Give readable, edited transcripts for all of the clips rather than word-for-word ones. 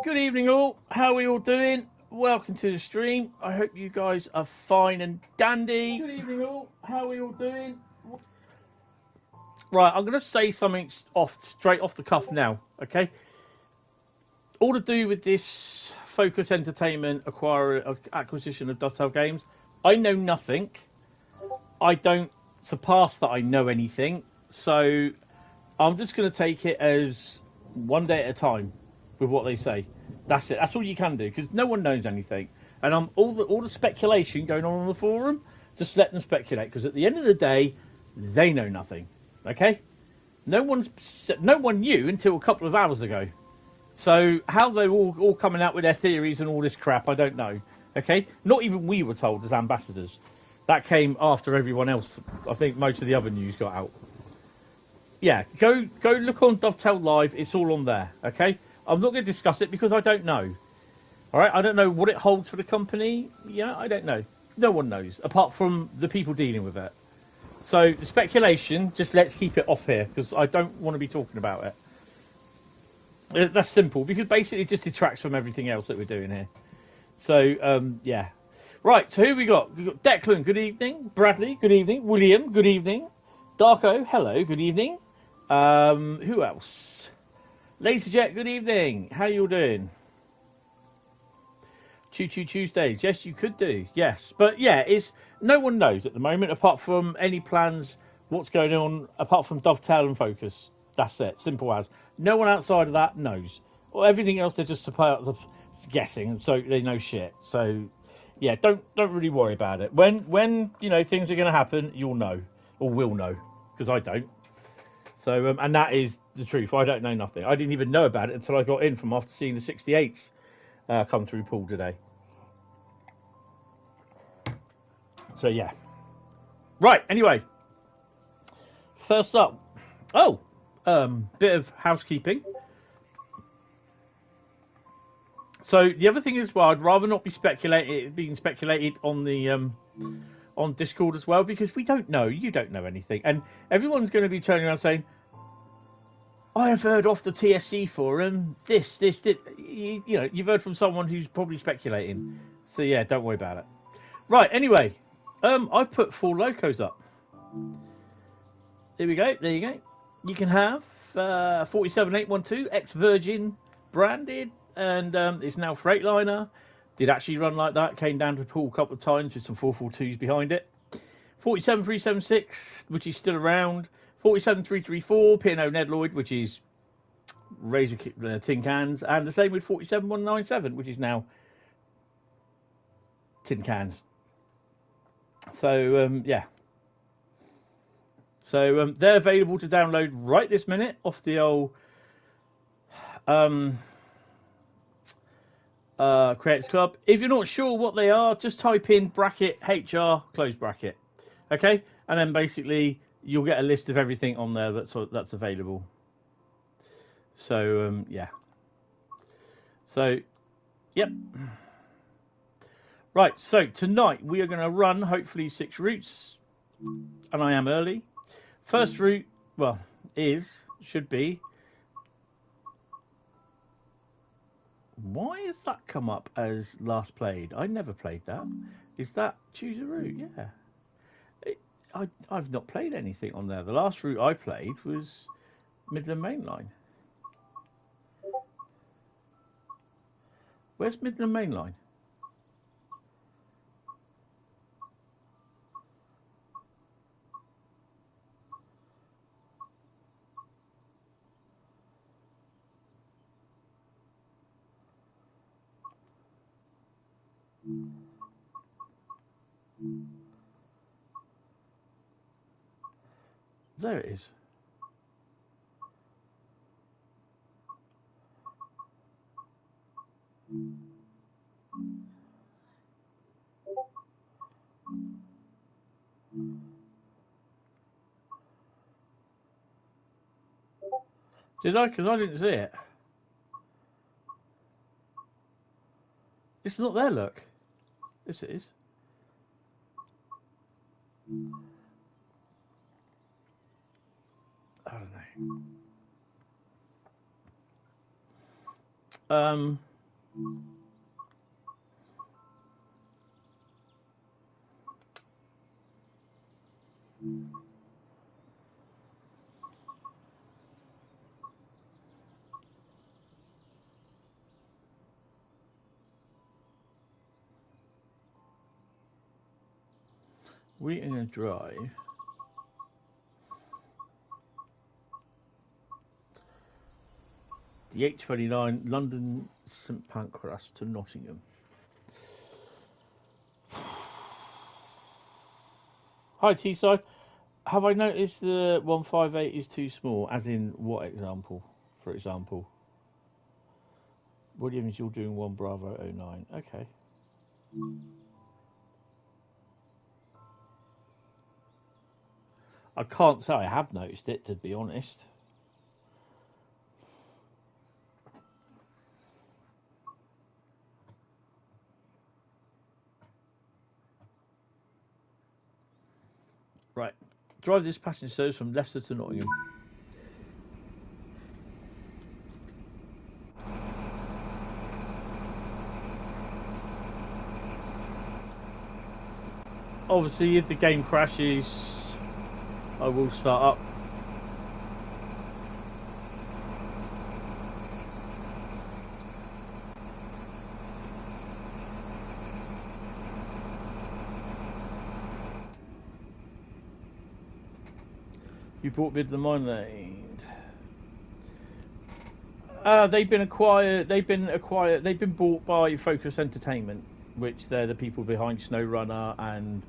Good evening all, how are we all doing? Welcome to the stream. I hope you guys are fine and dandy. Good evening all, how are we all doing? Right, I'm going to say something straight off the cuff now, okay? All to do with this Focus Entertainment acquisition of Dovetail Games. I know nothing. I don't surpass that I know anything. So I'm just going to take it as one day at a time with what they say. That's it. That's all you can do because no one knows anything. And all the speculation going on the forum, just let them speculate because at the end of the day, they know nothing. Okay? No one knew until a couple of hours ago. So how they're all coming out with their theories and all this crap, I don't know. Okay? Not even we were told as ambassadors. That came after everyone else. I think most of the other news got out. Yeah, go look on Dovetail Live. It's all on there. Okay? I'm not going to discuss it because I don't know. All right? I don't know what it holds for the company. Yeah, I don't know. No one knows apart from the people dealing with it. So the speculation, just let's keep it off here because I don't want to be talking about it. That's simple because basically it just detracts from everything else that we're doing here. So, yeah. Right, so who we got? We've got Declan, good evening. Bradley, good evening. William, good evening. Darko, hello, good evening. Who else? Laserjet, good evening. How you all doing? Choo Choo Tuesdays. Yes, you could do. Yes. But yeah, no one knows at the moment apart from any plans, what's going on, apart from Dovetail and Focus. That's it. Simple as. No one outside of that knows. Well, everything else, they're just guessing, so they know shit. So, yeah, don't really worry about it. When things are going to happen, you'll know. Or will know. Because I don't. So, and that is the truth. I don't know nothing. I didn't even know about it until I got in from after seeing the 68s come through pool today. So, yeah. Right, anyway. First up. Oh, bit of housekeeping. So, the other thing is, well, I'd rather not be being speculated on the on Discord as well, because we don't know. You don't know anything. And everyone's going to be turning around saying, I have heard off the TSC forum, this. You've heard from someone who's probably speculating. So, yeah, don't worry about it. Right, anyway, I've put 4 locos up. There we go. There you go. You can have 47812 ex-Virgin branded, and it's now Freightliner. Did actually run like that. Came down to pool a couple of times with some 442s behind it. 47376, which is still around. 47334 P&O Ned Lloyd, which is razor tin cans, and the same with 47197, which is now tin cans. So yeah. So they're available to download right this minute off the old Creators Club. If you're not sure what they are, just type in bracket HR close bracket. Okay, and then basically you'll get a list of everything on there that's available. So yeah. So yep. Right, so tonight we are going to run hopefully 6 routes, and I am early. First route, well, should be. Why has that come up as last played? I never played that. Is that choose a route? Yeah. I've not played anything on there. The last route I played was Midland Mainline. Where's Midland Mainline? There it is. Did I? Because I didn't see it. It's not there, look. Yes, it is. I don't know. Um, we're going to drive. The 829 London St Pancras to Nottingham. Hi T-side. Have I noticed the 158 is too small? As in what example? For example, Williams, you're doing 1 Bravo 09. Okay. I can't say I have noticed it, to be honest. Right. Drive this passenger service from Leicester to Nottingham. Obviously, if the game crashes, I will start up. You bought Midland Mainline. They've been acquired. They've been bought by Focus Entertainment, which they're the people behind SnowRunner, and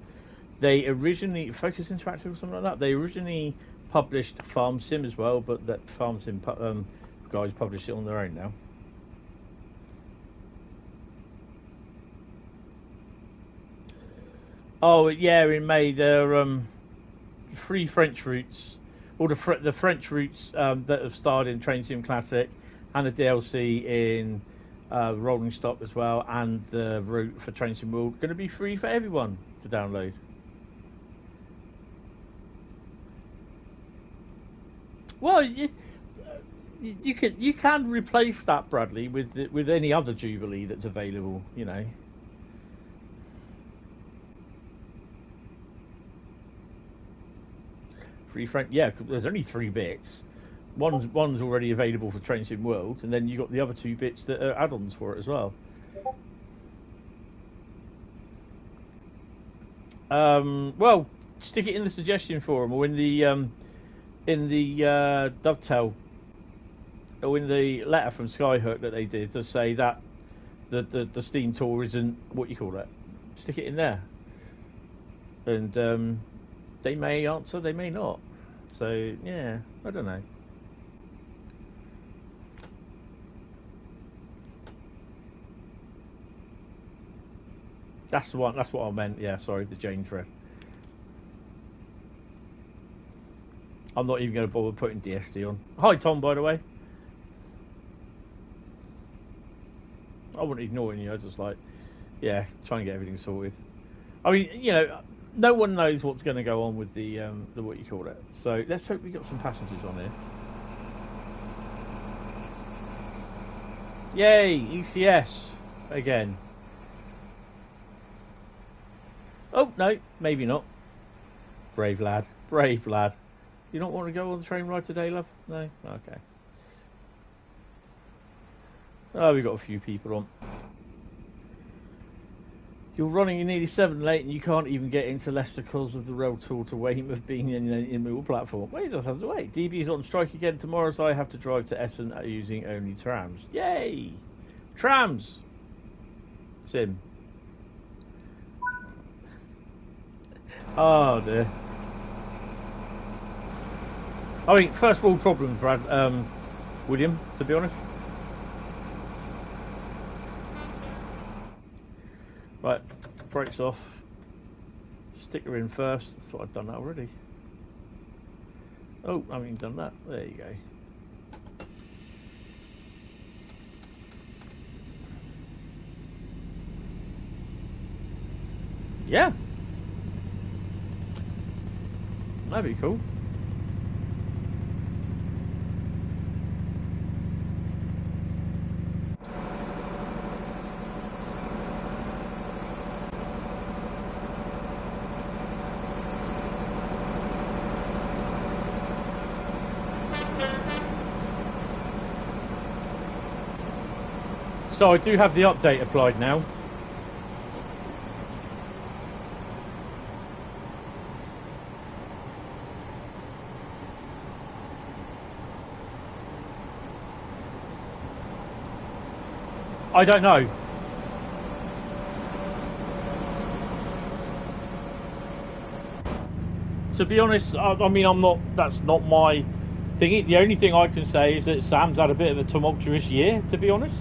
they originally Focus Interactive or something like that. They originally published Farm Sim as well, but that Farm Sim guys publish it on their own now. Oh yeah, in May they're free French routes, all the French routes that have starred in Train Sim Classic, and the DLC in Rolling Stop as well, and the route for Train Sim World going to be free for everyone to download. Well, you can replace that, Bradley, with any other Jubilee that's available. You know. Free French, yeah. There's only 3 bits. One's already available for Train Sim World, and then you got the other 2 bits that are add-ons for it as well. Well, stick it in the suggestion forum or in the Dovetail, or in the letter from Skyhook that they did to say that the Steam tour isn't what you call it. Stick it in there, and they may answer, they may not. So yeah, I don't know. That's the one. That's what I meant. Yeah, sorry, the Jane thread. I'm not even going to bother putting DSD on. Hi, Tom, by the way. I wasn't ignoring you. I was just like, yeah, trying to get everything sorted. I mean, you know, no one knows what's going to go on with the what you call it. So let's hope we got some passengers on here. Yay, ECS again. Oh no, maybe not. Brave lad, brave lad. You don't want to go on the train ride today, love? No? Okay. Oh, we've got a few people on. You're running nearly 7 late and you can't even get into Leicester because of the rail tour to Weymouth being in the middle platform. Well, you just have to wait. DB is on strike again tomorrow, so I have to drive to Essen using only trams. Yay! Trams! Sim. Oh dear. I mean, first world problems, Brad, William, to be honest. Right, brakes off. Sticker in first. I thought I'd done that already. Oh, I haven't even done that. There you go. Yeah. That'd be cool. So I do have the update applied now. I don't know. To be honest, I mean, that's not my thing. The only thing I can say is that Sam's had a bit of a tumultuous year, to be honest.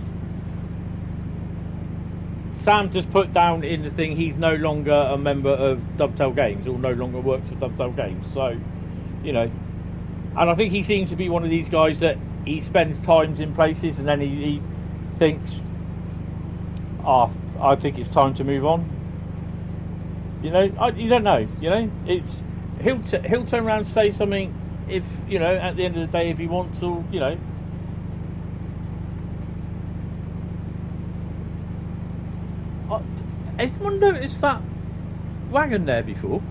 Sam just put down in the thing he's no longer a member of Dovetail Games, or no longer works for Dovetail Games. So, you know, and I think he seems to be one of these guys that he spends times in places and then he thinks, oh, I think it's time to move on. You know, you don't know. You know, it's he'll turn around and say something if, you know, at the end of the day, if he wants to, you know. Anyone noticed that wagon there before?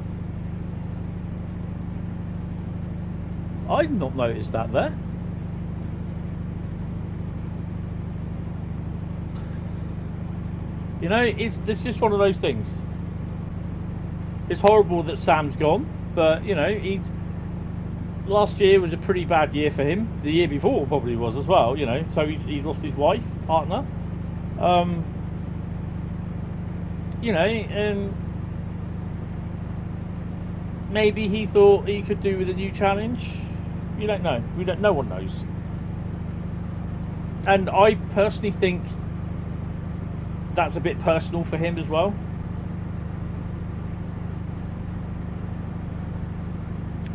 I've not noticed that there. You know, it's just one of those things. It's horrible that Sam's gone, but you know, last year was a pretty bad year for him. The year before probably was as well. You know, so he's lost his wife, partner. You know, and maybe he thought he could do with a new challenge. You don't know. No one knows. And I personally think that's a bit personal for him as well.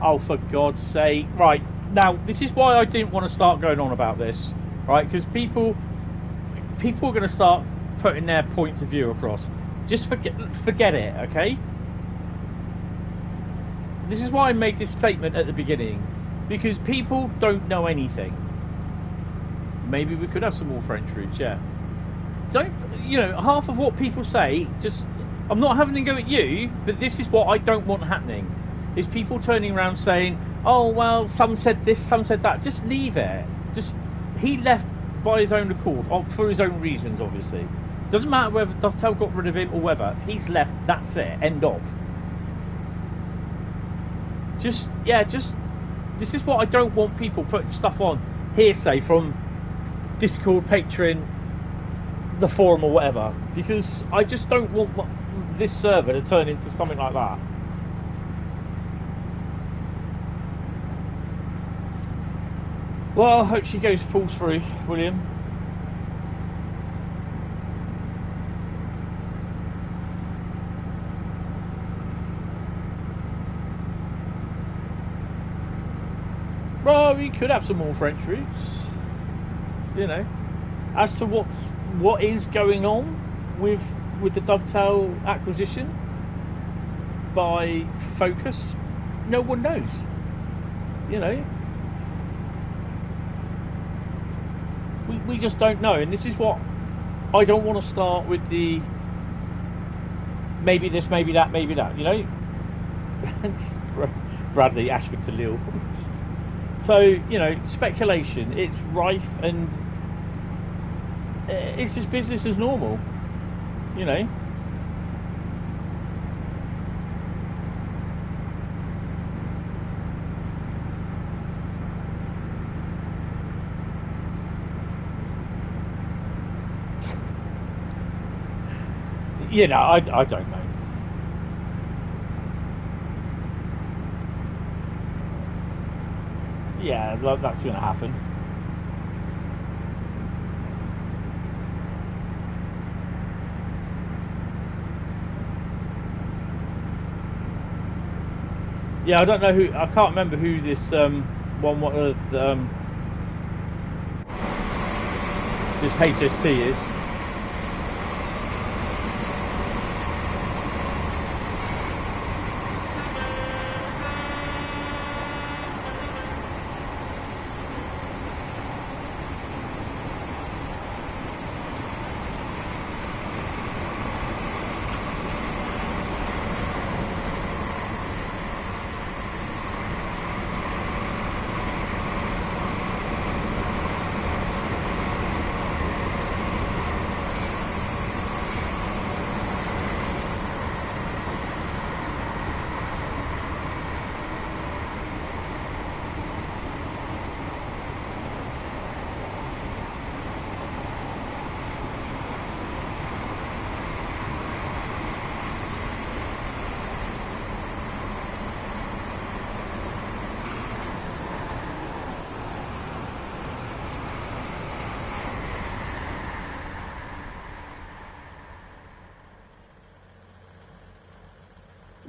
Oh, for God's sake. Right, now, this is why I didn't want to start going on about this. Right, because people are going to start putting their point of view across. Just forget it, okay? This is why I made this statement at the beginning. Because people don't know anything. Maybe we could have some more French roots, yeah. Don't, you know, half of what people say, just, I'm not having to go at you, but this is what I don't want happening. Is people turning around saying, oh, well, some said this, some said that. Just leave it. Just, he left by his own accord, for his own reasons, obviously. Doesn't matter whether Dovetail got rid of him or whether. He's left, that's it, end of. Just, this is what I don't want people putting stuff on hearsay from Discord, Patreon, the forum or whatever. Because I just don't want this server to turn into something like that. Well, I hope she falls through, William. Well, we could have some more French roots. You know, as to what is going on with the Dovetail acquisition by Focus, no one knows. You know. We just don't know, and this is what I don't want to start with the maybe this, maybe that, you know. Bradley, Ashford to Lille. So, you know, speculation, it's rife, and it's just business as normal, you know. You know, I don't know. Yeah, that's going to happen. Yeah, I don't know who. I can't remember who this this HST is.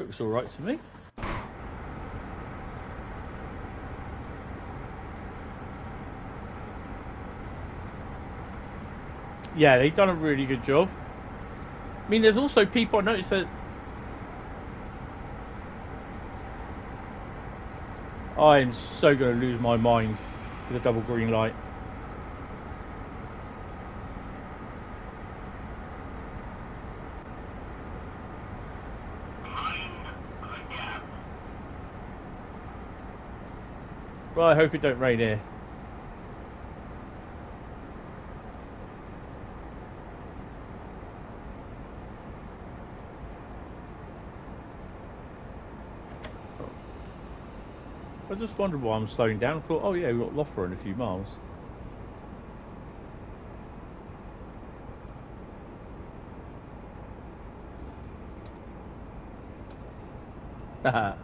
Looks alright to me. Yeah, they've done a really good job. I mean, there's also people I noticed that I'm so going to lose my mind with a double green light. Well, I hope it don't rain here. I just wondered why I'm slowing down. I thought, oh yeah, we've got Loughborough in a few miles. Haha.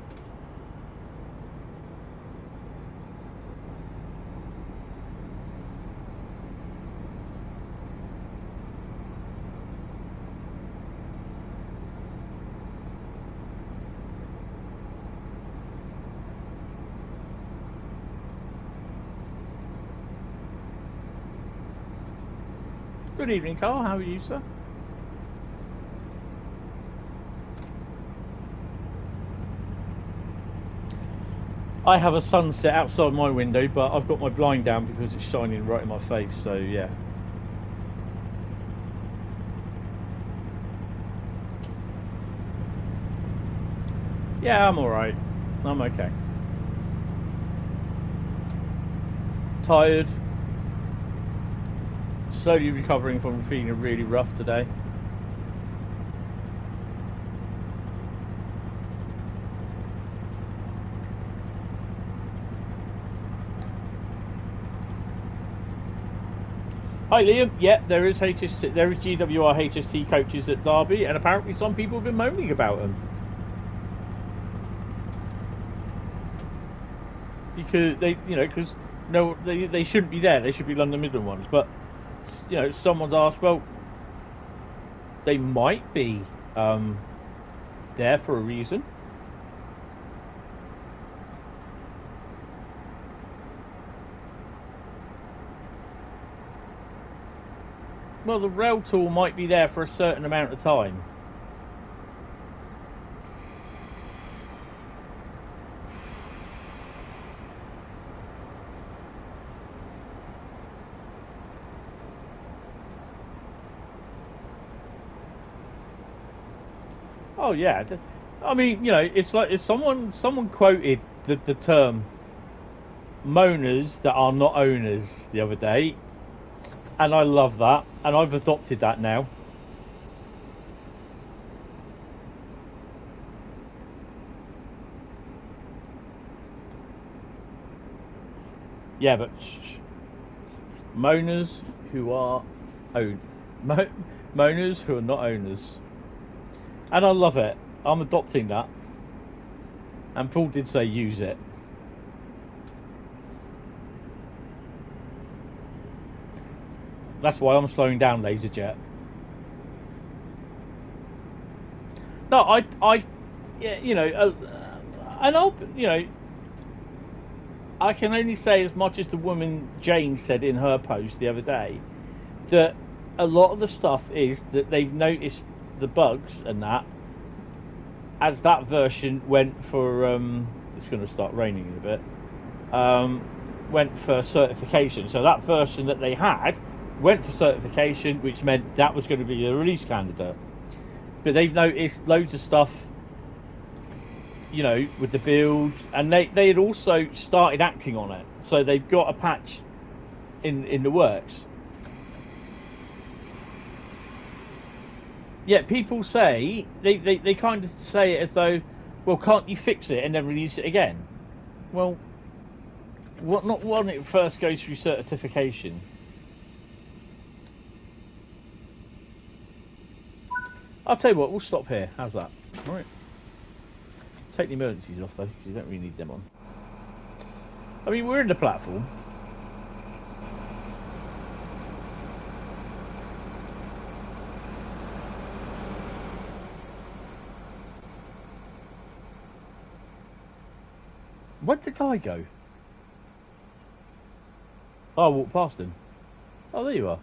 Good evening, Carl. How are you, sir? I have a sunset outside my window, but I've got my blind down because it's shining right in my face, so yeah. Yeah, I'm alright. I'm okay. Tired. Slowly recovering from feeling really rough today. Hi Liam, yep, there is HST, there is GWR HST coaches at Derby, and apparently some people have been moaning about them. Because they, you know, because no, they shouldn't be there. They should be London Midland ones. But you know, someone's asked, well, they might be there for a reason. Well, the rail tool might be there for a certain amount of time. Oh yeah, I mean, you know, it's like if someone quoted the term moaners that are not owners the other day, and I love that, and I've adopted that now. Yeah, but moaners who are owned, moaners who are not owners. And I love it. I'm adopting that. And Paul did say use it. That's why I'm slowing down, LaserJet. No, yeah, you know, and I'll, you know, I can only say as much as the woman Jane said in her post the other day, that a lot of the stuff is that they've noticed the bugs and that as that version went for it's going to start raining in a bit, went for certification. So that version that they had went for certification, which meant that was going to be a release candidate. But they've noticed loads of stuff, you know, with the builds, and they had also started acting on it, so they've got a patch in the works. Yeah, people say, they kind of say it as though, well, can't you fix it and then release it again? Well, not when it first goes through certification. I'll tell you what, we'll stop here. How's that? All right. Take the emergencies off, though, because you don't really need them on. I mean, we're in the platform. Where'd the guy go? Oh, I walked past him. Oh, there you are. Do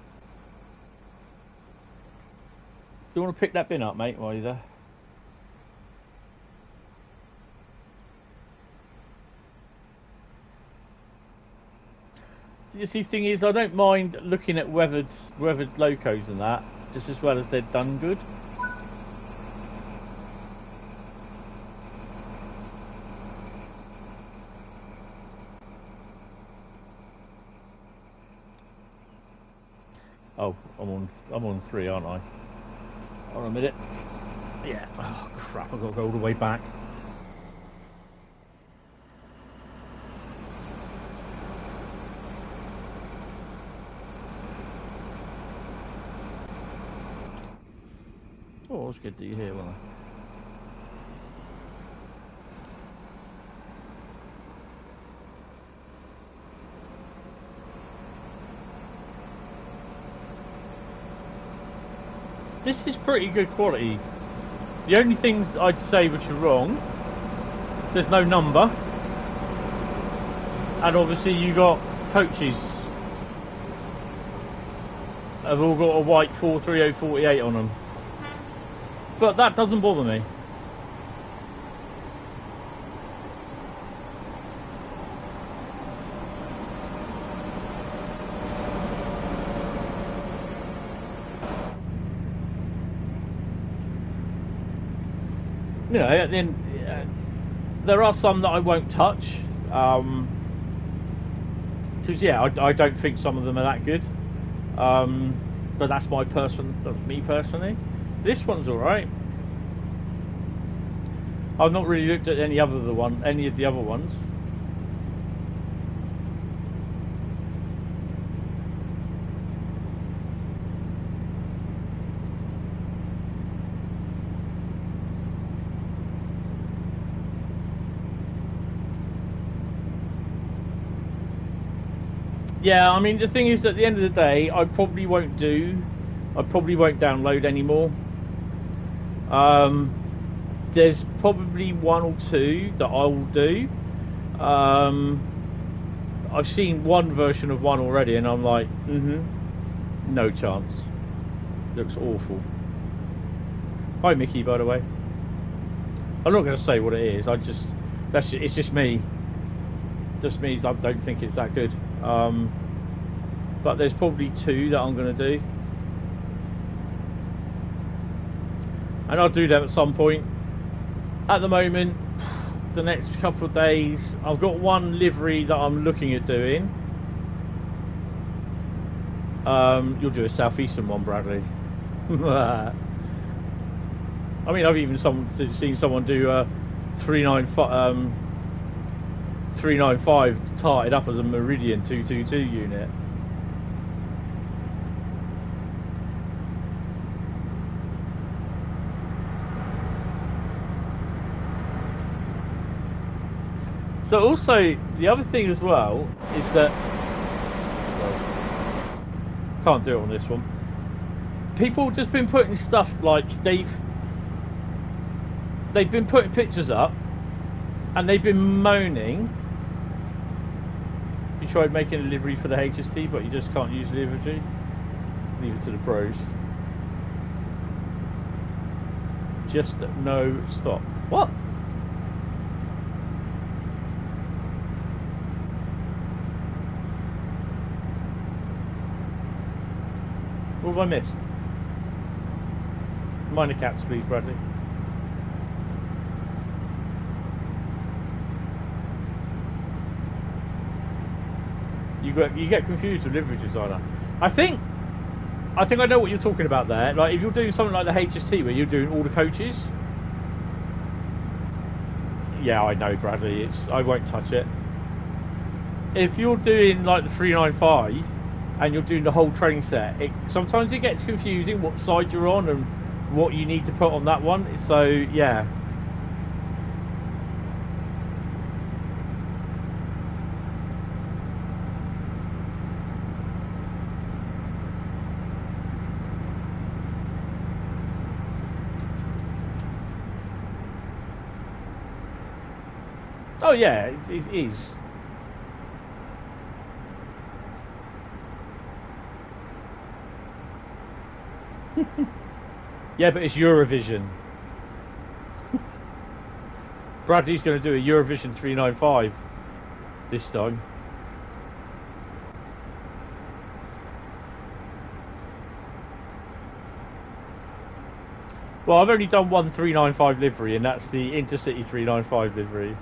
you want to pick that bin up, mate, while you're there? You see, thing is, I don't mind looking at weathered locos and that, just as well as they're done good. Oh, I'm on 3, aren't I? Hold on a minute. Yeah. Oh crap! I've got to go all the way back. Oh, I was going to do here, wasn't I? This is pretty good quality. The only things I'd say which are wrong, there's no number, and obviously you got coaches have all got a white 43048 on them, but that doesn't bother me. You know, then there are some that I won't touch, because yeah, I don't think some of them are that good. But that's me personally. This one's all right. I've not really looked at any of the other ones. Yeah, I mean, the thing is, at the end of the day, I probably won't download anymore. There's probably 1 or 2 that I will do. I've seen one version of one already, and I'm like, no chance. Looks awful. Hi, Mickey, by the way. I'm not going to say what it is. It's just me. Just me. I don't think it's that good. But there's probably 2 that I'm going to do, and I'll do them at some point. At the moment, the next couple of days, I've got one livery that I'm looking at doing. You'll do a Southeastern one, Bradley. I mean, I've even seen someone do a 395 tarted up as a Meridian 222 unit. So also, the other thing as well is that, well, can't do it on this one. People have just been putting stuff like they've been putting pictures up, and they've been moaning. You tried making a livery for the HST, but you just can't use livery. Leave it to the pros. Just no stop. What? What have I missed? Minor caps, please, Bradley. You get confused with livery designer. I think I know what you're talking about there. Like if you're doing something like the HST where you're doing all the coaches. Yeah, I know, Bradley. I won't touch it. If you're doing like the 395 and you're doing the whole train set, sometimes it gets confusing what side you're on and what you need to put on that one. So yeah. Oh yeah, it is. Yeah, but it's Eurovision. Bradley's going to do a Eurovision 395 this time. Well, I've only done one 395 livery, and that's the Intercity 395 livery.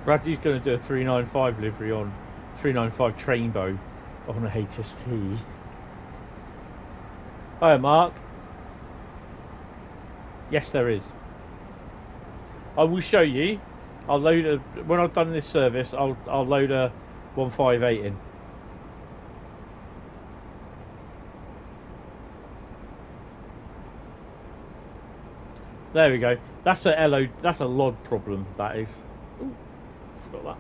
Bradley's going to do a 395 livery on 395 Trainbow on a HST. Hi, Mark. Yes, there is. I will show you. I'll load a, when I've done this service. I'll load a 158 in. There we go. That's a LO. That's a log problem. That is. Ooh, forgot that.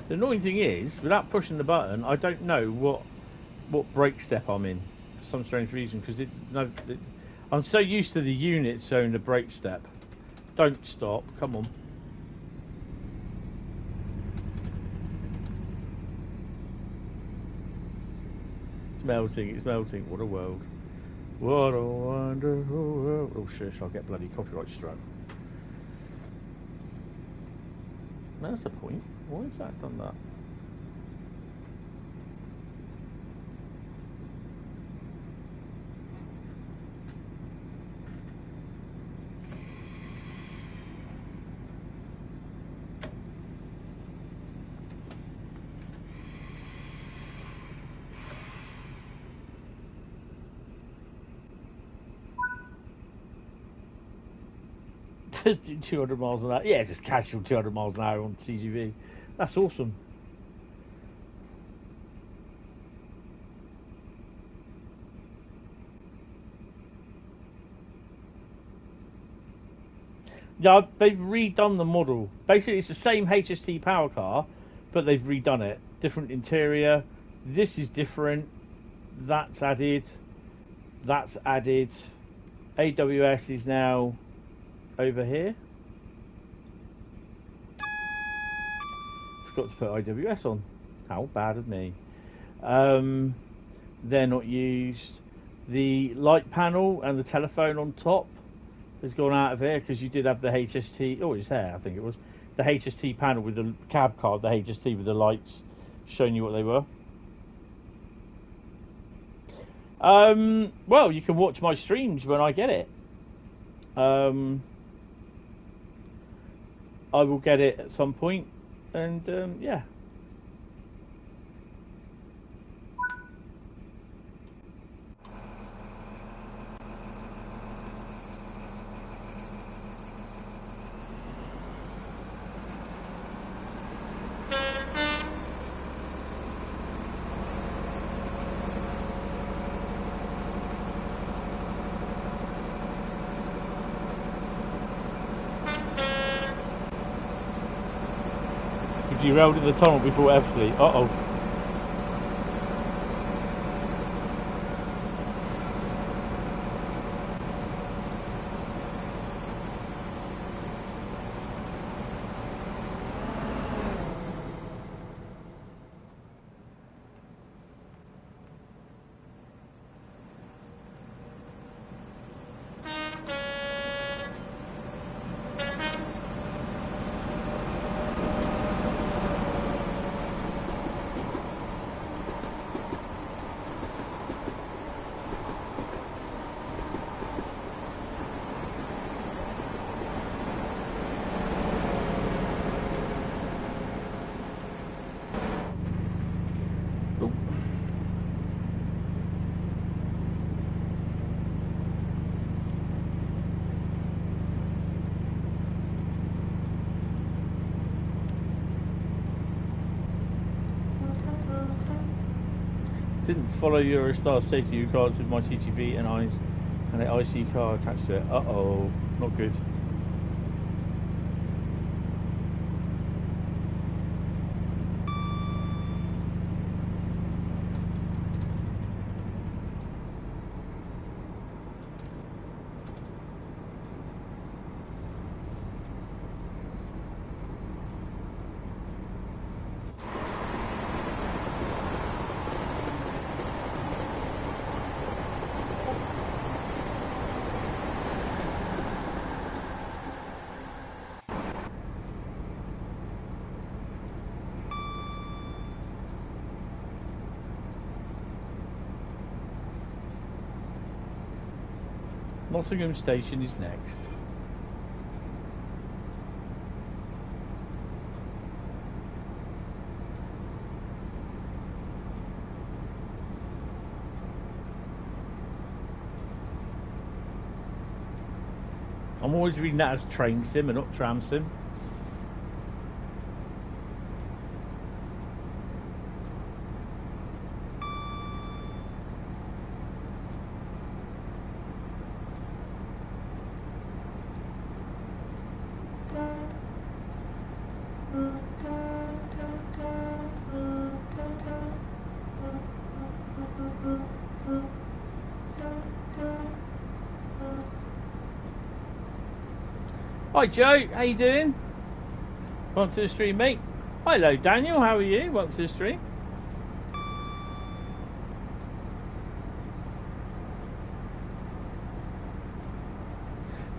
The annoying thing is, without pushing the button, I don't know what brake step I'm in for some strange reason, because I'm so used to the unit showing the brake step. Don't stop, come on. It's melting, what a world. What a wonderful world. Oh shush, I'll get bloody copyright struck. That's the point. Why has that done that? Just 200 miles an hour. Yeah, just casual 200 miles an hour on CGV. That's awesome. Yeah, they've redone the model. Basically, it's the same HST power car, but they've redone it. Different interior. This is different. That's added. That's added. AWS is now over here. Forgot to put IWS on. How bad of me. They're not used. The light panel and the telephone on top has gone out of here, because you did have the HST. Oh, it's there, I think it was. The HST panel with the cab card, the HST with the lights showing you what they were. Well, you can watch my streams when I get it. I will get it at some point. And yeah. Derailed in the tunnel before Eversley. Uh-oh. follow Eurostar safety cards with my TGV and an IC car attached to it. Uh-oh, not good. Nottingham station is next. I'm always reading that as train sim and not tram sim. Hi Joe, how you doing? Welcome to the stream, mate. Hello Daniel, how are you? Welcome to the stream.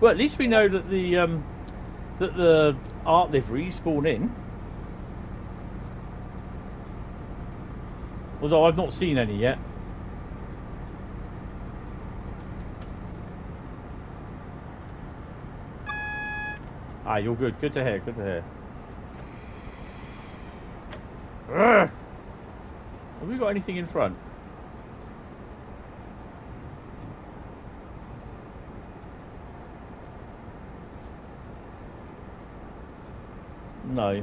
Well, at least we know that the art liveries spawn in. Although I've not seen any yet. Ah, you're good. Good to hear. Good to hear. Urgh! Have we got anything in front? No.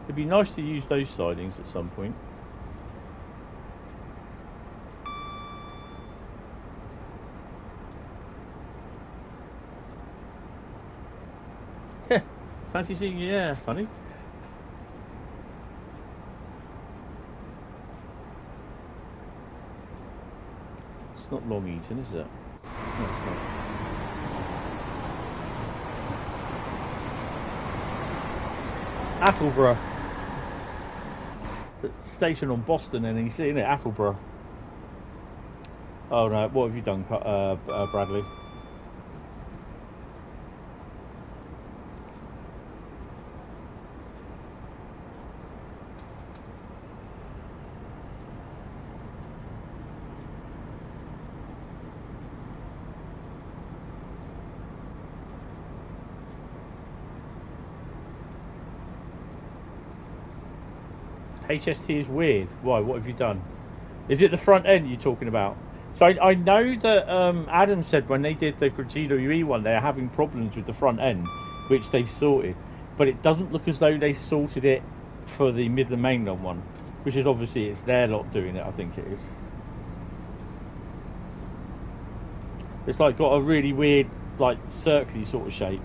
It'd be nice to use those sidings at some point. Fancy seeing you, yeah, funny. It's not Long Eaton, is it? No, it's not. Attleborough. It's a station on Boston and you see it, Attleborough. Oh no, what have you done, Bradley? HST is weird. Why? What have you done? Is it the front end you're talking about? So I know that Adam said when they did the GWE one, they're having problems with the front end, which they've sorted. But it doesn't look as though they sorted it for the Midland Mainline one, which is obviously it's their lot doing it. I think it is. It's like got a really weird, like circly sort of shape.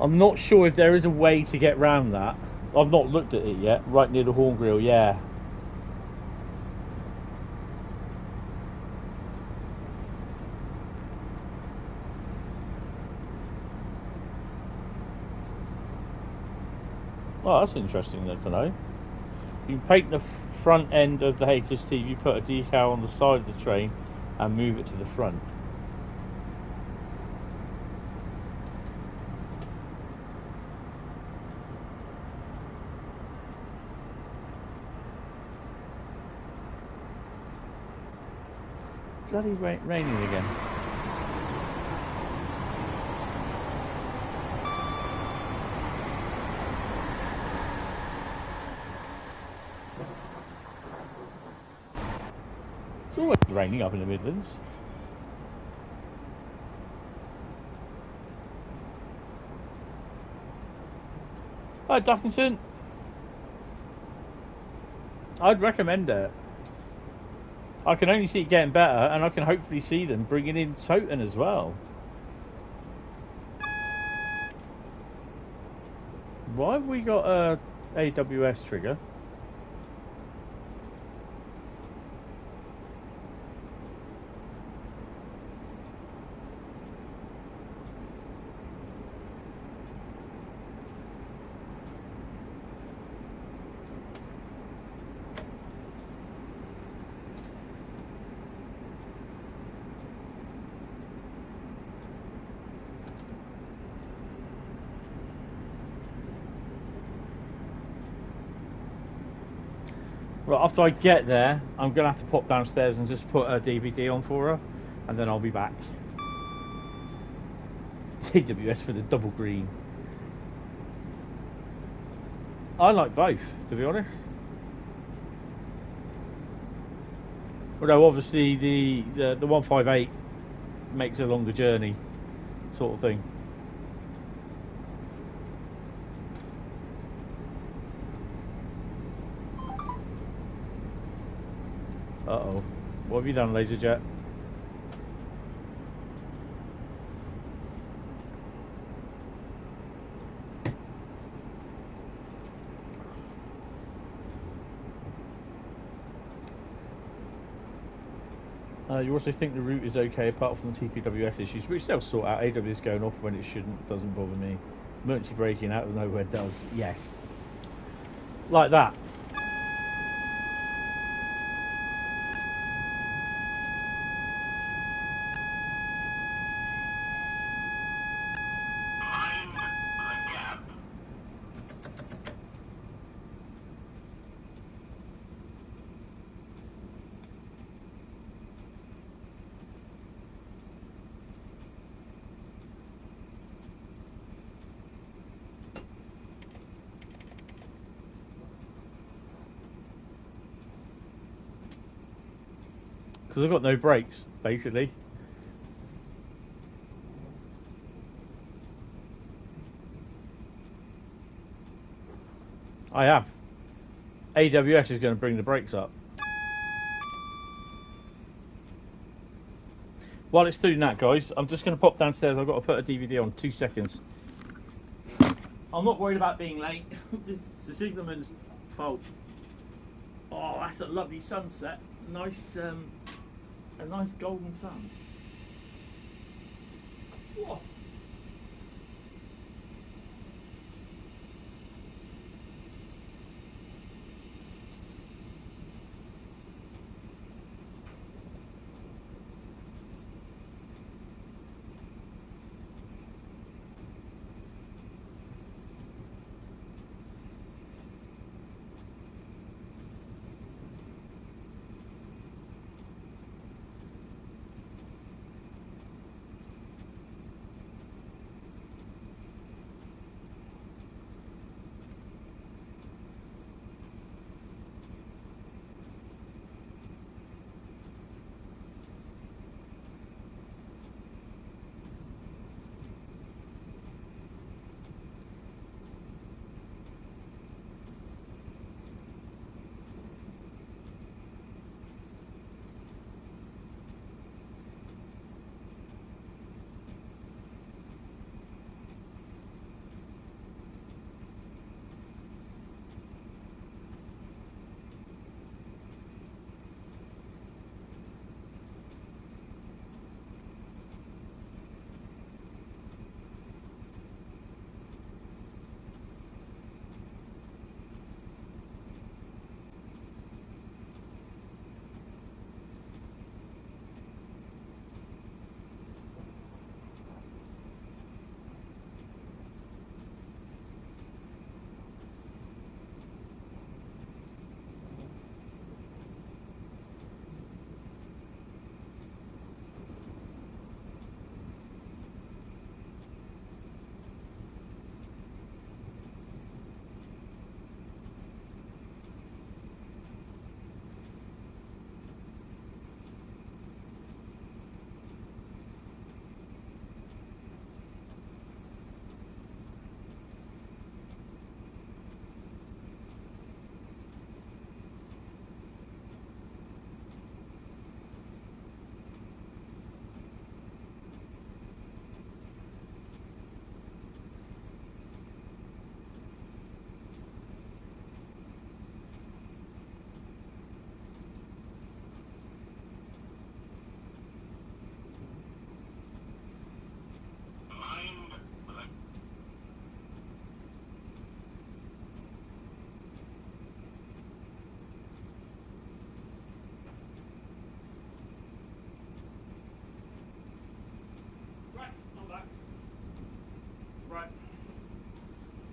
I'm not sure if there is a way to get round that. I've not looked at it yet. Right near the horn grill, yeah. Oh, that's interesting then to know. You paint the front end of the HST, you put a decal on the side of the train and move it to the front. Bloody raining again. always raining up in the Midlands. Hi, Dickinson. I'd recommend it. I can only see it getting better, and I can hopefully see them bringing in Toten as well. Why have we got a AWS trigger? Right, after I get there, I'm going to have to pop downstairs and just put a DVD on for her, and then I'll be back. AWS for the double green. I like both, to be honest. Although obviously the 158 makes a longer journey, sort of thing. Uh-oh. What have you done, LaserJet? You also think the route is okay apart from the TPWS issues, which they'll sort out. AWS going off when it shouldn't doesn't bother me. Emergency braking out of nowhere does. Yes. Like that. Because I've got no brakes, basically. I have. AWS is going to bring the brakes up. While it's doing that, guys, I'm just going to pop downstairs. I've got to put a DVD on. 2 seconds. I'm not worried about being late. It's the signalman's fault. Oh, that's a lovely sunset. Nice, a nice golden sun. Whoa.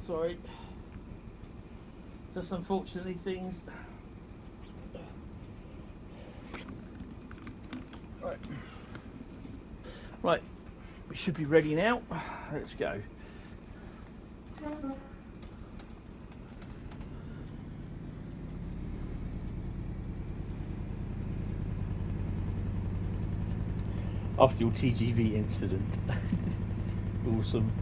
Sorry. Just unfortunately things. Right. Right. We should be ready now. Let's go. After your TGV incident. Awesome.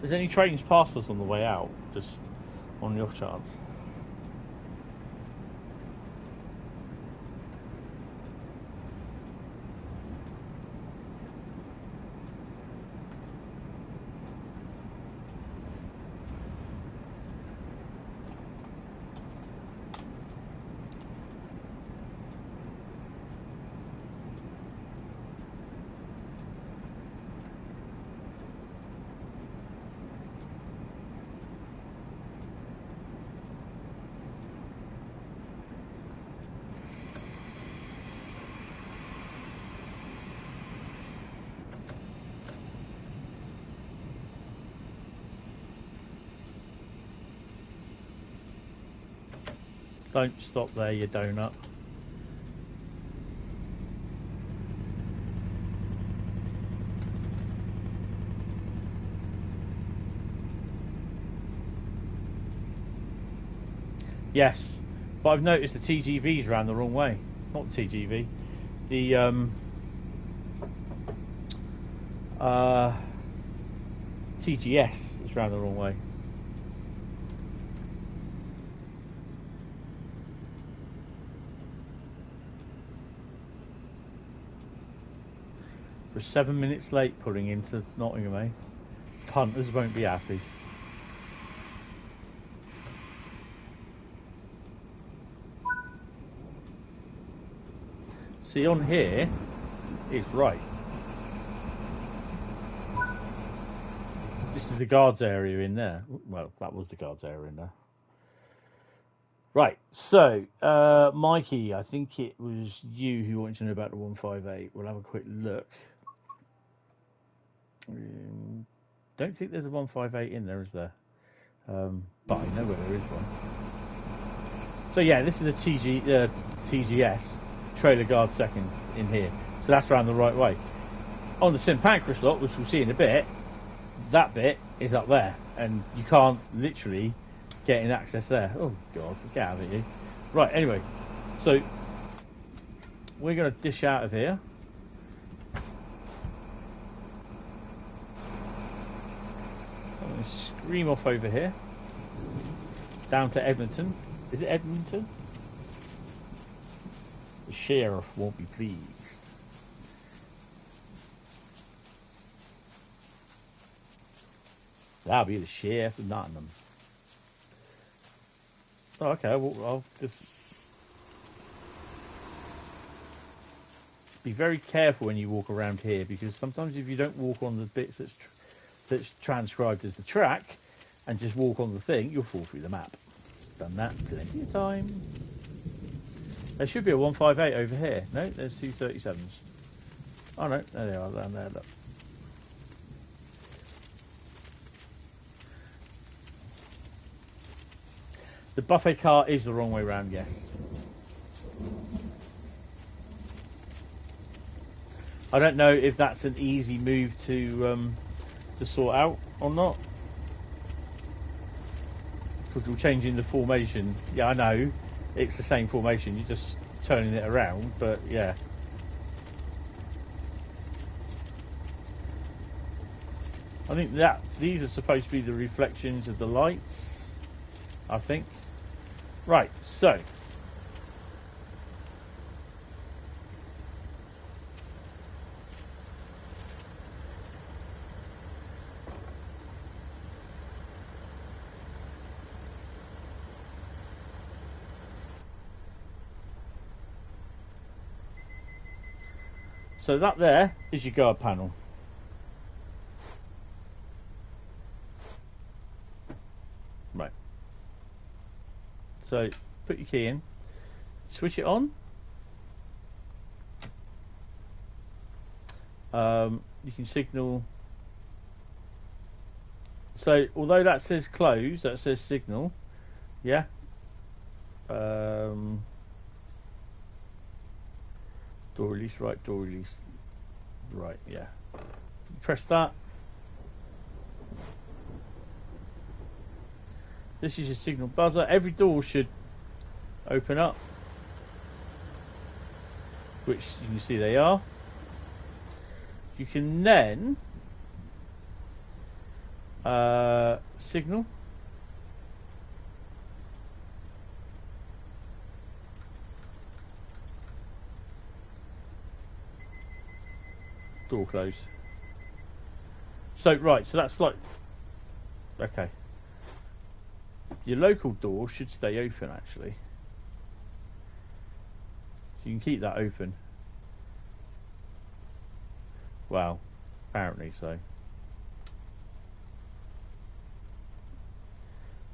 There's any trains past us on the way out, just on the off chance. Don't stop there, you donut. Yes, but I've noticed the TGV's ran the wrong way. Not the TGV, the TGS is ran the wrong way. We're 7 minutes late pulling into Nottingham, eh? Punters won't be happy. See, on here, it's right. This is the guards area in there. Well, that was the guards area in there. Right, so, Mikey, I think it was you who wanted to know about the 158. We'll have a quick look. Don't think there's a 158 in there, is there? But I know where there is one. So yeah, this is a TGS, trailer guard second in here. So that's round the right way. On the St Pancras lot, which we'll see in a bit, that bit is up there. And you can't literally get in access there. Oh God, get out of it, you. Right, anyway. So, we're going to dish out of here. Scream off over here down to Edmonton. Is it Edmonton? The sheriff won't be pleased. That'll be the sheriff of Nottingham. Oh, okay, well, I'll just be very careful when you walk around here, because sometimes if you don't walk on the bits that's transcribed as the track and just walk on the thing, you'll fall through the map. Done that plenty of time. There should be a 158 over here. No, there's 237s. Oh no, there they are, down there, look. The buffet car is the wrong way round, yes. I don't know if that's an easy move to sort out or not, because we're changing the formation. Yeah, I know it's the same formation, you're just turning it around, but yeah. I think that these are supposed to be the reflections of the lights, I think. Right, so So that there is your guard panel. Right. So put your key in, switch it on. You can signal. So although that says close, that says signal. Yeah. Door release right, door release right. Yeah. Press that. This is your signal buzzer. Every door should open up, which you can see they are. You can then signal. Door close. So right, so that's like, okay. Your local door should stay open actually. So you can keep that open. Well, apparently so.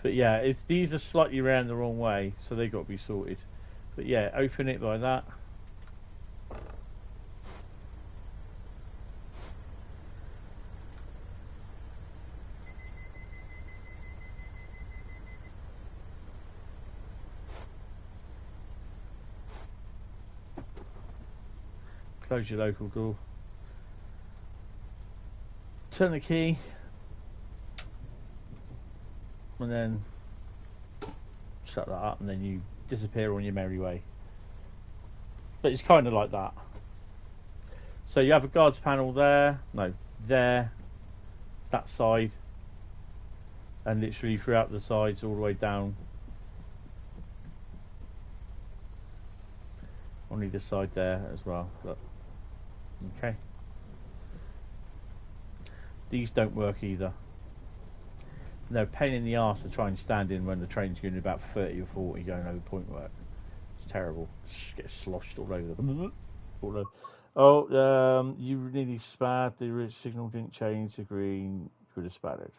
But yeah, these are slightly round the wrong way, so they've got to be sorted. But yeah, open it like that. Close your local door. Turn the key. And then shut that up, and then you disappear on your merry way. But it's kind of like that. So you have a guards panel there, no, there, that side, and literally throughout the sides all the way down. On either side there as well. But okay. These don't work either. No, pain in the arse to try and stand in when the train's going about 30 or 40 going over point work. It's terrible. Just get sloshed all over them. Oh, you nearly spad. The signal didn't change to green. Could have spadded.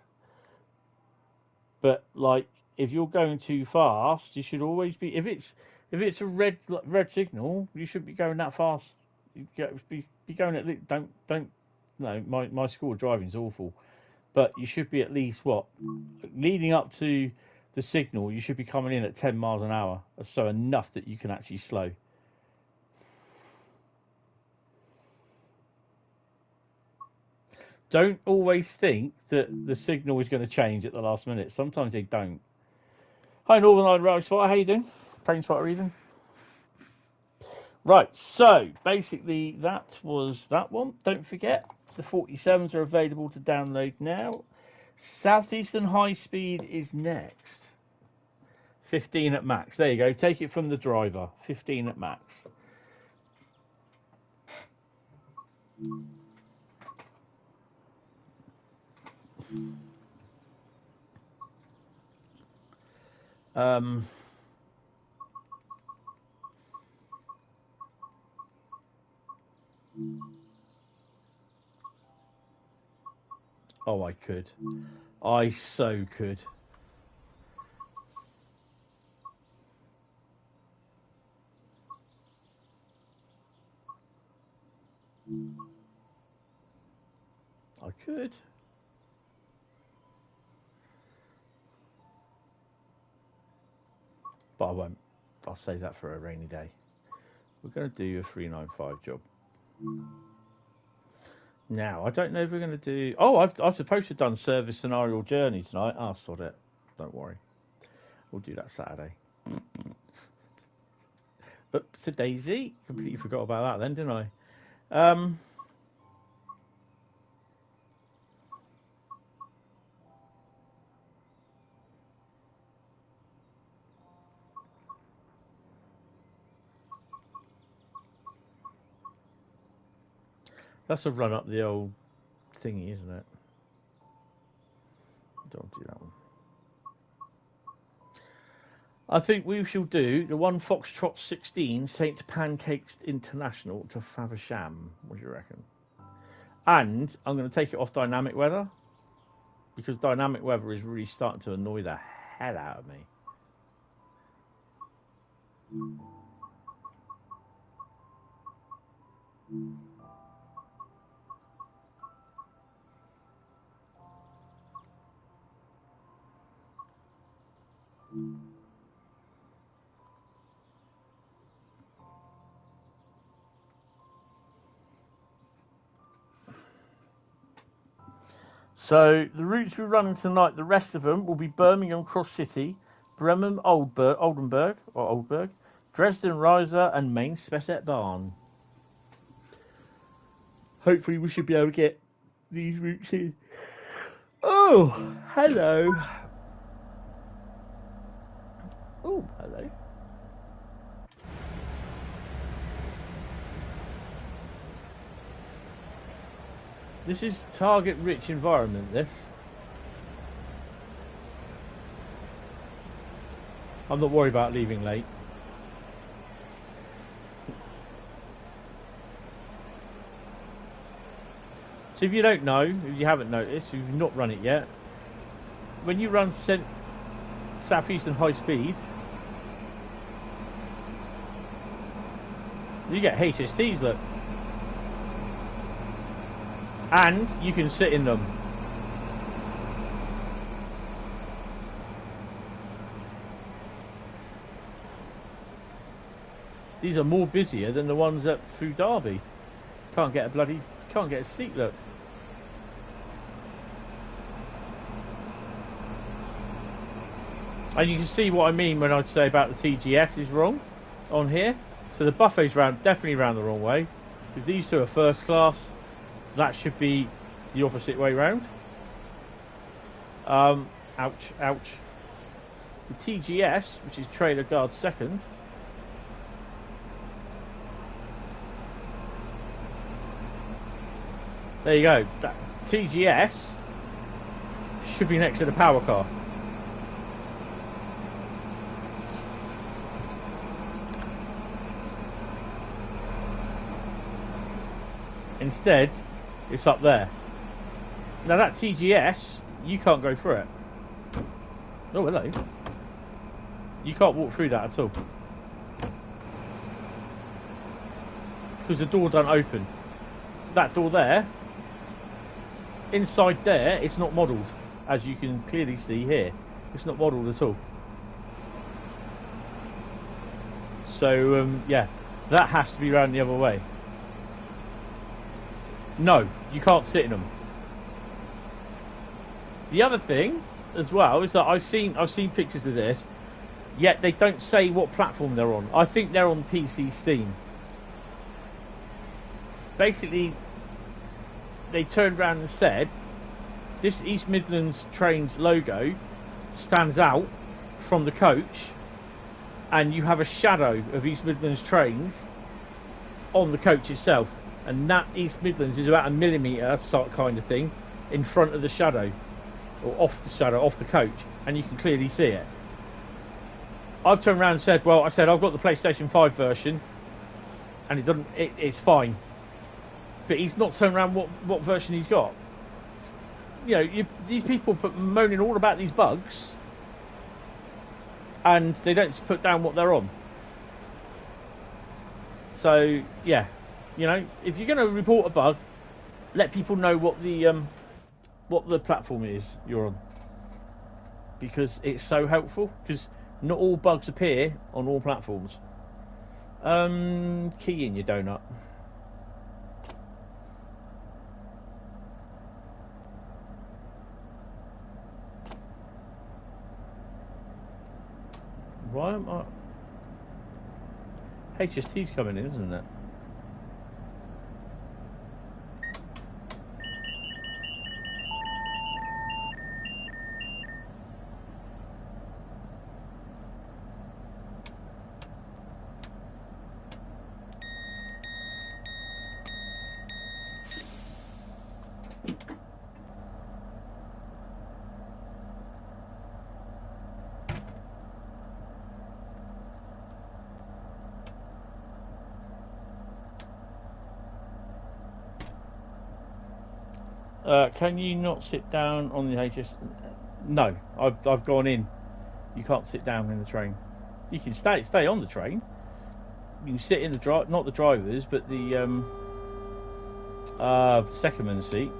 But like, if you're going too fast, you should always be. If it's a red signal, you shouldn't be going that fast. You be going at least. Don't. No, my school of driving is awful. But you should be at least, what, leading up to the signal, you should be coming in at 10 miles an hour. So enough that you can actually slow. Don't always think that the signal is going to change at the last minute. Sometimes they don't. Hi, Northern Ireland Railway Spotter. How you doing? Train spotter reading. Right, so basically that was that one. Don't forget, the 47s are available to download now. Southeastern Highspeed is next. 15 at max. There you go. Take it from the driver. 15 at max. Oh, I could. I so could. I could. But I won't. I'll save that for a rainy day. We're going to do a 395 job. Now, I don't know if we're going to do... Oh, I've supposed to have done service scenario journey tonight. Oh, sod it. Don't worry. We'll do that Saturday. Oops-a-daisy. Completely forgot about that then, didn't I? That's a run up the old thingy, isn't it? Don't do that one. I think we shall do the 1 Foxtrot 16 St. Pancakes International to Faversham. What do you reckon? And I'm going to take it off dynamic weather, because dynamic weather is really starting to annoy the hell out of me. So the routes we're running tonight, the rest of them will be Birmingham Cross City, Bremen Oldenburg, Dresden Riesa, and Main Spessart Bahn. Hopefully we should be able to get these routes in. Oh, hello. Oh, hello. This is target-rich environment, this. I'm not worried about leaving late. So if you don't know, if you haven't noticed, if you've not run it yet, when you run Southeastern Highspeed, you get HSTs, look. And you can sit in them. These are more busier than the ones at through Derby. Can't get a seat, look. And you can see what I mean when I say about the TGS is wrong on here. So the buffet's definitely round the wrong way, because these two are first class. That should be the opposite way round. Ouch, ouch. The TGS, which is trailer guard second. There you go. That TGS should be next to the power car. Instead, it's up there. Now that TGS, you can't go through it. Oh, hello. You can't walk through that at all, because the door don't open. That door there, inside there, it's not modelled, as you can clearly see here. It's not modelled at all. So yeah, that has to be round the other way. No, you can't sit in them. The other thing as well is that I've seen pictures of this, yet they don't say what platform they're on. I think they're on PC Steam. Basically, they turned around and said this East Midlands Trains logo stands out from the coach, and you have a shadow of East Midlands Trains on the coach itself. And that East Midlands is about a millimetre sort kind of thing in front of the shadow, or off the shadow, off the coach, and you can clearly see it. I've turned around and said, well, I've got the PlayStation 5 version, and it doesn't. It's fine. But he's not turned around what version he's got. You know, these people moaning all about these bugs, and they don't put down what they're on. So yeah. You know, if you're going to report a bug, let people know what the platform is you're on, because it's so helpful. Because not all bugs appear on all platforms. Key in your donut. Why am I? HST's coming in, isn't it? Can you not sit down on the HS? No, I've gone in. You can't sit down in the train. You can stay on the train. You can sit in the not the driver's, but the secondman seat.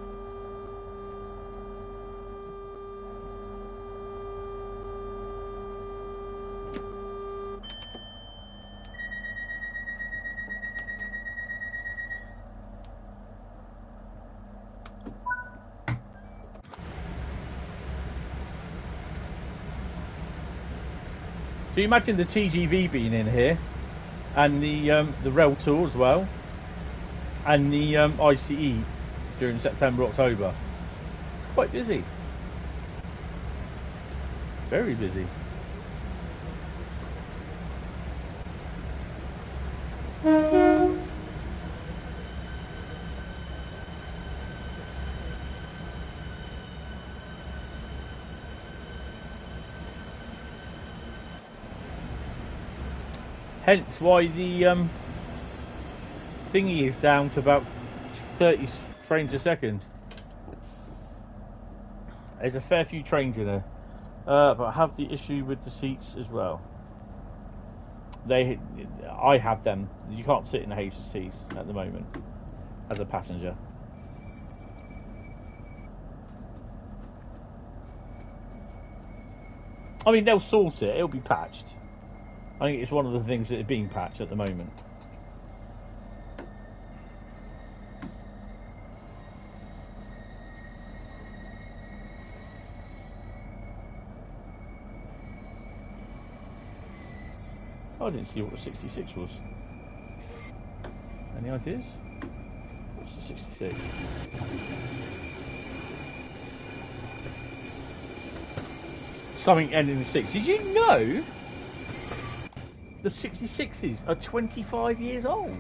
So you imagine the TGV being in here, and the rail tour as well, and the ICE during September, October. It's quite busy. Very busy. Hence why the thingy is down to about 30 frames a second. There's a fair few trains in there, but I have the issue with the seats as well. I have them. You can't sit in the HSCs at the moment as a passenger. I mean, they'll sort it. It'll be patched. I think it's one of the things that are being patched at the moment. I didn't see what the 66 was. Any ideas? What's the 66? Something ending in 6. Did you know the 66s are 25 years old?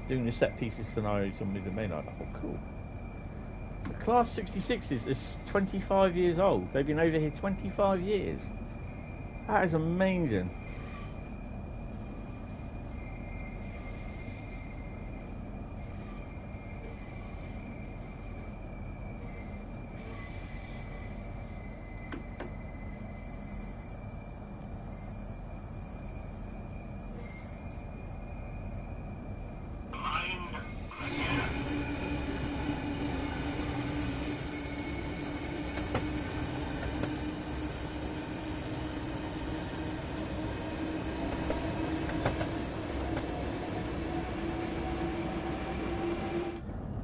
Doing the set pieces scenarios on Midland Mainline. Oh, cool. The Class 66s is 25 years old. They've been over here 25 years. That is amazing.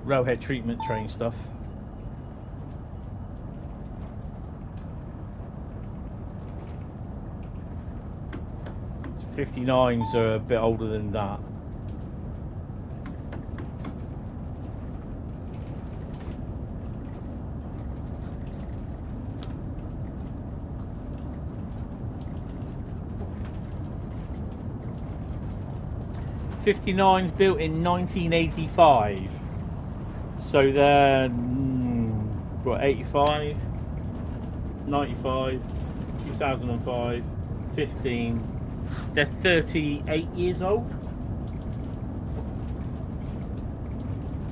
Railhead treatment train stuff. '59s are a bit older than that. '59's built in 1985. So they're, what, 85, 95, 2005, 15, they're 38 years old.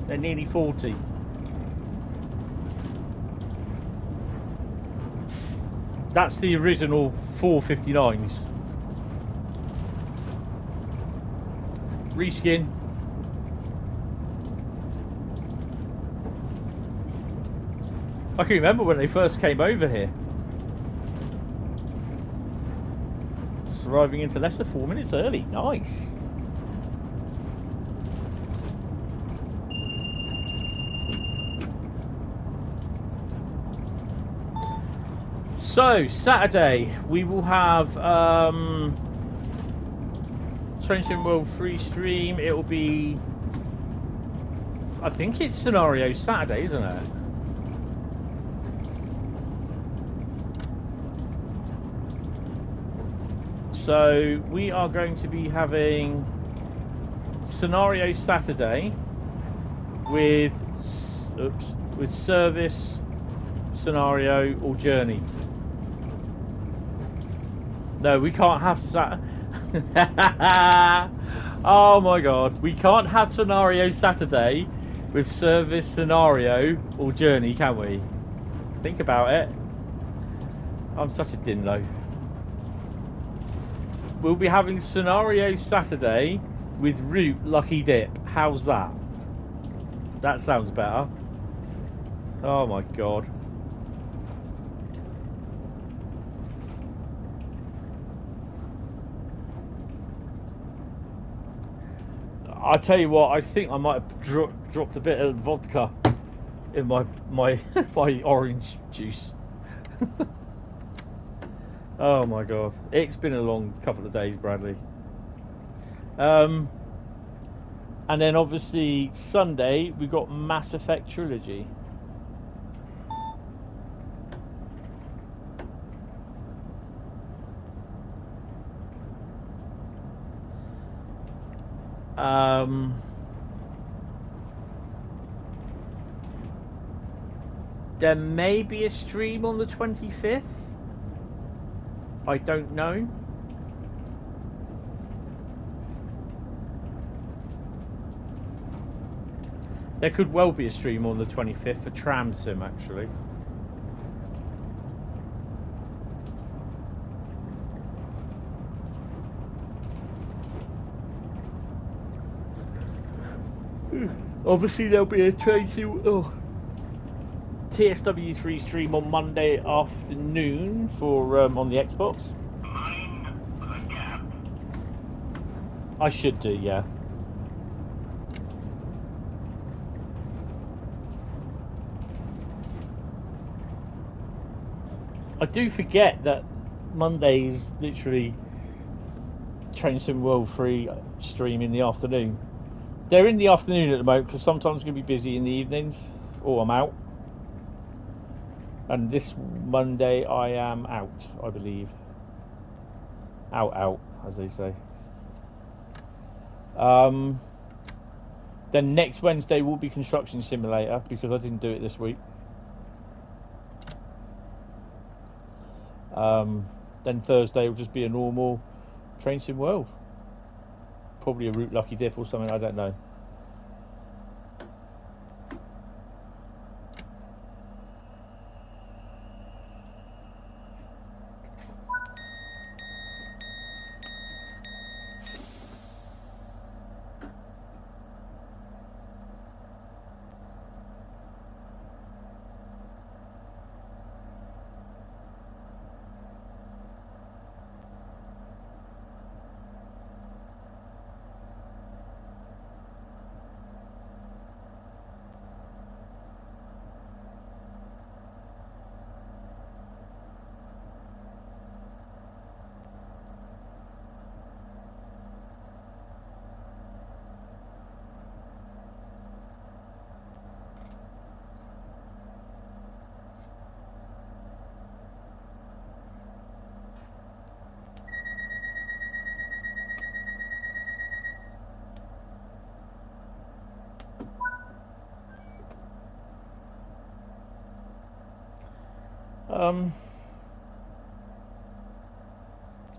They're nearly 40. That's the original 459s. Reskin. I can remember when they first came over here. Just arriving into Leicester 4 minutes early. Nice. So, Saturday, we will have Train Sim World free stream. It will be, I think it's Scenario Saturday, isn't it? So we are going to be having Scenario Saturday with service, scenario, or journey. No, we can't have Oh my god, we can't have Scenario Saturday with service, scenario, or journey, can we? Think about it. I'm such a dinlo. We'll be having scenario Saturday with route lucky dip. How's that? That sounds better. Oh my god. I tell you what, I think I might have dropped a bit of vodka in my my orange juice. Oh my god, it's been a long couple of days, Bradley. And then obviously Sunday we got Mass Effect Trilogy. There may be a stream on the 25th. I don't know. There could well be a stream on the 25th for Tram Sim, actually. Obviously there'll be a TSW3 stream on Monday afternoon for on the Xbox. I should do, yeah. I do forget that Monday's literally Train Sim World 3 stream in the afternoon. They're in the afternoon at the moment because sometimes I'm going to be busy in the evenings or I'm out. And this Monday I am out, I believe. Out, as they say. Then next Wednesday will be Construction Simulator because I didn't do it this week. Then Thursday will just be a normal Train Sim World. Probably a Route Lucky Dip or something, I don't know.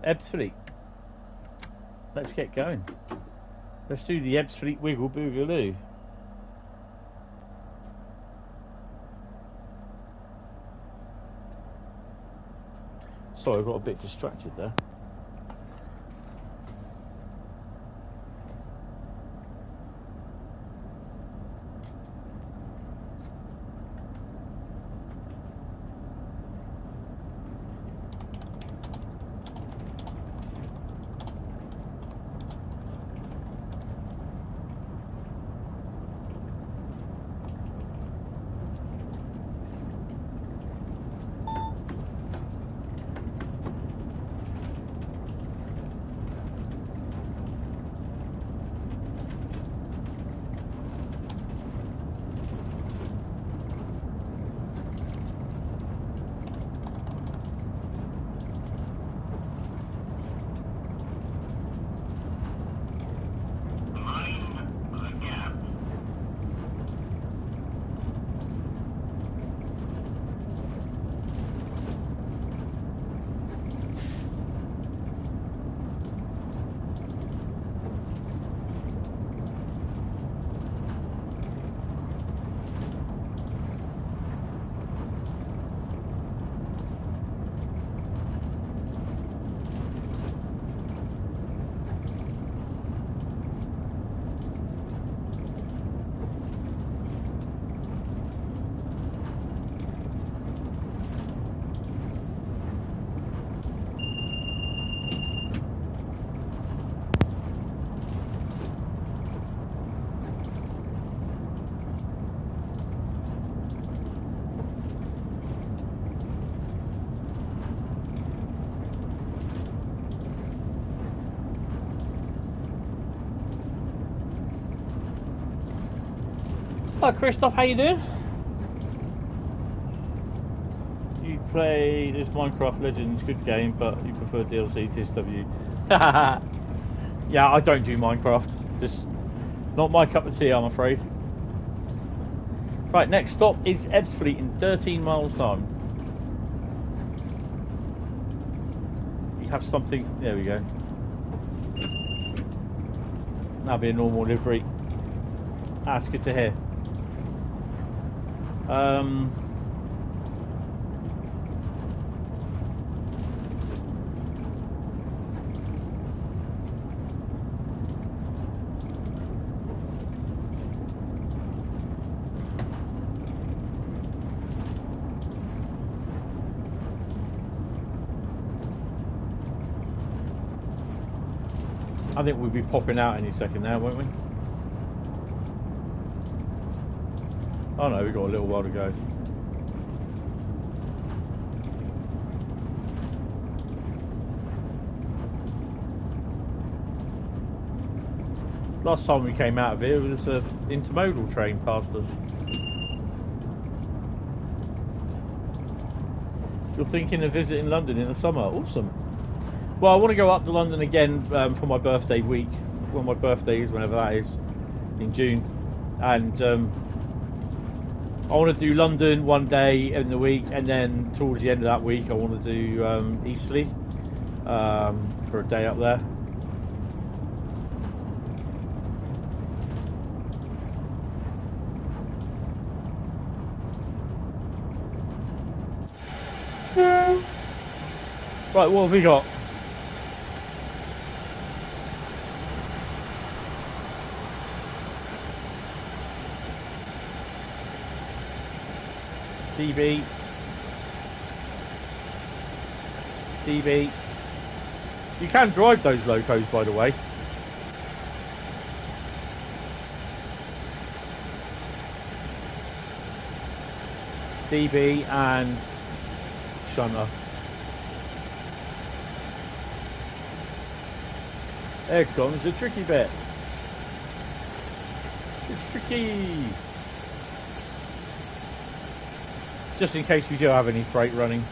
Ebbsfleet. Let's get going. Let's do the Ebbsfleet Wiggle Boogaloo. Sorry, I got a bit distracted there. Hi Christoph, how you doing? You play this Minecraft Legends, good game, but you prefer DLC to SW. Yeah, I don't do Minecraft. It's not my cup of tea, I'm afraid. Right, next stop is Ebbsfleet in 13 miles time. We have something. There we go. That'll be a normal livery. That's good to hear. I think we'll be popping out any second now, won't we? Oh no, we've got a little while to go. Last time we came out of here, there was an intermodal train past us. You're thinking of visiting London in the summer? Awesome. Well, I want to go up to London again for my birthday week. Well, my birthday is whenever that is, in June. And I want to do London one day in the week, and then towards the end of that week I want to do Eastleigh for a day up there. Right, what have we got? DB. DB. You can drive those locos, by the way. DB and shunter. There comes the tricky bit. It's tricky. Just in case we do have any freight running.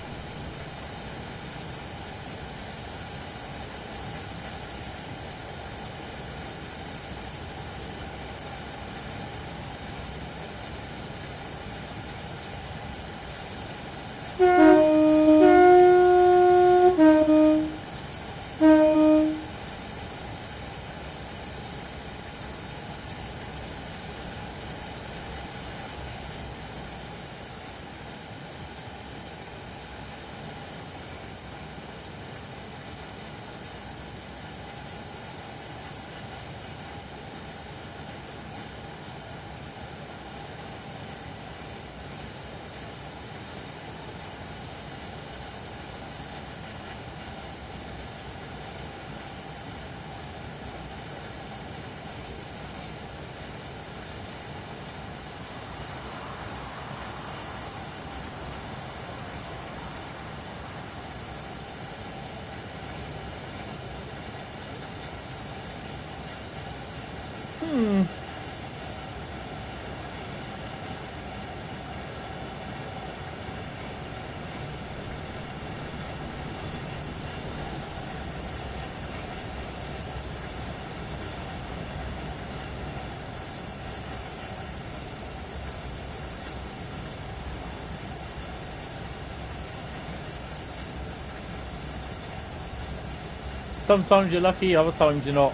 Sometimes you're lucky, other times you're not.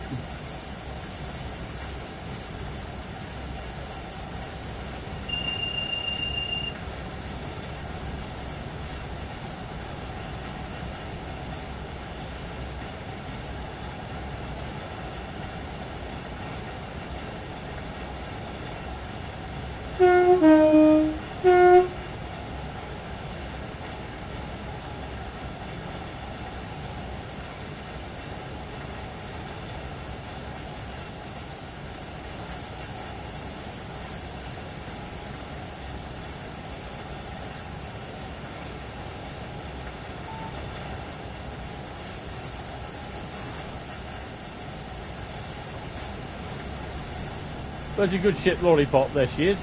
There's a good ship lollipop, there she is.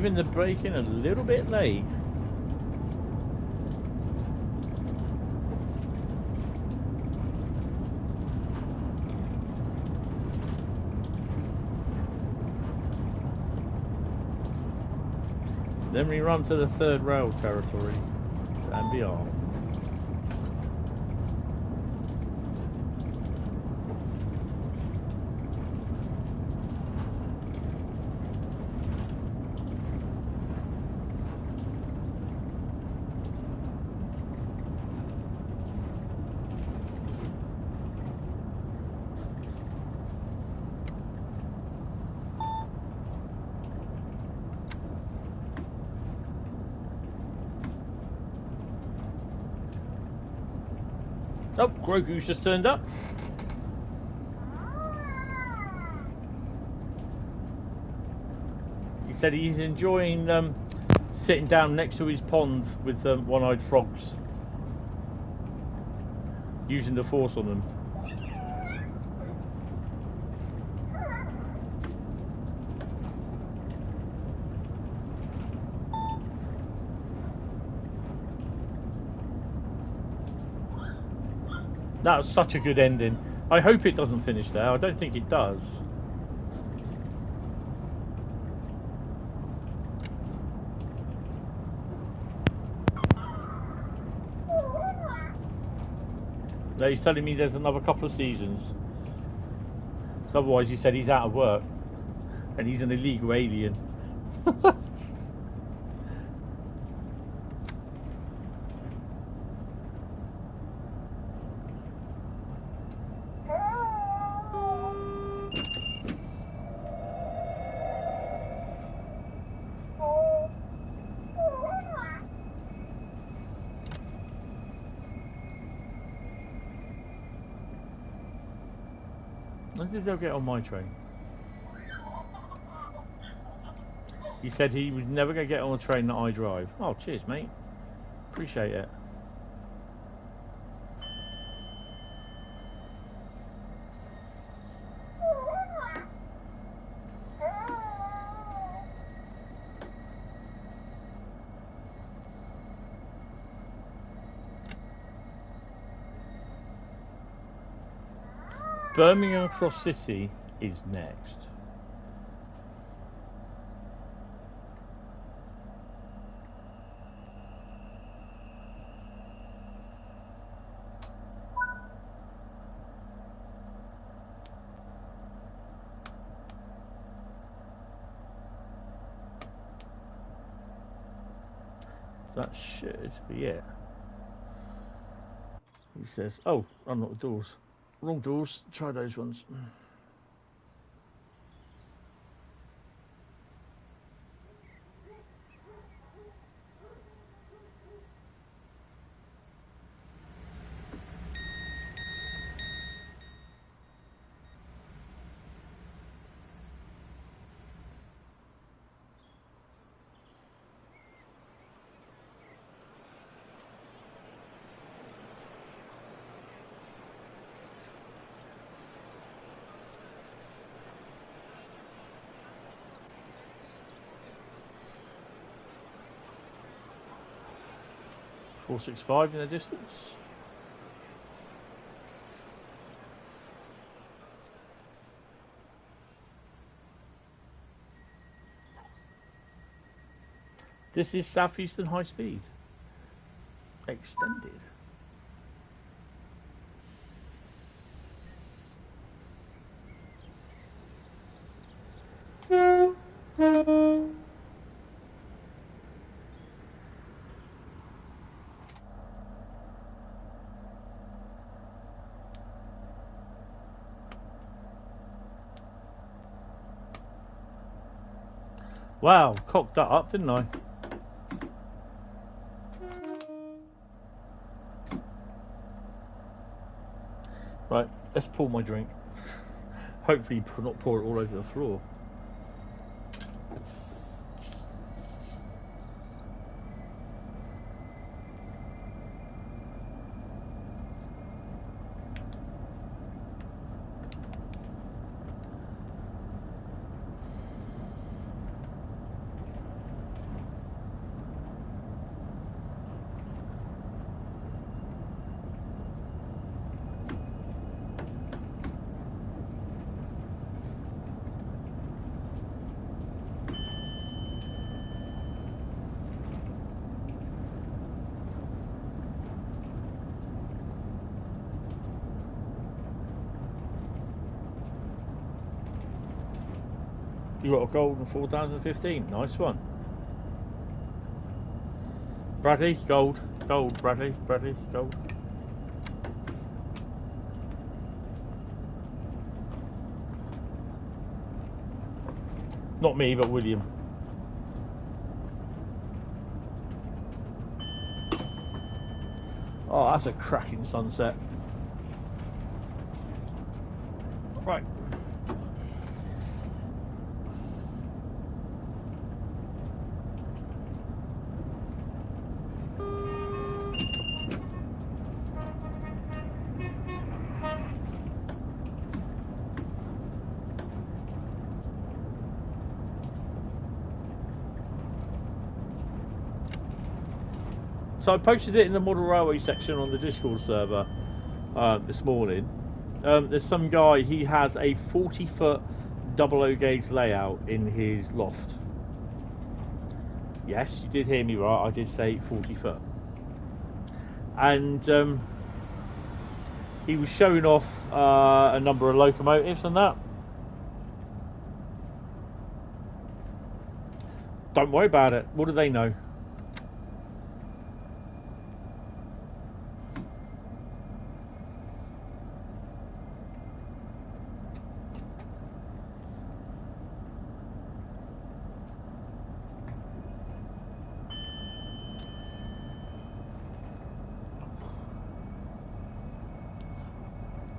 leaving the break-in a little bit late. Then we run to the third rail territory and beyond. Oh, Grogu's just turned up. He said he's enjoying sitting down next to his pond with one-eyed frogs, using the force on them. That was such a good ending. I hope it doesn't finish there. I don't think it does. No, he's telling me there's another couple of seasons. So otherwise, he said he's out of work and he's an illegal alien. When did they get on my train? He said he was never going to get on a train that I drive. Oh, cheers, mate. Appreciate it. Birmingham Cross City is next. That should be it. He says, oh, unlock the doors. Wrong doors, try those ones. .465 in the distance. This is Southeastern Highspeed extended. Wow, cocked that up, didn't I? Right, let's pour my drink. Hopefully not pour it all over the floor. You got a gold in 4015. Nice one. Bradley, gold. Gold, Bradley, gold. Not me, but William. Oh, that's a cracking sunset. Right. So I posted it in the model railway section on the Discord server this morning. There's some guy, he has a 40-foot 00 gauge layout in his loft. Yes, you did hear me right, I did say 40 foot. And he was showing off a number of locomotives and that. Don't worry about it, what do they know?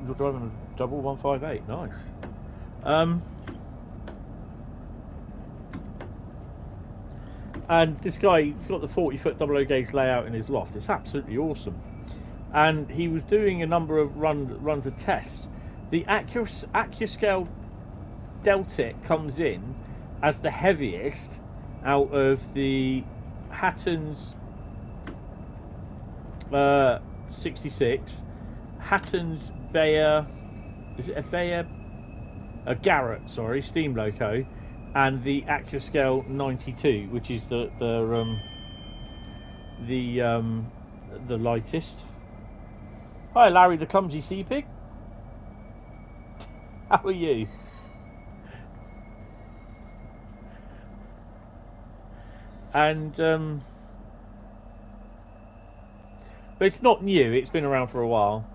You're driving a double 158, nice. And this guy, he's got the 40-foot 00 gauge layout in his loft. It's absolutely awesome. And he was doing a number of runs of tests. The AccuScale Deltic comes in as the heaviest out of the Hatton's 66, Hatton's Bayer, is it a Bayer? A Garrett, sorry, steam loco, and the AccuScale 92, which is the lightest. Hi, Larry, the clumsy sea pig. How are you? And but it's not new. It's been around for a while.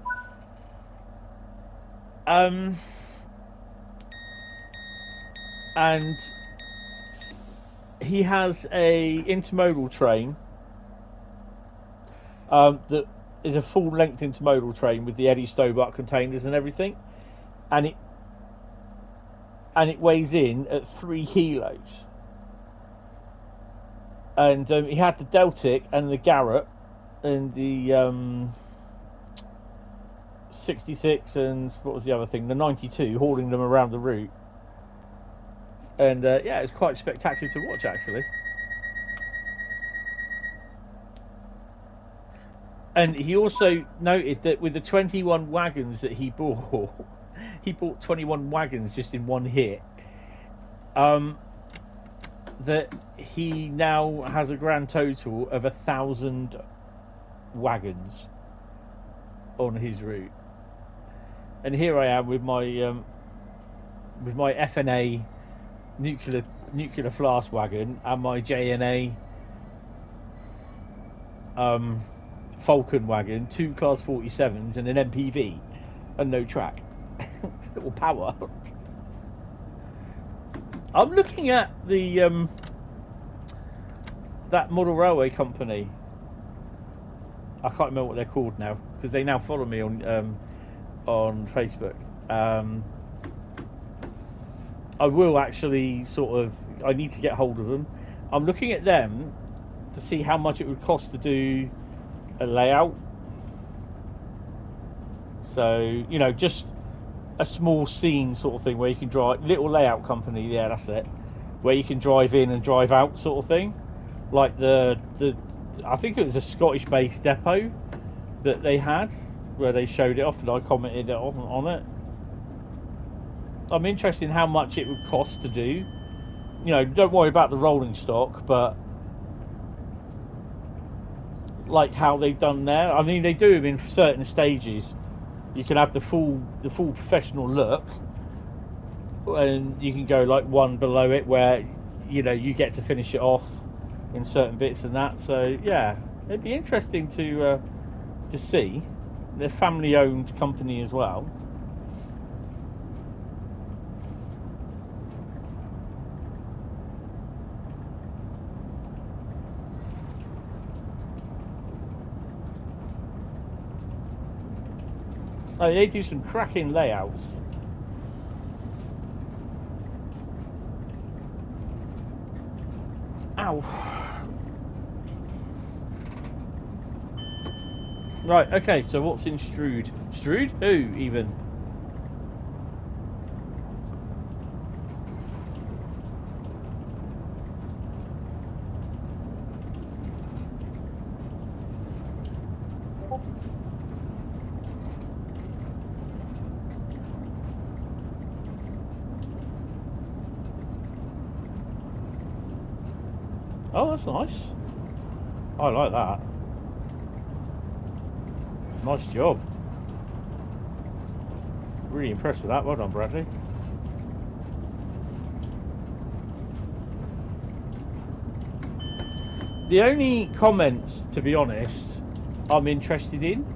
And he has a intermodal train that is a full-length intermodal train with the Eddie Stobart containers and everything, and it weighs in at 3 kilos. And he had the Deltic and the Garrett and the 66 and what was the other thing, the 92, hauling them around the route. And yeah, it's quite spectacular to watch, actually. And he also noted that with the 21 wagons that he bought, he bought 21 wagons just in one hit. That he now has a grand total of 1,000 wagons on his route. And here I am with my FNA nuclear flask wagon and my JNA Falcon wagon, 2 Class 47s and an MPV and no track or power. I'm looking at the that model railway company. I can't remember what they're called now because they now follow me on Facebook. I will actually I need to get hold of them. I'm looking at them to see how much it would cost to do a layout. So, just a small scene sort of thing where you can drive, little layout company, yeah, that's it, where you can drive in and drive out sort of thing. Like I think it was a Scottish based depot that they had where they showed it off and I commented on it. I'm interested in how much it would cost to do. Don't worry about the rolling stock, but like how they've done there. I mean, they do them in certain stages. You can have the full professional look, and you can go like one below it where you get to finish it off in certain bits and that. So yeah, it'd be interesting to see. They're family-owned company as well. Oh, they do some cracking layouts. Ow. Right, okay, so what's in Strood? Strood? Who, even? Oh, that's nice. I like that. Nice job. Really impressed with that. Well done, Bradley. The only comments, to be honest, I'm interested in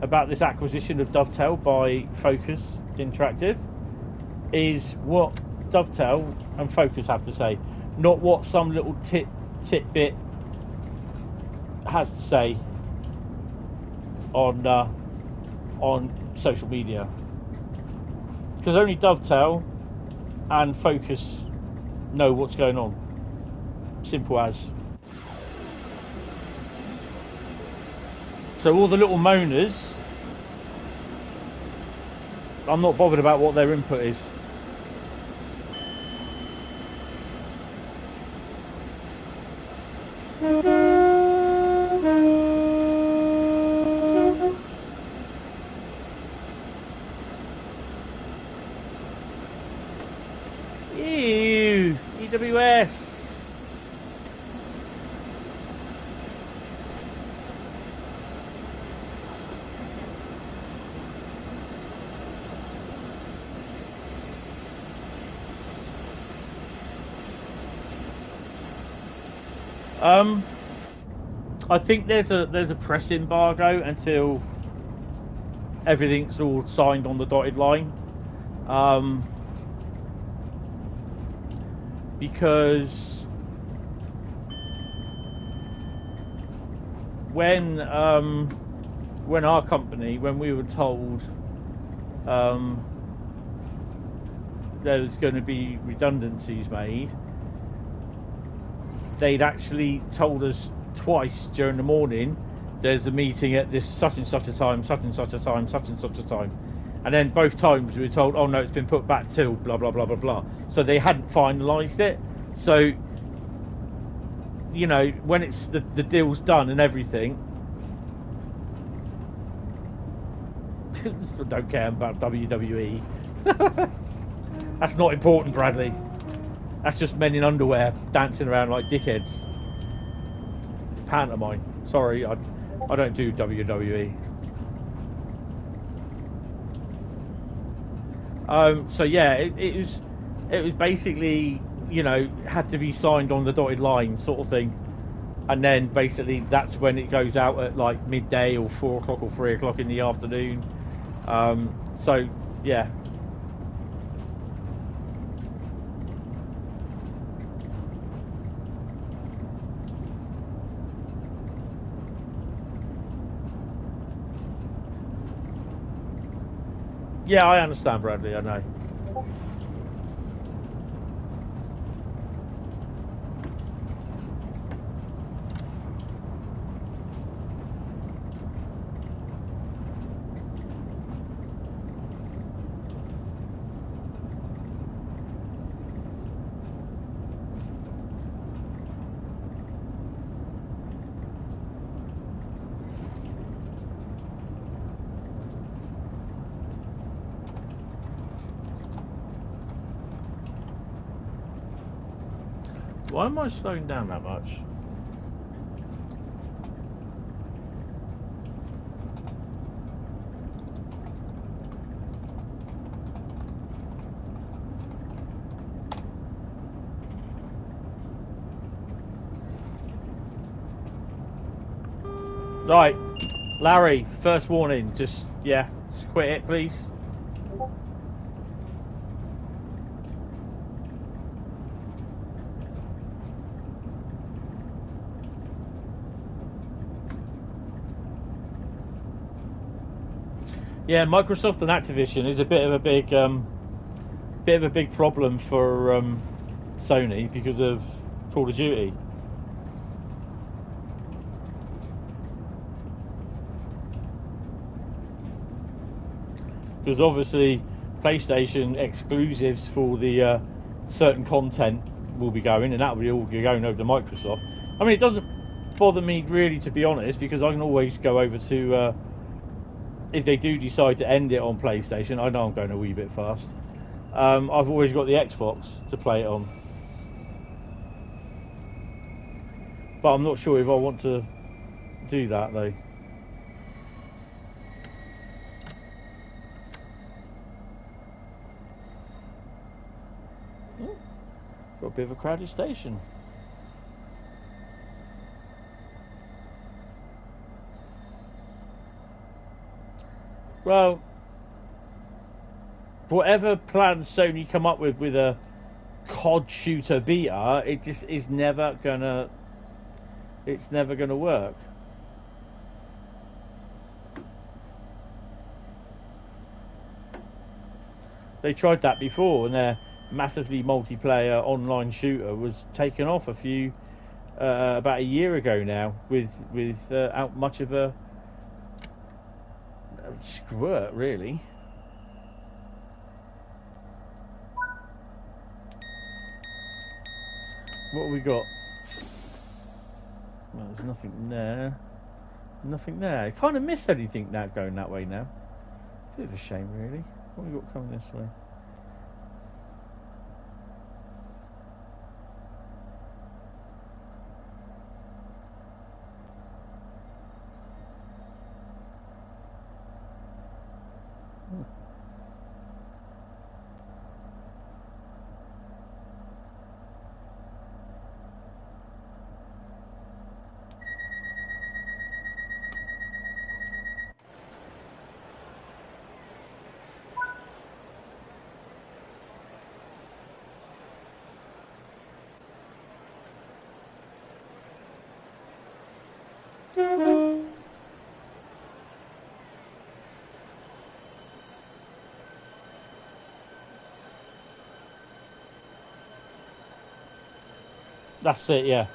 about this acquisition of Dovetail by Focus Interactive is what Dovetail and Focus have to say, not what some little tidbit has to say on social media, because only Dovetail and Focus know what's going on. Simple as. So all the little moaners, I'm not bothered about what their input is. Ew, EWS. I think there's a press embargo until everything's all signed on the dotted line, because when our company, when we were told there was going to be redundancies made, they'd actually told us twice during the morning, there's a meeting at this such and such a time, such and such a time, such and such a time, and then both times we were told, oh no, it's been put back till blah blah blah blah blah. So they hadn't finalised it. So when it's the deal's done and everything, I don't care about WWE. That's not important, Bradley. That's just men in underwear dancing around like dickheads. Pantomime. Sorry, I don't do WWE. So yeah, it was basically, had to be signed on the dotted line sort of thing, and then basically that's when it goes out at like midday or 4 o'clock or 3 o'clock in the afternoon. So yeah. Yeah, I understand, Bradley, I know. Why am I slowing down that much? Right, Larry, first warning, just quit it, please. Yeah, Microsoft and Activision is a bit of a big problem for Sony because of Call of Duty. Because obviously PlayStation exclusives for the certain content will be going, and that will be all going over to Microsoft. I mean, it doesn't bother me really, to be honest, because I can always go over to if they do decide to end it on PlayStation. I know I'm going a wee bit fast. I've always got the Xbox to play it on, but I'm not sure if I want to do that though. Got a bit of a crowded station. Well, whatever plan Sony come up with a COD shooter beta, it just is never gonna. It's never gonna work. They tried that before, and their massively multiplayer online shooter was taken off about a year ago now, without much of a squirt, really. What have we got? Well, there's nothing there. Nothing there. I kind of missed anything now going that way now. Bit of a shame, really. What have we got coming this way? That's it, yeah.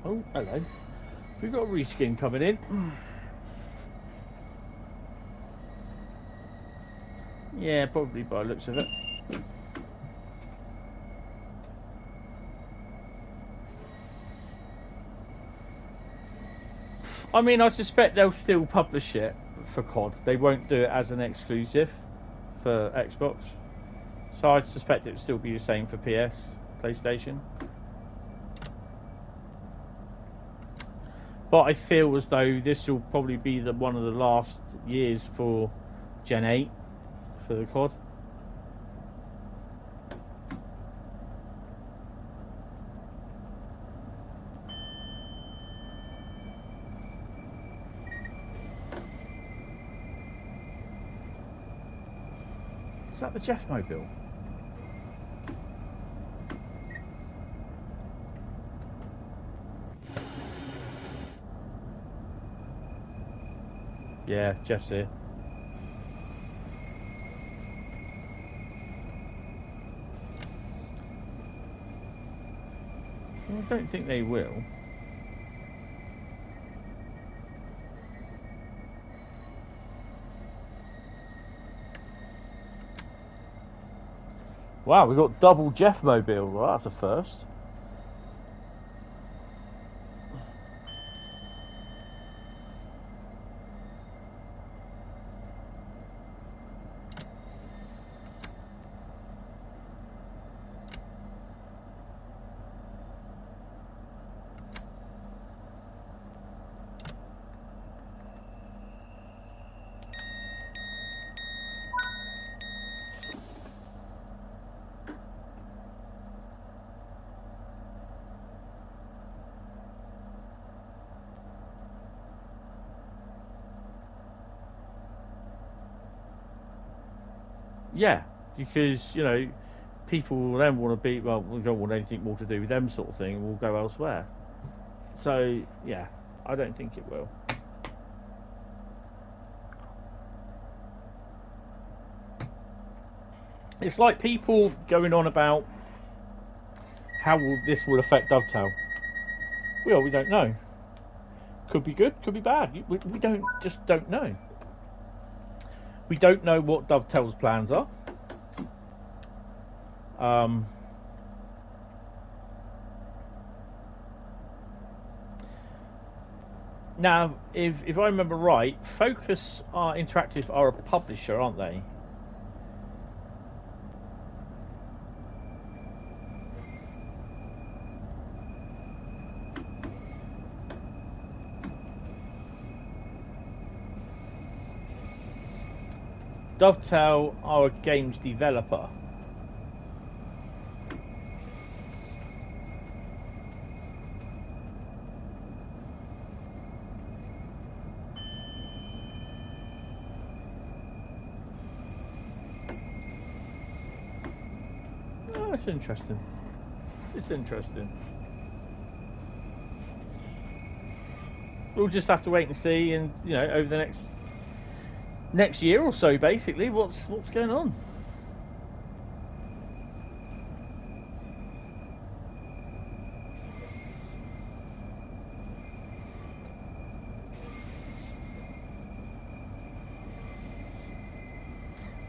Oh, hello. We've got a reskin coming in. Yeah, probably by the looks of it. I mean, I suspect they'll still publish it for COD. They won't do it as an exclusive for Xbox. So I suspect it will still be the same for PS, PlayStation. But I feel as though this will probably be one of the last years for Gen 8 for the COD. Is that the Jeff Mobile? Yeah, Jeff's here. Well, I don't think they will. Wow, we got double Jeff Mobile. Well, that's a first. Yeah, because, you know, people then want to be, well, we don't want anything more to do with them sort of thing, and we'll go elsewhere. So, yeah, I don't think it will. It's like people going on about how this will affect Dovetail. Well, we don't know. Could be good, could be bad. We don't know. We don't know what Dovetail's plans are. Now, if I remember right, Focus Interactive are a publisher, aren't they? Dovetail are a games developer. Oh, that's interesting. It's interesting. We'll just have to wait and see, and you know, over the next year or so, basically, what's going on.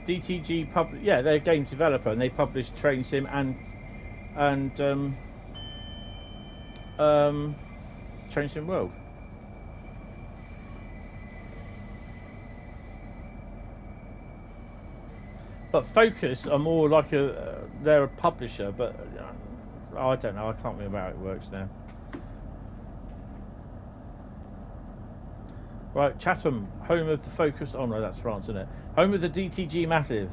DTG yeah, they're a games developer, and they publish Train Sim and Train Sim World. But Focus are more like they're a publisher, but I don't know. I can't remember how it works now. Right, Chatham, home of the Focus. Oh no, that's France, isn't it? Home of the DTG Massive.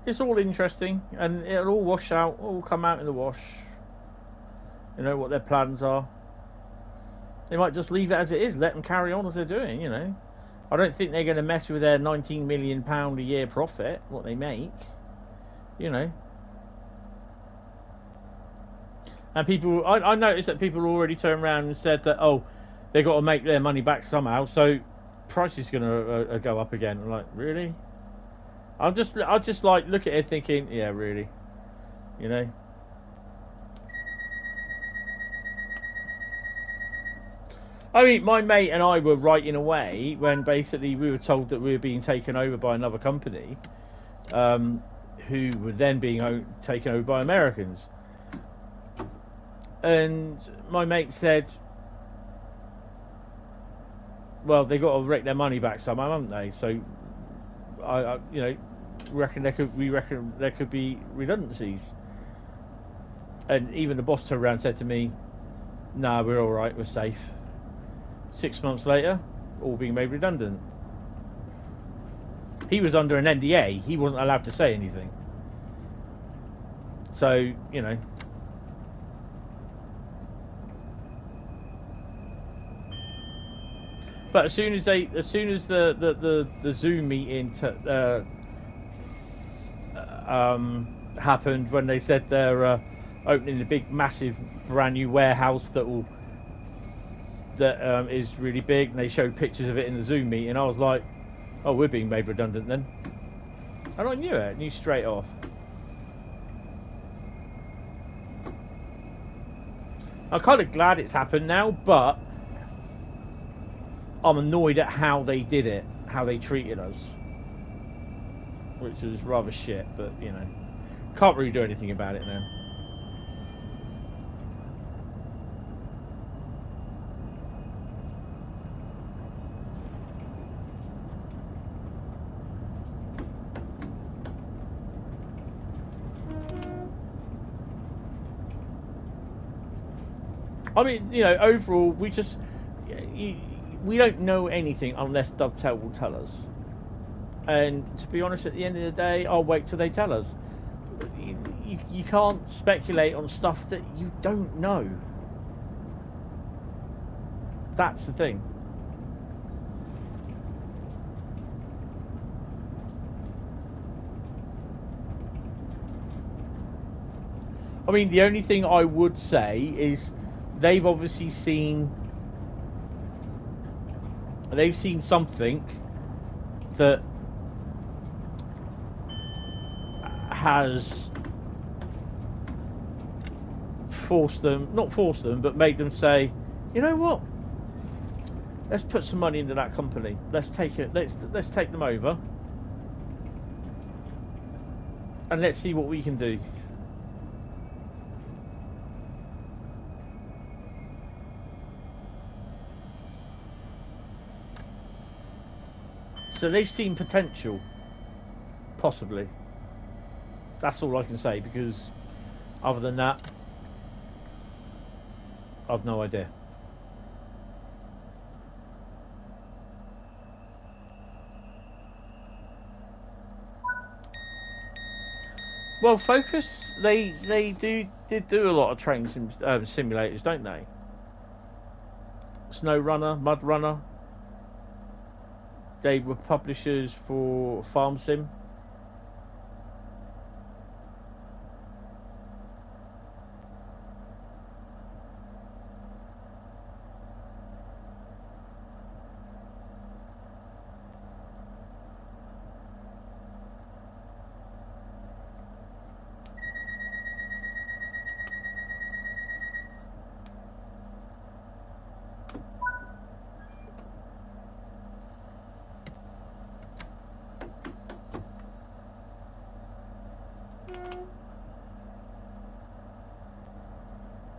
It's all interesting, and it'll all wash out, all come out in the wash. You know what their plans are. They might just leave it as it is, let them carry on as they're doing, you know. I don't think they're going to mess with their £19 million a year profit, what they make, you know. And people, I noticed that people already turned around and said that, oh, they got to make their money back somehow, so price is going to go up again. I'm like, really? I'll just like look at it thinking, yeah, really, you know. I mean, my mate and I were right in a way when basically we were told that we were being taken over by another company, who were then being taken over by Americans. And my mate said, well, they got to rake their money back somehow, haven't they? So, I you know, we reckon there could be redundancies. And even the boss turned around and said to me, nah, we're all right, we're safe. 6 months later, all being made redundant. he was under an NDA. He wasn't allowed to say anything. So, you know. But as soon as the Zoom meeting happened, when they said they're opening a big, massive, brand new warehouse that is really big, and they showed pictures of it in the Zoom meeting, I was like, oh, we're being made redundant then. And I knew straight off. I'm kind of glad it's happened now, but I'm annoyed at how they did it, how they treated us, which was rather shit, but, you know, can't really do anything about it now. I mean, you know, overall, we don't know anything unless Dovetail will tell us. And to be honest, at the end of the day, I'll wait till they tell us. You can't speculate on stuff that you don't know. That's the thing. I mean, the only thing I would say is they've obviously seen something that has not forced them, but made them say, you know what? Let's put some money into that company. Let's take it. Let's take them over, and let's see what we can do. So they've seen potential, possibly. That's all I can say, because other than that, I've no idea. Well, Focus, they did do a lot of train simulators, don't they? Snow Runner, Mud Runner. They were publishers for Farm Sim.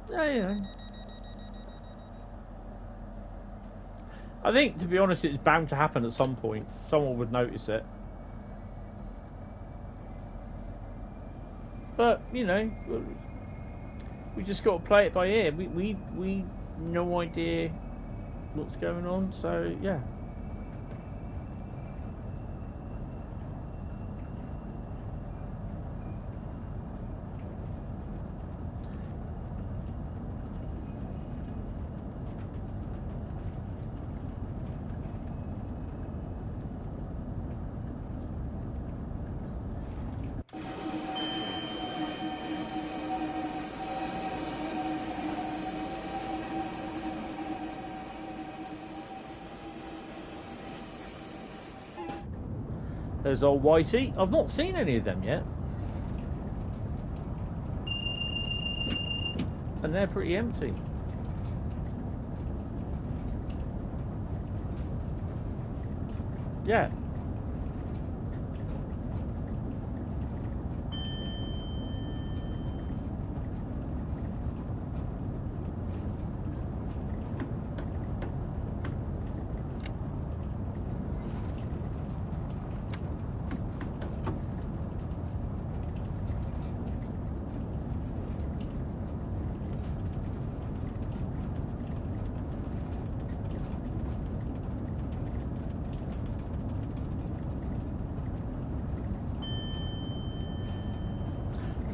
Yeah. I think, to be honest, it's bound to happen at some point. Someone would notice it. But, you know, we just got to play it by ear. We no idea what's going on, so yeah. There's old Whitey. I've not seen any of them yet. And they're pretty empty. Yeah.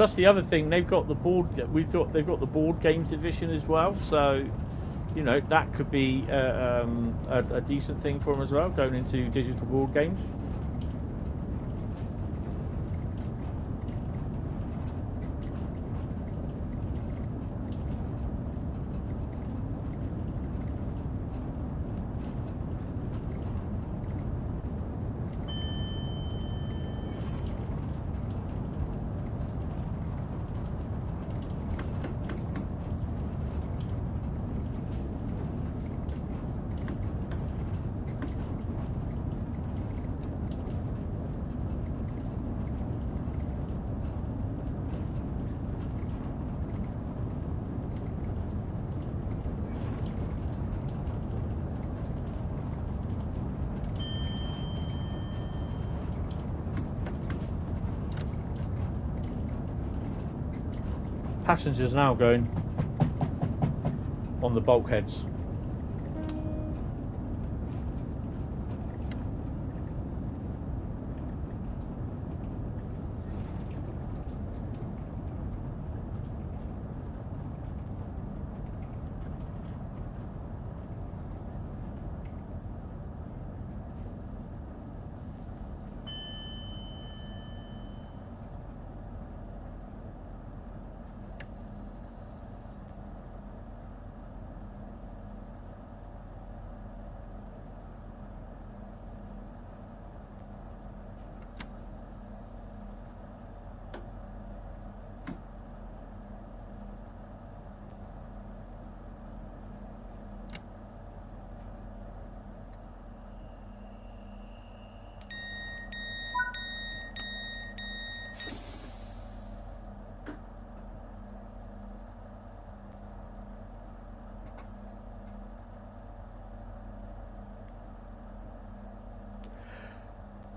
Plus the other thing, they've got the board. We thought they've got the board games division as well. So, you know, that could be a decent thing for them as well, going into digital board games. Passengers now going on the bulkheads.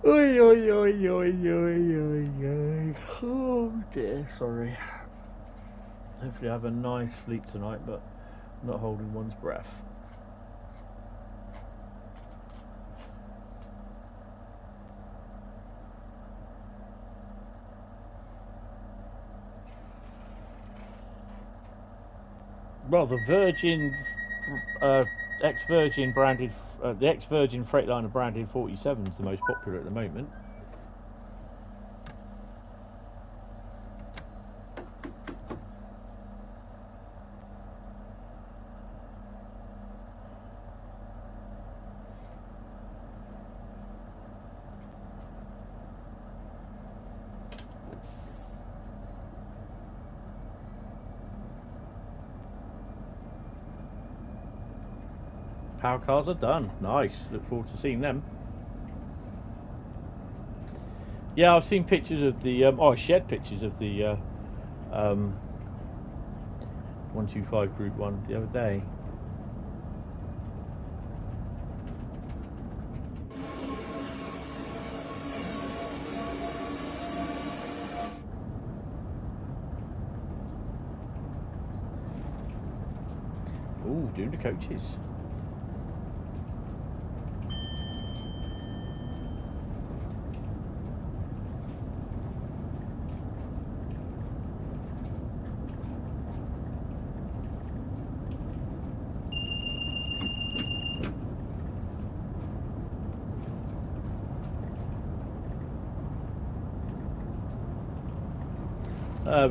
Oi, oi, oi, oi, oi, oi, oi. Oh dear, sorry. Hopefully I have a nice sleep tonight, but not holding one's breath. Well, the Virgin, ex-Virgin branded, the ex-Virgin Freightliner branded 47 is the most popular at the moment. Power cars are done. Nice. Look forward to seeing them. Yeah, I've seen pictures of the. I shared pictures of the 125 Group 1 the other day. Ooh, doing the coaches.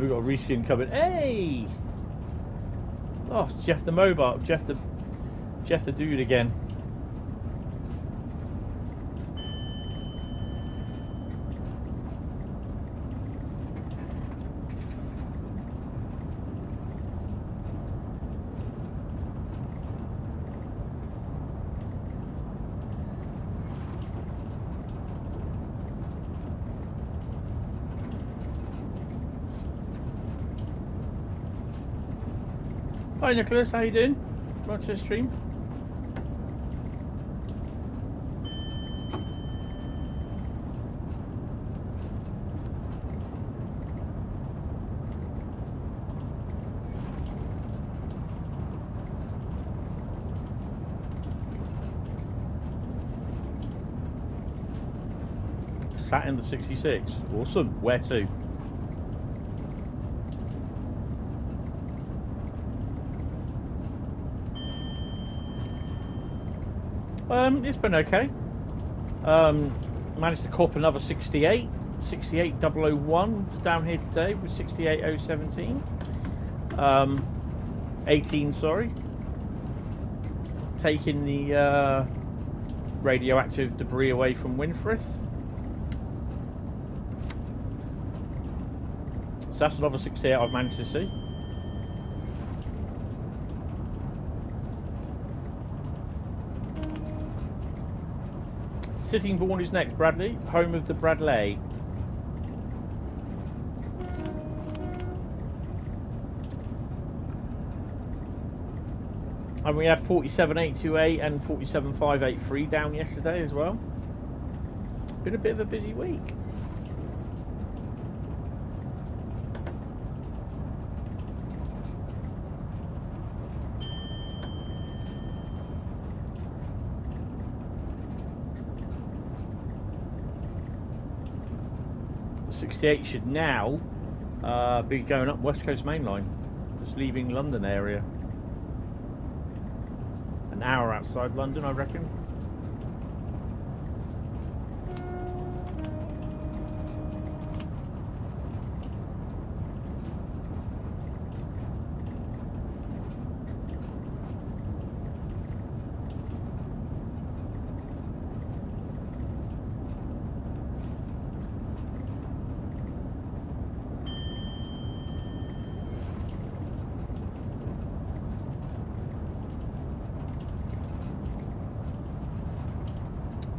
We've got a reskin coming. Hey! Oh, Jeff the mobile. Jeff the dude again. Hi Nicholas, how you doing? Watch the stream. Sat in the 66. Awesome. Where to? It's been okay. Managed to cop another 68. 68001 was down here today with 68017. 18, sorry. Taking the radioactive debris away from Winfrith. So that's another 68 I've managed to see. Sittingbourne is next, Bradley, home of the Bradley. And we had 47828 and 47583 down yesterday as well. Been a bit of a busy week. The 68 should now be going up West Coast Mainline, just leaving London area. An hour outside London, I reckon.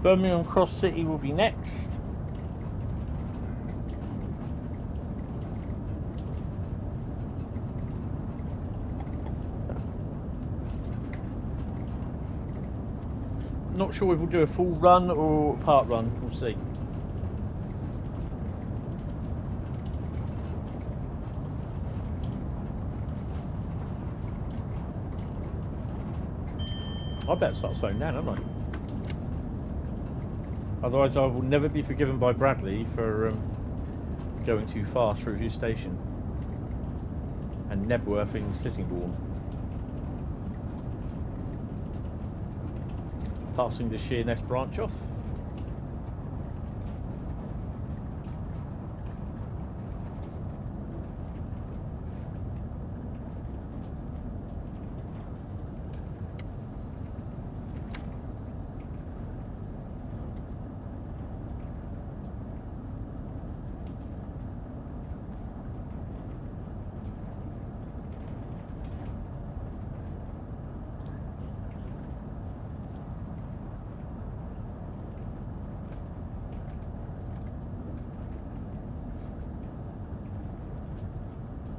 Birmingham Cross City will be next. Not sure if we'll do a full run or part run, we'll see. I better start slowing down, haven't I? Otherwise I will never be forgiven by Bradley for going too fast through his station. And Nebworth in Sittingbourne. Passing the Sheerness branch off.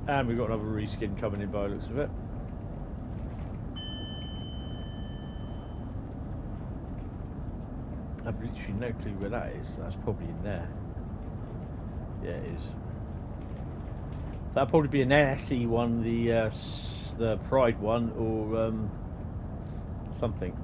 And we've got another reskin coming in by the looks of it. I've literally no clue where that is. That's probably in there. Yeah, it is. That'll probably be an SE one, the Pride one, or something.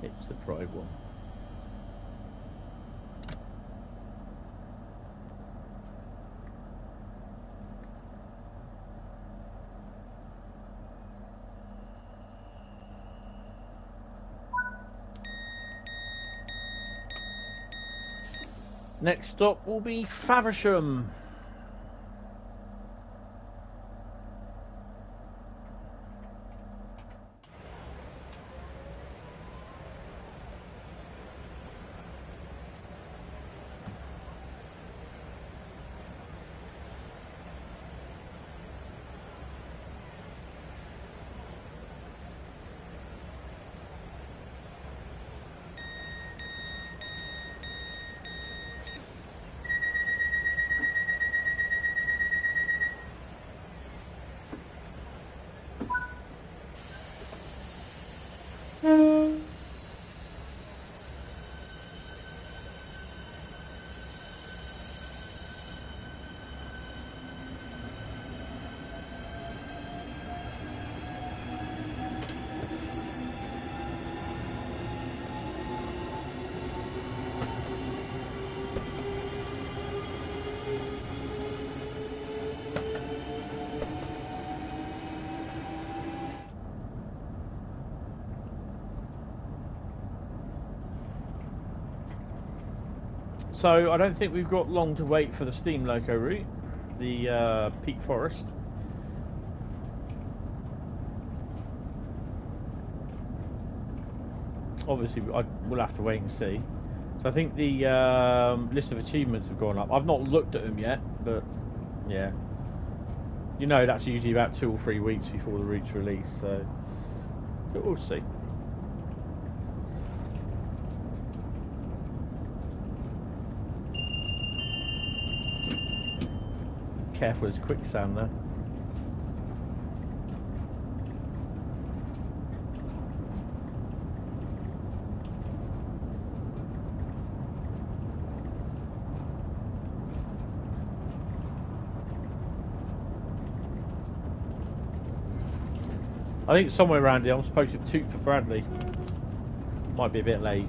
It's the Pride one. Next stop will be Faversham. So I don't think we've got long to wait for the steam loco route, the Peak Forest. Obviously, we'll have to wait and see. So I think the list of achievements have gone up. I've not looked at them yet, but yeah. You know, that's usually about 2 or 3 weeks before the route's released, so we'll see. Careful, there's quicksand there. I think somewhere around here I'm supposed to toot for Bradley. Might be a bit late.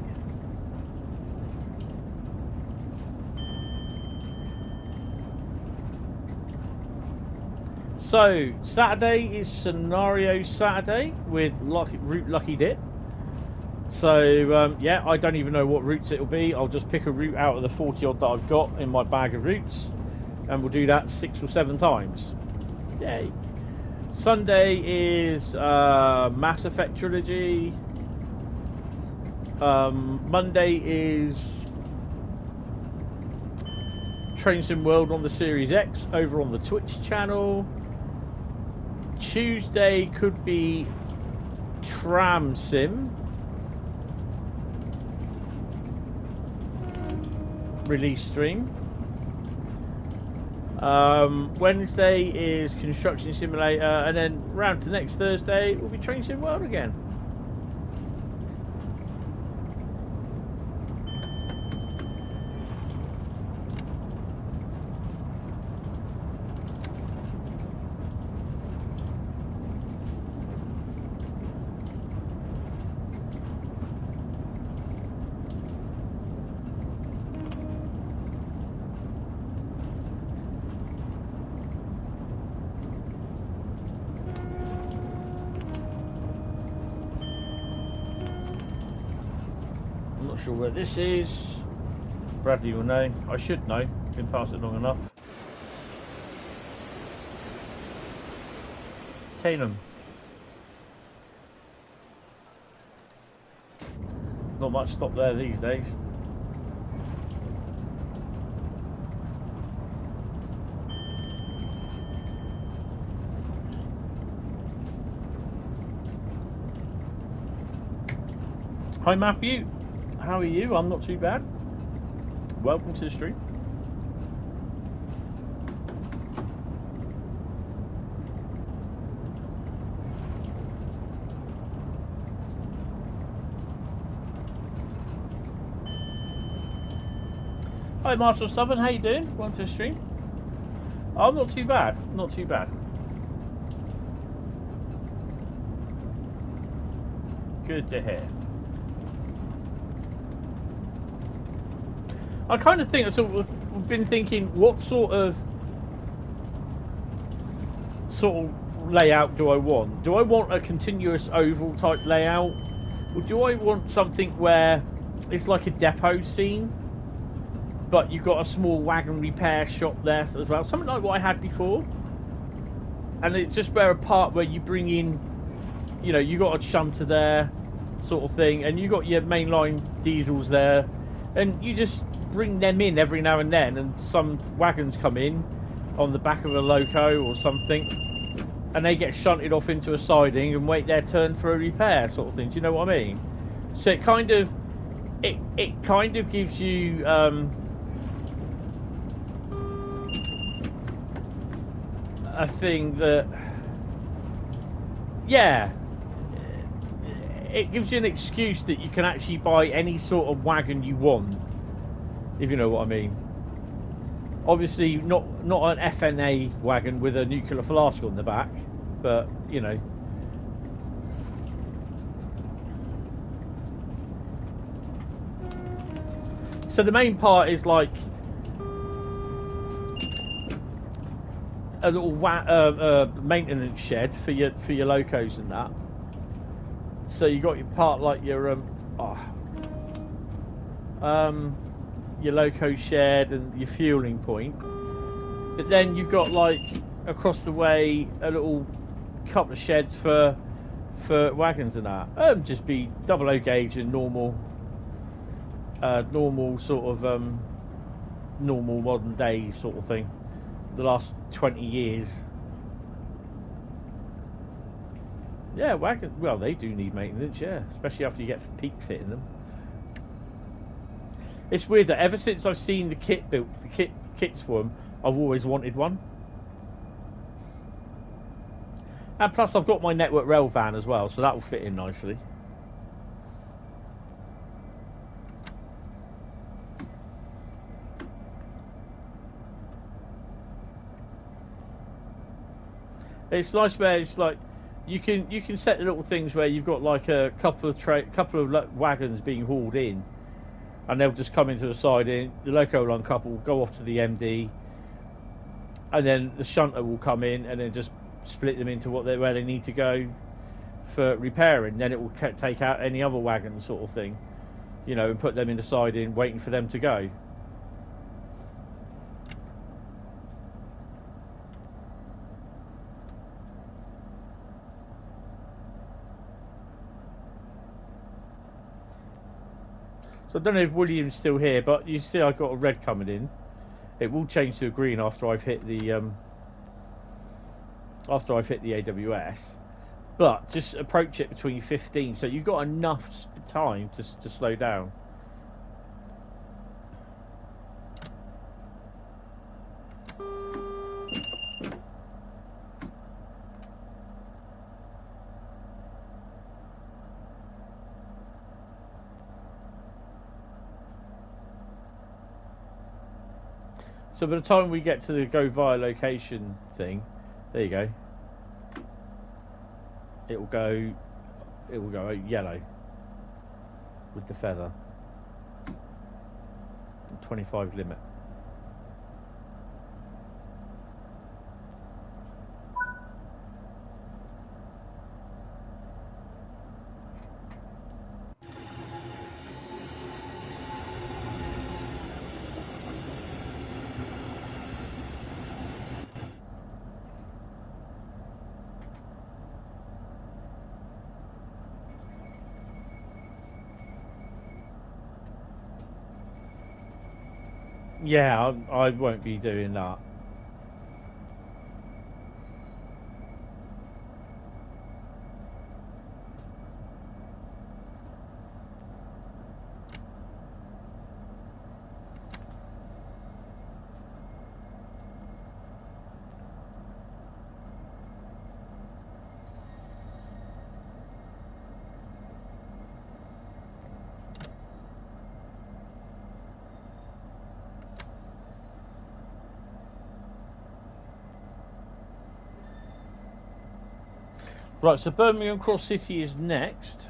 So Saturday is scenario Saturday with route Lucky Dip. So yeah, I don't even know what routes it'll be. I'll just pick a route out of the 40 odd that I've got in my bag of routes, and we'll do that 6 or 7 times. Yay! Sunday is Mass Effect Trilogy. Monday is Train Sim World on the Series X over on the Twitch channel. Tuesday could be Tram Sim release stream. Wednesday is Construction Simulator, and then round to next Thursday will be Train Sim World again. Sure where this is. Bradley will know. I should know. Been past it long enough. Tainham. Not much stop there these days. Hi Matthew. How are you? I'm not too bad. Welcome to the stream. Hi Marshall Southern, how you doing? Welcome to the stream. I'm not too bad. Not too bad. Good to hear. I kind of think I've been thinking, what sort of layout do I want? Do I want a continuous oval type layout, or do I want something where it's like a depot scene, but you've got a small wagon repair shop there as well, something like what I had before, and it's just where a part where you bring in, you know, you got a shunter there, sort of thing, and you got your mainline diesels there, and you just bring them in every now and then, and some wagons come in on the back of a loco or something, and they get shunted off into a siding and wait their turn for a repair, sort of thing. Do you know what I mean? So it kind of gives you a thing that, yeah, it gives you an excuse that you can actually buy any sort of wagon you want, if you know what I mean. Obviously not an FNA wagon with a nuclear flask on the back, but you know. So the main part is like a little maintenance shed for your locos and that. your loco shed and your fueling point. But then you've got like across the way a little couple of sheds for wagons and that. Just be double O gauge and normal sort of normal modern day sort of thing. The last 20 years. Yeah, wagons. Well, they do need maintenance. Yeah, especially after you get peaks hitting them. It's weird that ever since I've seen the kit built, the kits for them, I've always wanted one. And plus, I've got my Network Rail van as well, so that will fit in nicely. It's nice where it's like you can set the little things where you've got like a couple of wagons being hauled in, and they'll just come into the siding. The loco will uncouple, go off to the MD, and then the shunter will come in and then just split them into where they need to go for repairing. Then it will take out any other wagon sort of thing, you know, and put them in the siding, waiting for them to go. So I don't know if William's still here, but you see I've got a red coming in. It will change to a green after I've hit the AWS. But just approach it between 15, so you've got enough time to slow down. So by the time we get to the go via location thing, there you go. It will go yellow with the feather. 25 limit. Yeah, I won't be doing that. Right, so Birmingham Cross City is next.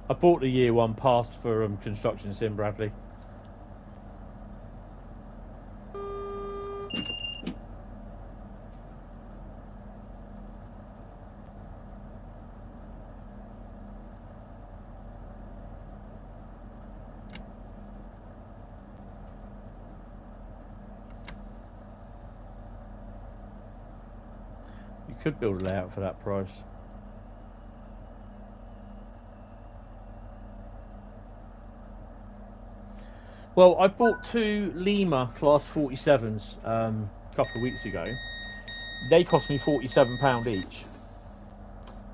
I bought the year one pass for construction sim, Bradley. You could build a layout for that price. Well, I bought two Lima Class 47s a couple of weeks ago. They cost me £47 each.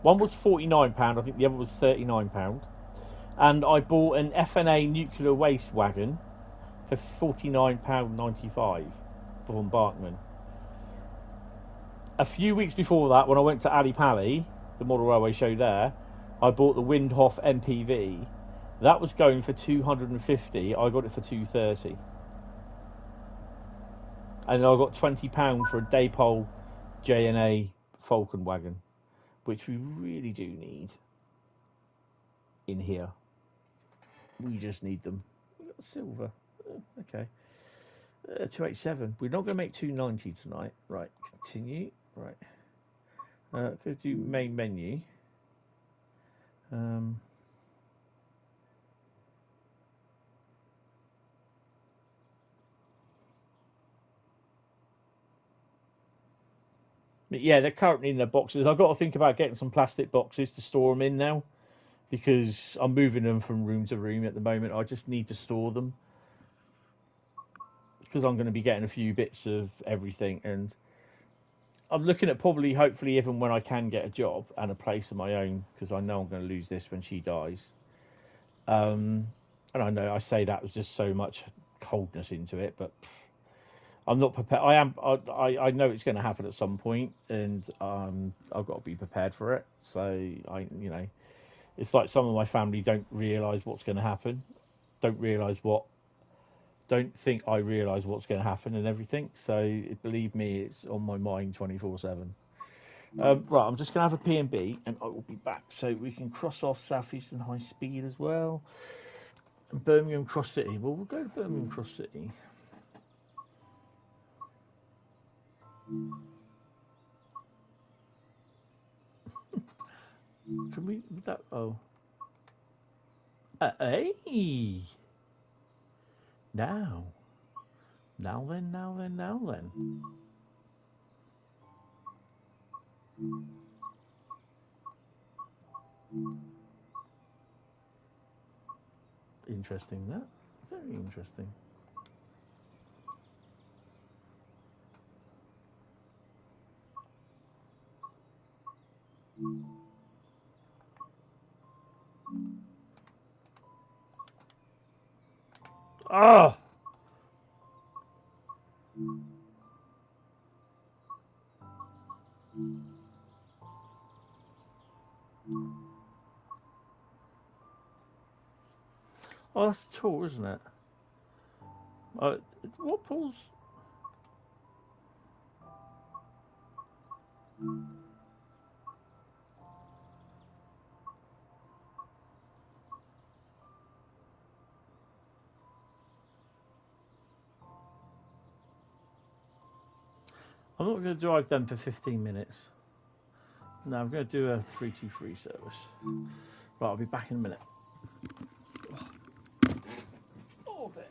One was £49, I think the other was £39. And I bought an FNA nuclear waste wagon for £49.95 from Barkman. A few weeks before that, when I went to Ali Pali, the model railway show there, I bought the Windhoff MPV. That was going for £250. I got it for £230. And I got £20 for a Daypole J&A Falcon wagon, which we really do need. in here. We just need them. We've got silver. Okay. 287. We're not going to make 290 tonight. Right. Continue. Right. Go do main menu. Yeah, they're currently in their boxes. I've got to think about getting some plastic boxes to store them in now, because I'm moving them from room to room at the moment. I just need to store them, because I'm going to be getting a few bits of everything, and I'm looking at probably, hopefully, even when I can get a job and a place of my own, because I know I'm going to lose this when she dies. And I know I say that with just so much coldness into it, but I'm not prepared. I know it's going to happen at some point, and I've got to be prepared for it. So it's like some of my family don't realise what's going to happen, don't think I realise what's going to happen and everything. So believe me, it's on my mind 24/7. Right, I'm just going to have a P&B, and I will be back. So we can cross off Southeastern Highspeed as well, and Birmingham Cross City. Well, we'll go to Birmingham Cross City. Can we? That? Oh. Hey. Now then. Interesting, that. Very interesting. Oh! Oh, that's a tour, isn't it? What pulls? I'm not going to drive them for 15 minutes. No, I'm going to do a 323 service. Right, I'll be back in a minute. Oh, there.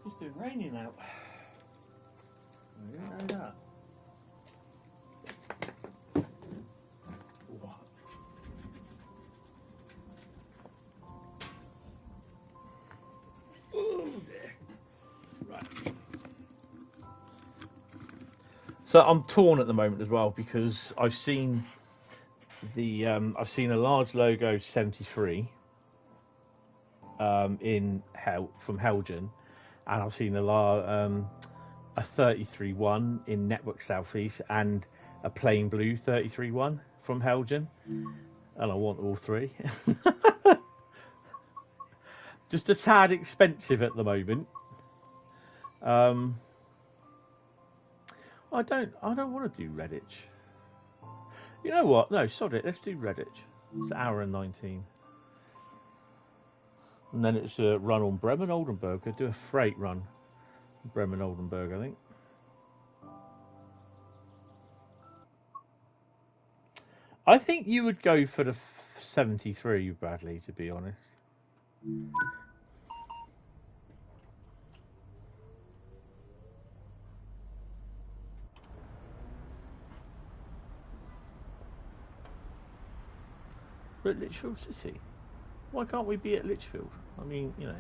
It's been raining out. I didn't know that. Oh dear. Right. So I'm torn at the moment as well, because I've seen a large logo 73 from Helgen, and I've seen a 33-1 in Network Southeast, and a plain blue 33-1 from Helgen, and I want all three. Just a tad expensive at the moment. I don't want to do Redditch. You know what? No, sod it. Let's do Redditch. It's an hour and 19. And then it's a run on Bremen Oldenburg. I'll do a freight run. Bremen Oldenburg, I think. I think you would go for the 73, Bradley, to be honest. But Lichfield City? Why can't we be at Lichfield? I mean, you know,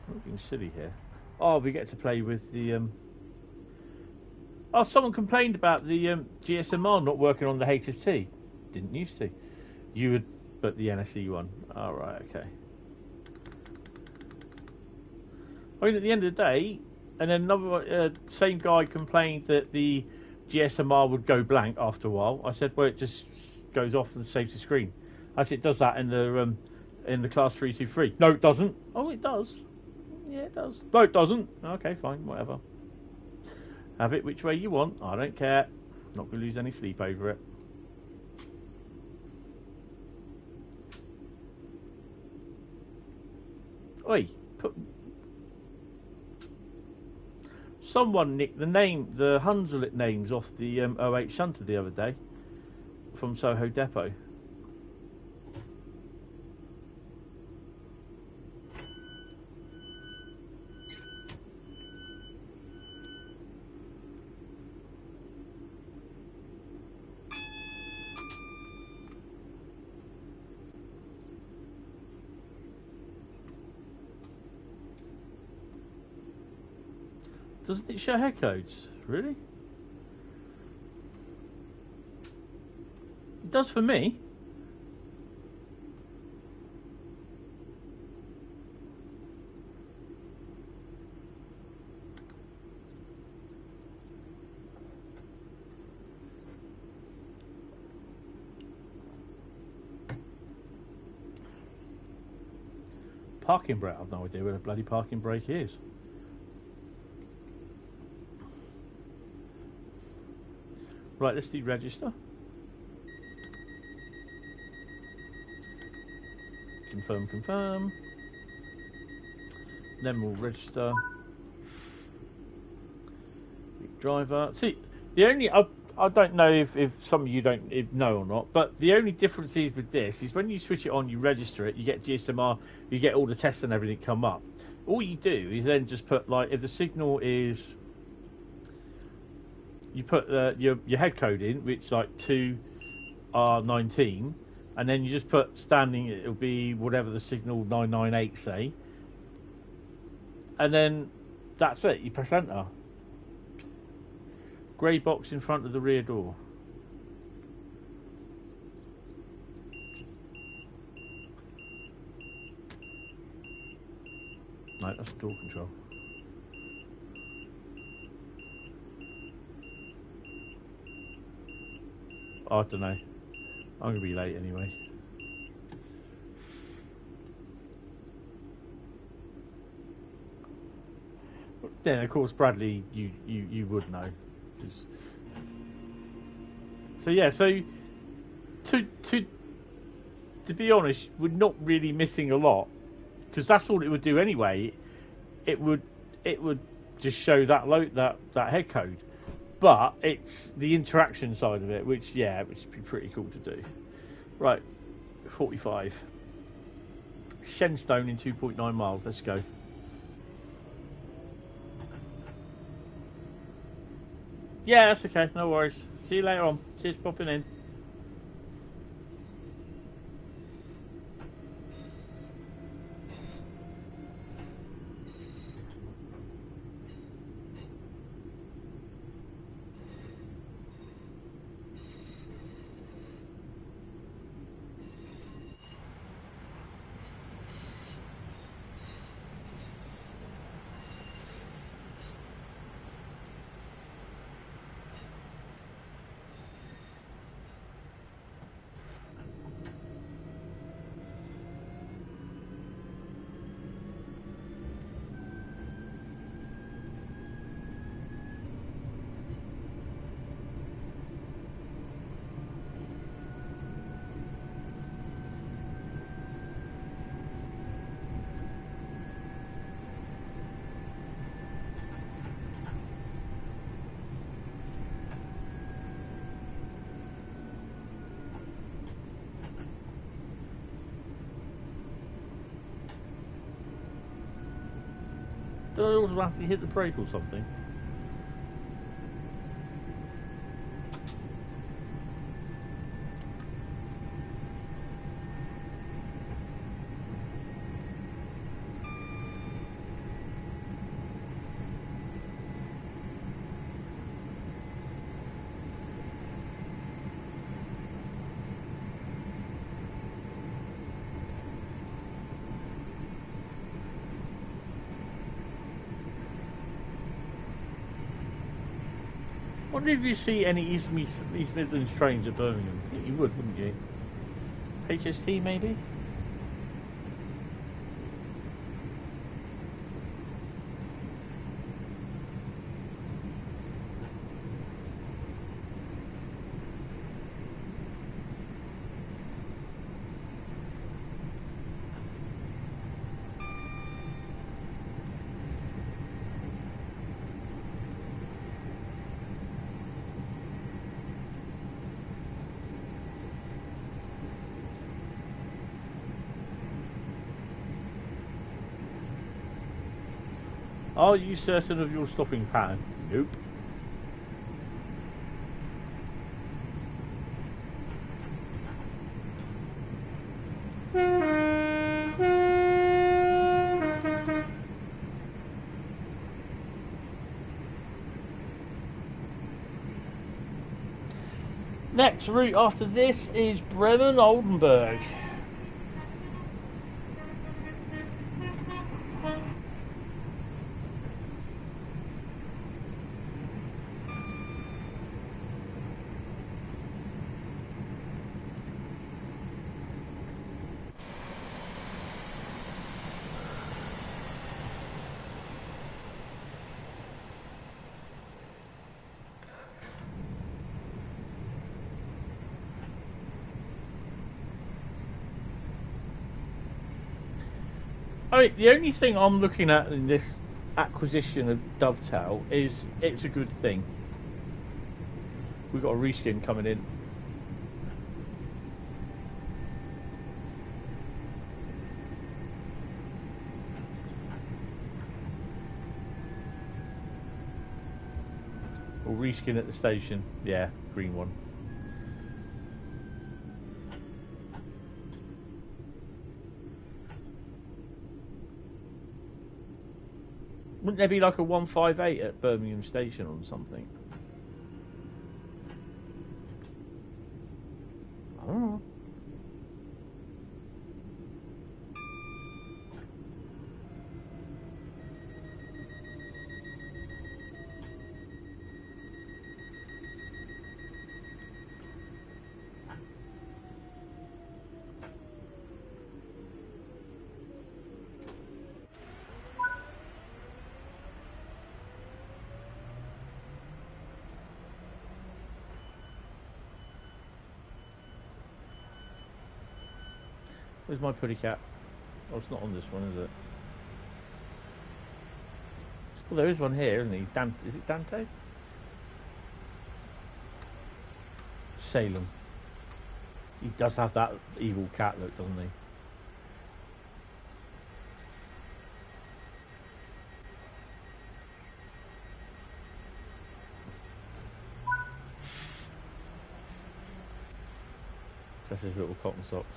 I'm not being silly here. Oh, we get to play with the... Oh, someone complained about the GSMR not working on the HST. Didn't used to. You would, but the NSE one. Oh, right, okay. I mean, at the end of the day, and then another same guy complained that the GSMR would go blank after a while. I said, well, it just goes off and saves the screen. I said, it does that in the class 323. No, it doesn't. Oh, it does. Yeah, it does. No, it doesn't. Okay, fine, whatever. Have it which way you want. I don't care. Not going to lose any sleep over it. Oi, someone nicked the Hunzelit names off the 08 shunter the other day from Soho Depot. Doesn't it show head codes? Really? It does for me. Parking brake? I've no idea where the bloody parking brake is. Right, let's deregister. Confirm. Then we'll register. Driver. See, the only I don't know if some of you don't know or not, but the only difference is with this is when you switch it on, you register it, you get GSMR, you get all the tests and everything come up. All you do is then just put, like, if the signal is, you put your head code in, which is like 2R19, and then you just put standing, it'll be whatever the signal 998 say, and then that's it, you press enter. Grey box in front of the rear door. No, that's door control. I don't know. I'm going to be late anyway. Then, of course, Bradley, you would know. So yeah, so to be honest, we're not really missing a lot, because that's all it would do anyway. It would just show that head code, but it's the interaction side of it, which would be pretty cool to do. Right, 45. Shenstone in 2.9 miles. Let's go. Yeah, that's okay. No worries. See you later on. Cheers for popping in. Did I automatically hit the brake or something? I wonder if you see any East Midlands trains at Birmingham. I think you would, wouldn't you? HST maybe? Are you certain of your stopping pattern? Nope. Next route after this is Bremen Oldenburg. I mean, the only thing I'm looking at in this acquisition of Dovetail is it's a good thing. We've got a reskin coming in. Or reskin at the station. Yeah, green one. Wouldn't there be like a 158 at Birmingham Station or something? I don't know. Where's my putty cat? Oh, it's not on this one, is it? Well, there is one here, isn't he? Is it Dante? Salem. He does have that evil cat look, doesn't he? That's his little cotton socks.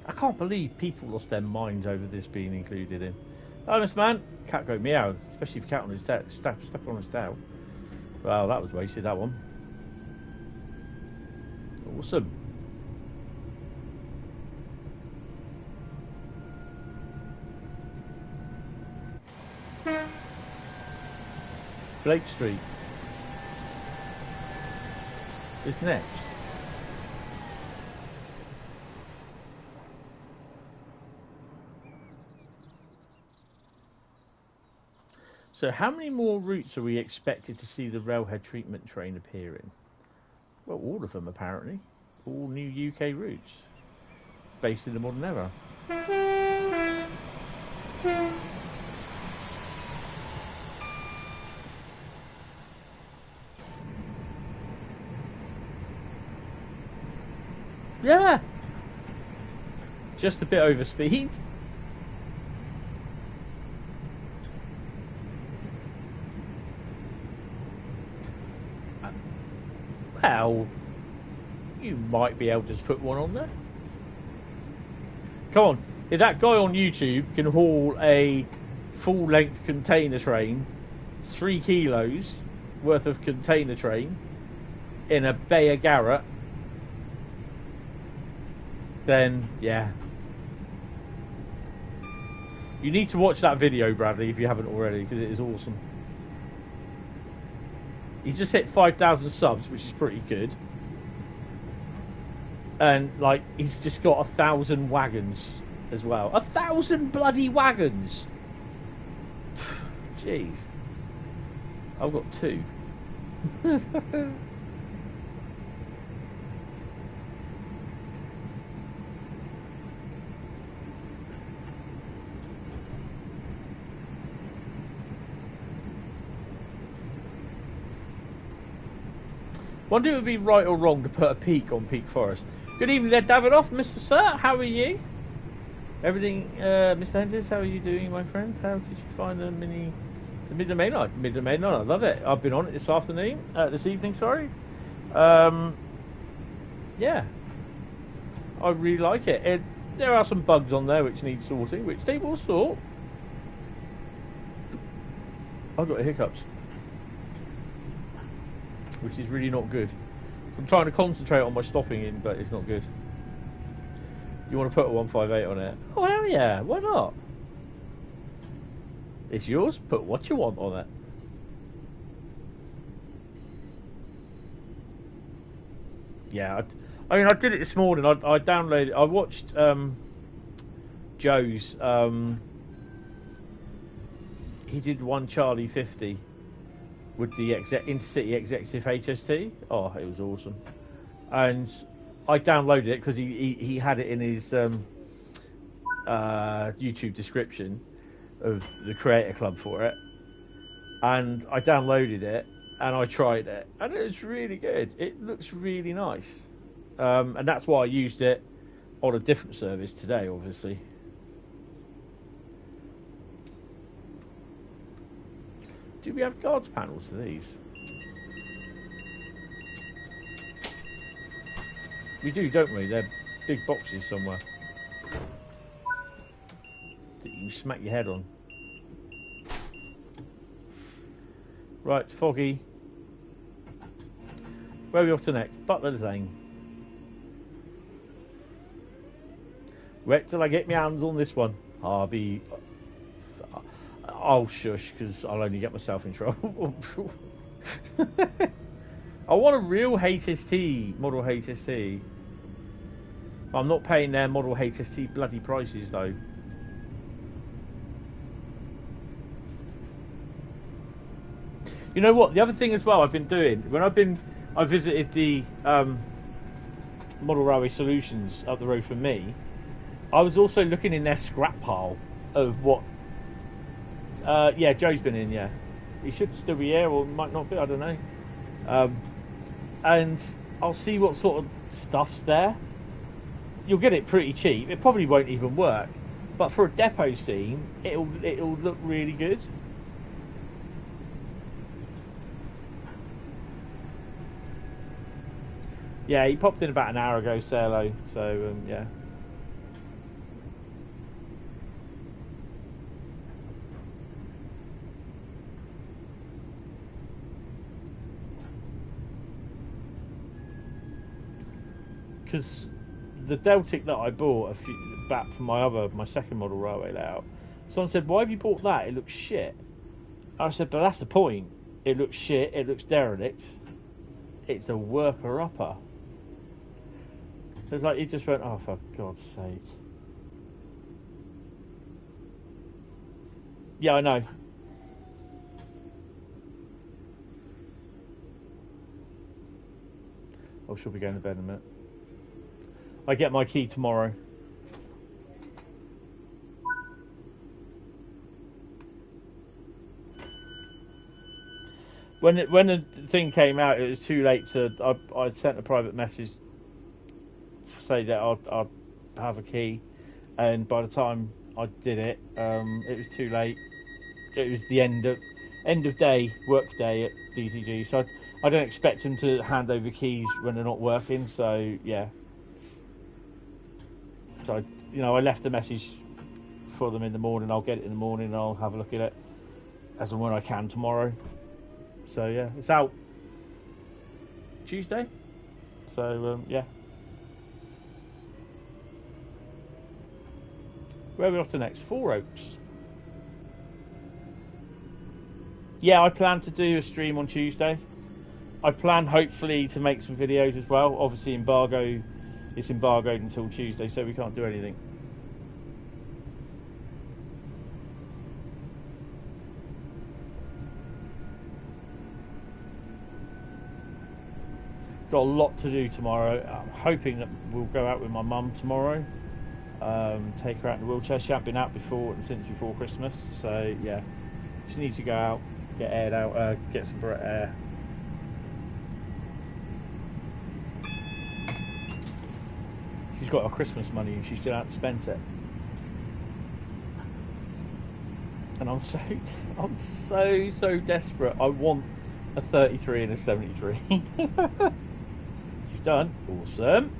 I can't believe people lost their minds over this being included in. Oh, Miss Man, cat go meow, especially if cat on his step on his tail. Well, that was wasted, that one. Awesome. Blake Street is next. So how many more routes are we expected to see the railhead treatment train appear in? Well, all of them apparently. All new UK routes based in the modern era. Yeah. Just a bit over speed. Well, you might be able to just put one on there. Come on, if that guy on YouTube can haul a full-length container train, 3 kilos worth of container train in a Behringer Garrett, then yeah. You need to watch that video, Bradley, if you haven't already, because it is awesome. He's just hit 5,000 subs, which is pretty good. And, like, he's just got 1,000 wagons as well. 1,000 bloody wagons! Jeez. I've got 2. Wonder if it would be right or wrong to put a peak on Peak Forest. Good evening there, Davidoff, Mr. Sir. How are you? Everything, Mr. Hentis, how are you doing, my friend? How did you find the Midland Mainline? Midland Mainline, I love it. I've been on it this evening, sorry. Yeah. I really like it. There are some bugs on there which need sorting, which they will sort. I've got hiccups, which is really not good. I'm trying to concentrate on my stopping in, but it's not good. You want to put a 158 on it? Oh hell yeah, why not? It's yours, put what you want on it. Yeah, I mean I did it this morning. I downloaded, I watched Joe's, he did one Charlie 50 with the Intercity Executive HST. Oh, it was awesome. And I downloaded it because he had it in his YouTube description of the Creator Club for it. And I downloaded it and I tried it. And it was really good. It looks really nice. And that's why I used it on a different service today, obviously. Do we have guards panels to these? We do, don't we? They're big boxes somewhere that you can smack your head on. Right, Foggy. Where are we off to next? Butler's Lane. Wait till I get my hands on this one. I'll shush, because I'll only get myself in trouble. I want a real HST, model HST. I'm not paying their model HST bloody prices, though. You know what? The other thing as well I've been doing, when I visited the Model Railway Solutions up the road from me, I was also looking in their scrap pile of what. Yeah, Joe's been in, yeah. He should still be here, or might not be, I don't know. And I'll see what sort of stuff's there. You'll get it pretty cheap. It probably won't even work. But for a depot scene, it'll look really good. Yeah, he popped in about an hour ago, say hello. So, yeah. Because the Deltic that I bought back from my second model railway layout, someone said, "Why have you bought that? It looks shit." I said, "But that's the point. It looks shit. It looks derelict. It's a worker-upper." It's like he just went, "Oh, for God's sake!" Yeah, I know. I should be going to bed in a minute. I get my key tomorrow. When the thing came out, it was too late to. I sent a private message say that I'd have a key, and by the time I did it, it was too late. It was the end of work day at DCG, so I don't expect them to hand over keys when they're not working. So yeah, so I left a message for them in the morning. I'll get it in the morning and I'll have a look at it as and when I can tomorrow. So yeah, it's out Tuesday. So yeah. Where are we off to next? Four Oaks. Yeah, I plan to do a stream on Tuesday. I plan hopefully to make some videos as well. Obviously it's embargoed until Tuesday, so we can't do anything. Got a lot to do tomorrow. I'm hoping that we'll go out with my mum tomorrow. Take her out in the wheelchair. She hasn't been out since before Christmas. So yeah, she needs to go out, get aired out, get some air. She's got her Christmas money and she still hasn't spent it. And I'm so desperate. I want a 33 and a 73. She's done. Awesome.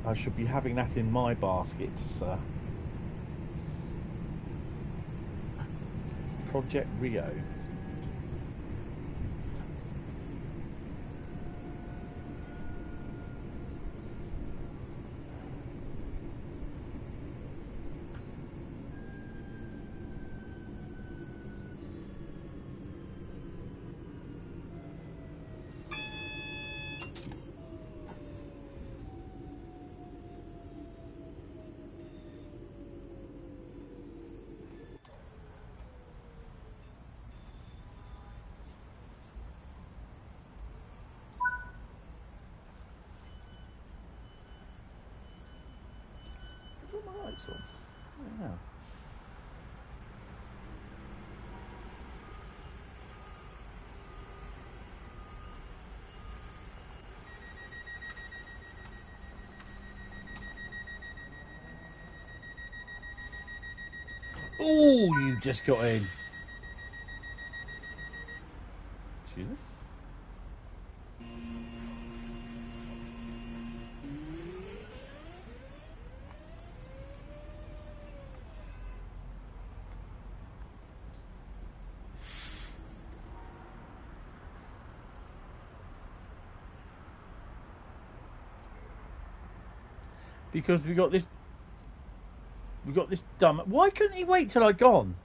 I should be having that in my basket, sir. Project Rio. Yeah. Oh, you just got in. Excuse me. Because we got this dumb. Why couldn't he wait till I'd gone?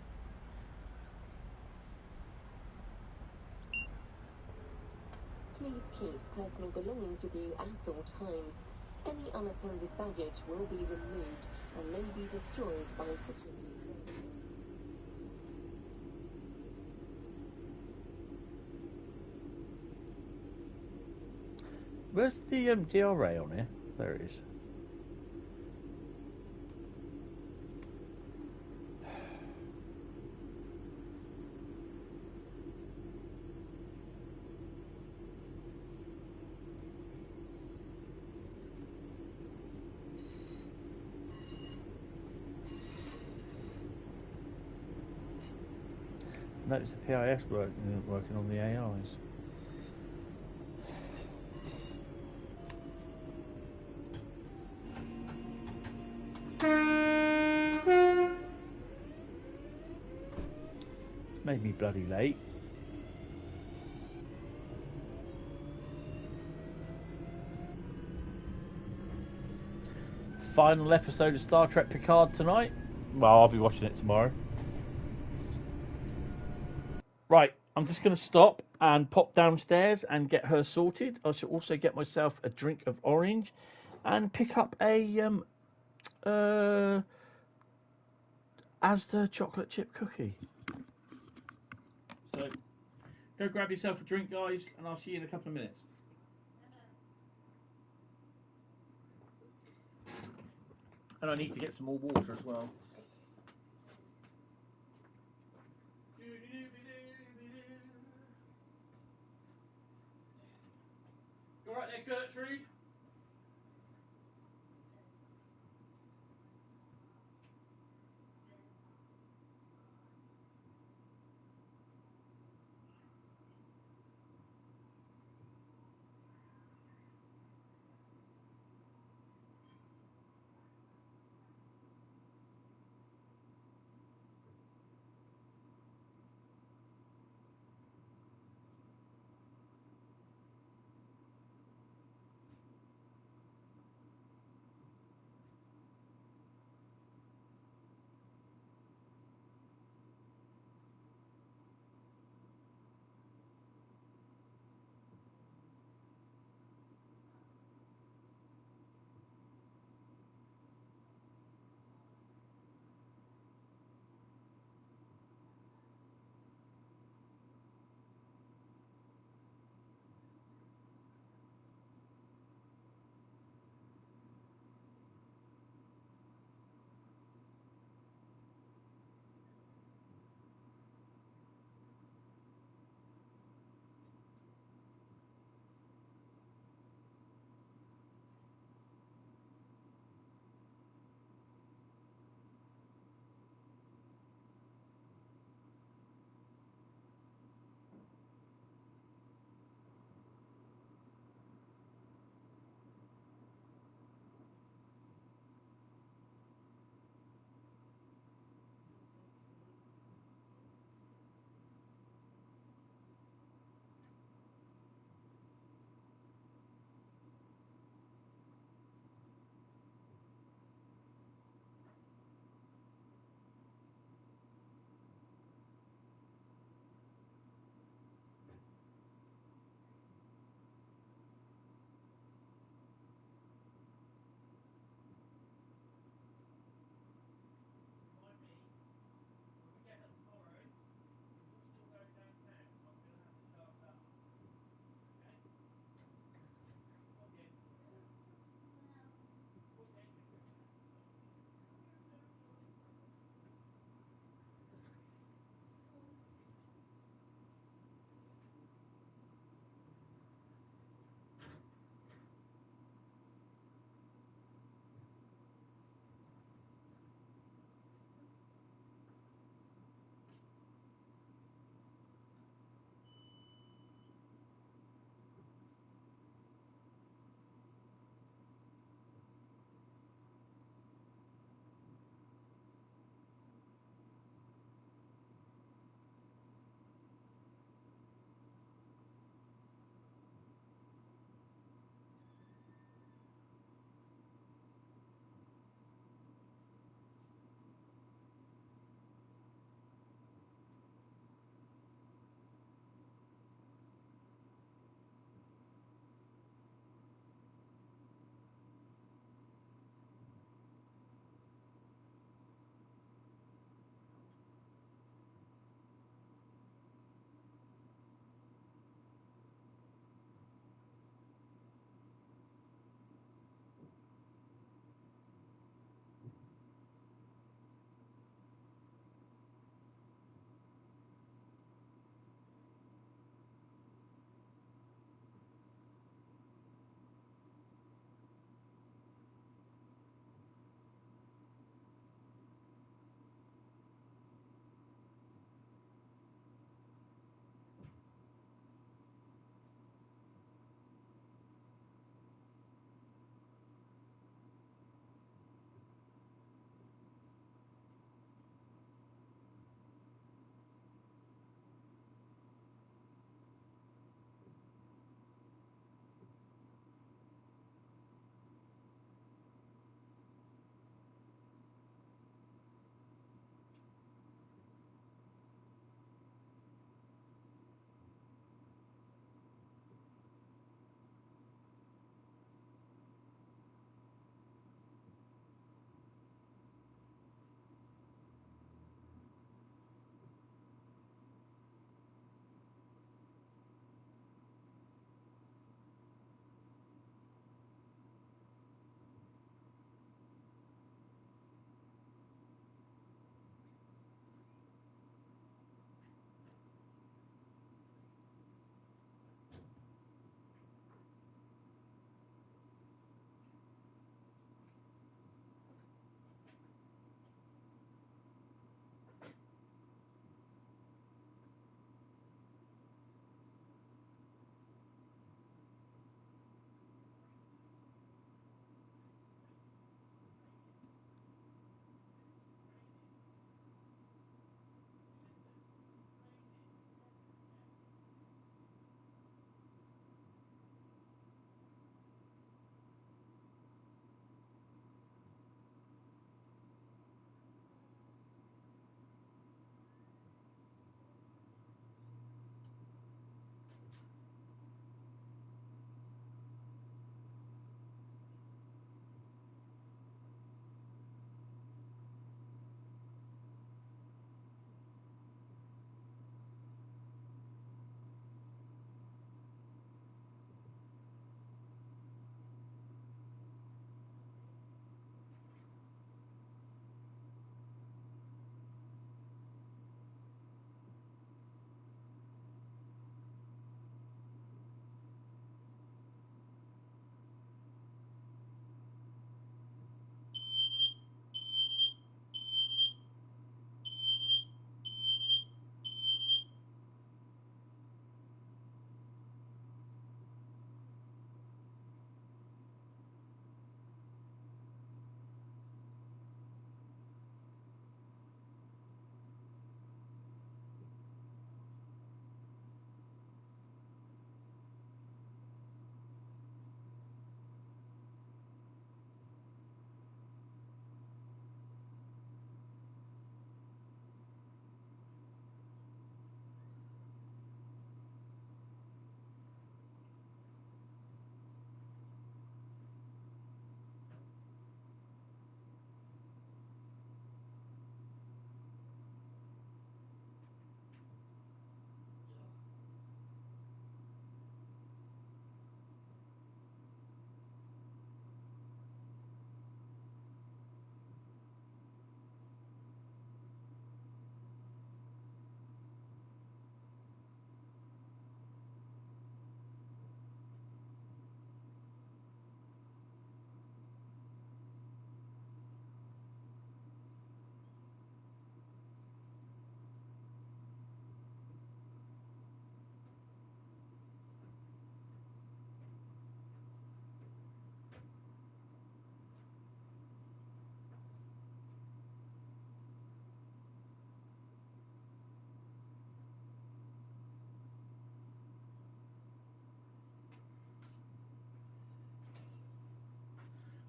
Please keep personal belongings with you at all times. Any unattended baggage will be removed and may be destroyed by security. Where's the DRA on here? There it is. Notice the PIS working on the AIs. Made me bloody late. Final episode of Star Trek Picard tonight. Well, I'll be watching it tomorrow. Right, I'm just going to stop and pop downstairs and get her sorted. I shall also get myself a drink of orange and pick up a Asda chocolate chip cookie. So, go grab yourself a drink, guys, and I'll see you in a couple of minutes. And I need to get some more water as well. there, Gertrude?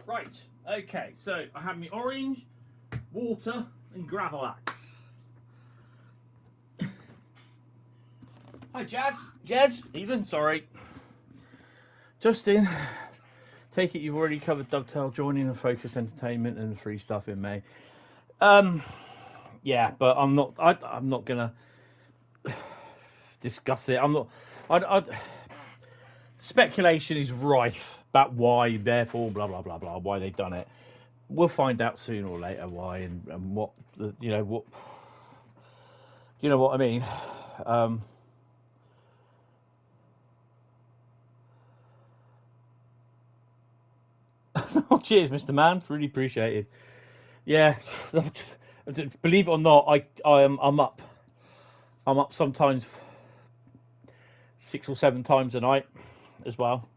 Right, okay, so I have my orange, water, and gravel axe. Hi, Jazz, Ethan, sorry. Justin, take it you've already covered Dovetail joining the Focus Entertainment and the free stuff in May. Yeah, but I'm not gonna discuss it. Speculation is rife about why, therefore, blah blah blah blah, why they've done it. We'll find out sooner or later why and what you know what I mean. Oh, cheers, Mr. Man, really appreciated. Yeah, believe it or not, I'm up. I'm up sometimes 6 or 7 times a night as well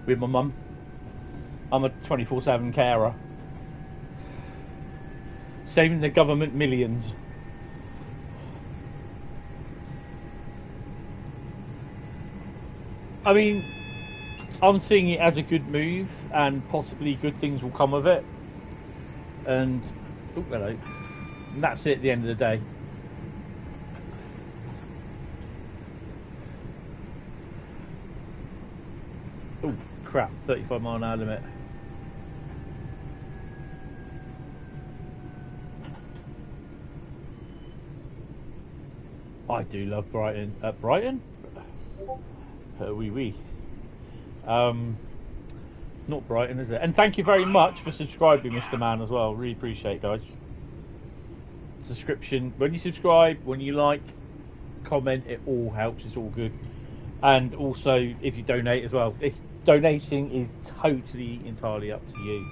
with my mum. I'm a 24/7 carer, saving the government millions. I mean, I'm seeing it as a good move, and possibly good things will come of it. And oh, hello. And that's it at the end of the day. Oh crap! 35-mile-an-hour limit. I do love Brighton. Brighton? Oui. Not Brighton, is it? And thank you very much for subscribing, Mr. Man, as well. Really appreciate it, guys. Subscription. When you subscribe, when you like, comment, it all helps. It's all good. And also, if you donate as well. Donating is totally, entirely up to you.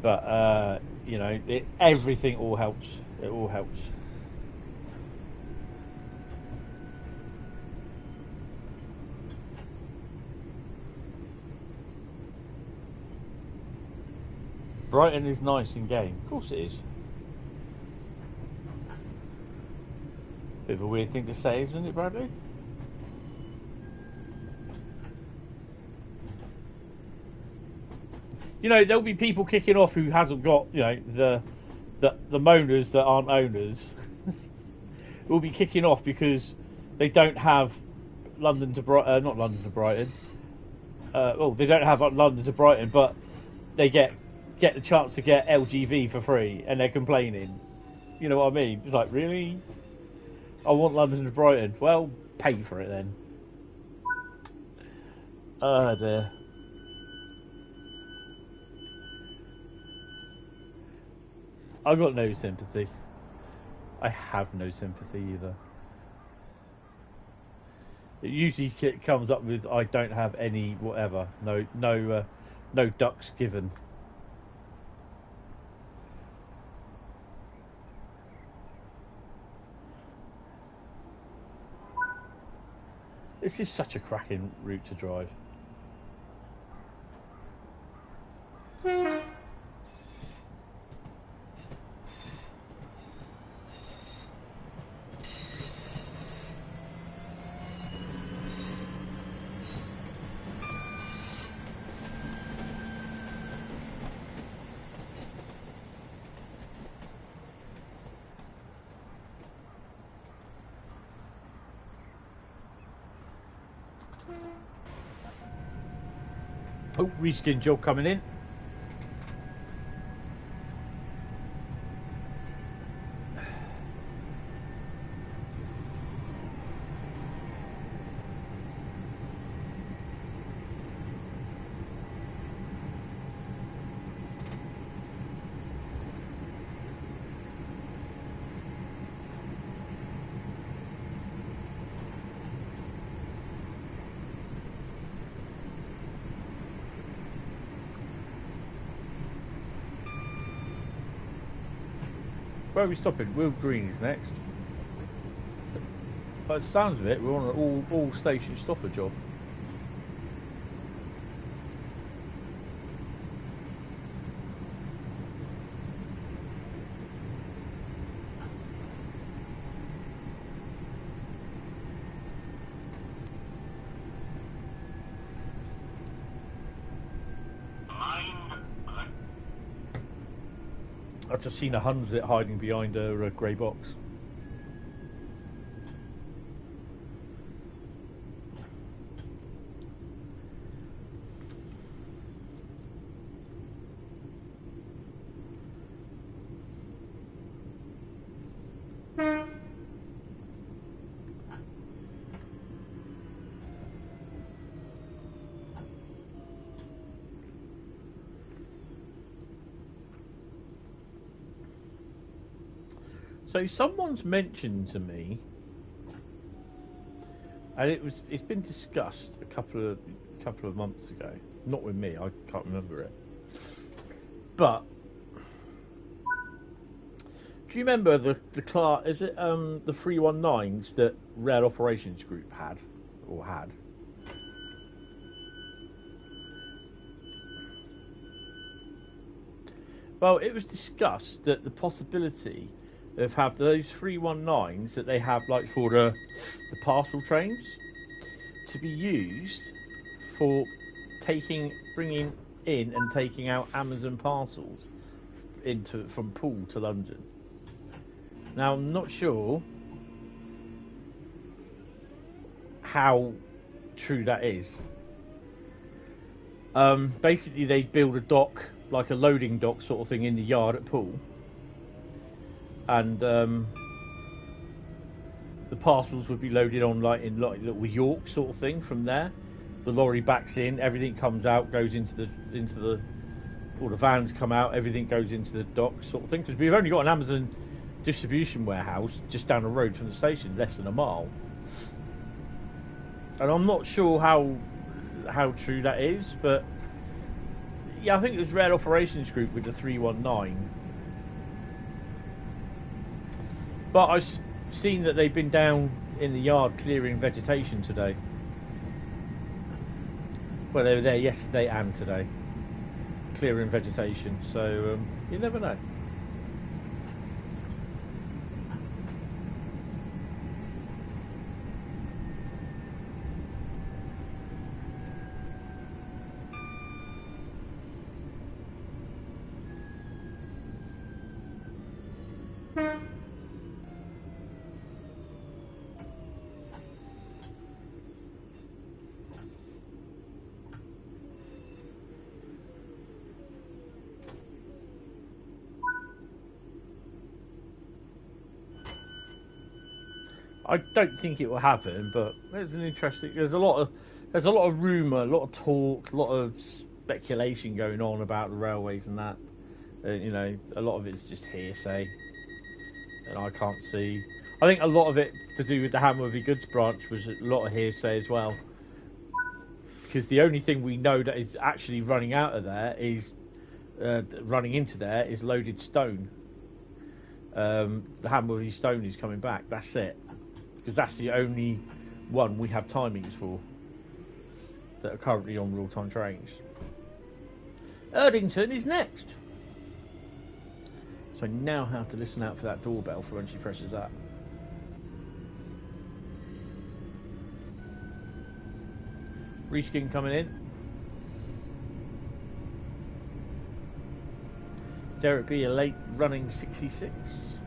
But you know, everything all helps. It all helps. Brighton is nice in game. Of course it is. Bit of a weird thing to say, isn't it, Bradley? You know, there'll be people kicking off who hasn't got, you know, the moaners that aren't owners will be kicking off because they don't have London to Brighton, not London to Brighton. Well, they don't have London to Brighton, but they get the chance to get LGV for free, and they're complaining. You know what I mean? It's like, really? I want London to Brighton. Well, pay for it then. Oh dear. I've got no sympathy. I have no sympathy either. It usually comes up with I don't have any whatever. No ducks given. This is such a cracking route to drive. Oh, reskin job coming in. Where are we stopping? Will Green is next. By the sounds of it, we're on an all station stopper job. I've just seen a Hunzit hiding behind a grey box. So someone's mentioned to me, and it's been discussed a couple of months ago. Not with me, I can't remember it. But do you remember the class? Is it the 319s that Rail Operations Group had? Well, it was discussed that the possibility of have those 319s that they have like for the parcel trains to be used for bringing in and taking out Amazon parcels from Poole to London. Now I'm not sure how true that is. Basically they build a dock, like a loading dock sort of thing in the yard at Poole. And the parcels would be loaded on like little York sort of thing from there. The lorry backs in, everything comes out, goes into the all the vans come out, everything goes into the dock sort of thing. Because we've only got an Amazon distribution warehouse just down the road from the station, less than a mile. And I'm not sure how true that is, but yeah, I think it was Rail Operations Group with the 319. But I've seen that they've been down in the yard clearing vegetation today. Well, they were there yesterday and today, clearing vegetation. So you never know. I don't think it will happen, but there's a lot of rumour, a lot of talk, a lot of speculation going on about the railways and that. You know, a lot of it's just hearsay, and I can't see. I think a lot of it to do with the Hamworthy Goods branch was a lot of hearsay as well, because the only thing we know that is actually running out of there is running into there is loaded stone. The Hamworthy stone is coming back. That's it. Because that's the only one we have timings for that are currently on real-time trains. Erdington is next. So I now have to listen out for that doorbell for when she presses that. Reskin coming in. Dare it be a late running 66?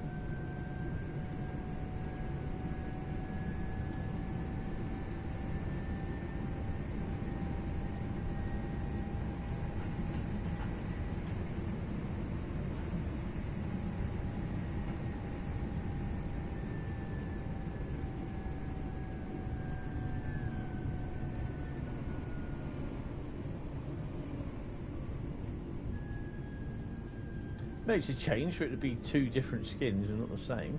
Makes a change for it to be two different skins and not the same.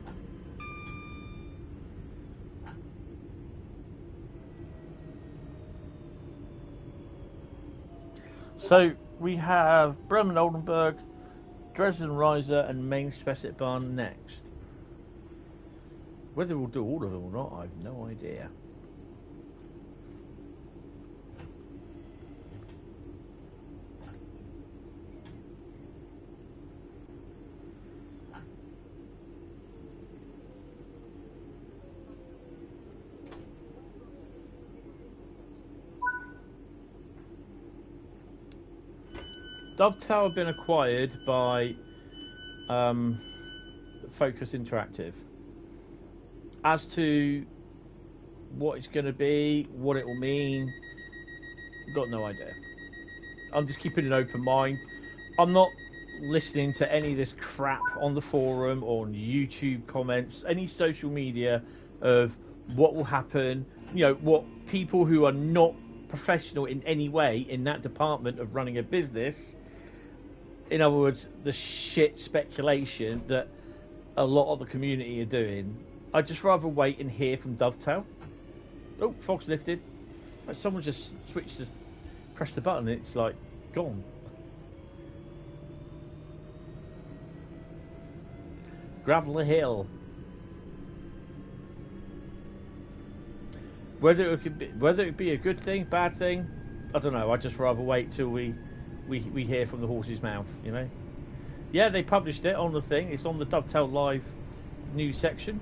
So we have Bremen Oldenburg, Dresden Riesa and Main Spessitbahn next. Whether we'll do all of them or not, I have no idea. Dovetail have been acquired by Focus Interactive. As to what it's going to be, what it will mean, got no idea. I'm just keeping an open mind. I'm not listening to any of this crap on the forum or on YouTube comments, any social media of what will happen. You know, what people who are not professional in any way in that department of running a business, in other words, the shit speculation that a lot of the community are doing. I'd just rather wait and hear from Dovetail. Oh, fog's lifted. But someone just switched to press the button and it's like gone. Gravel Hill. Whether it be a good thing, bad thing, I don't know. I'd just rather wait till we hear from the horse's mouth, you know. Yeah, they published it on the thing. It's on the Dovetail Live news section.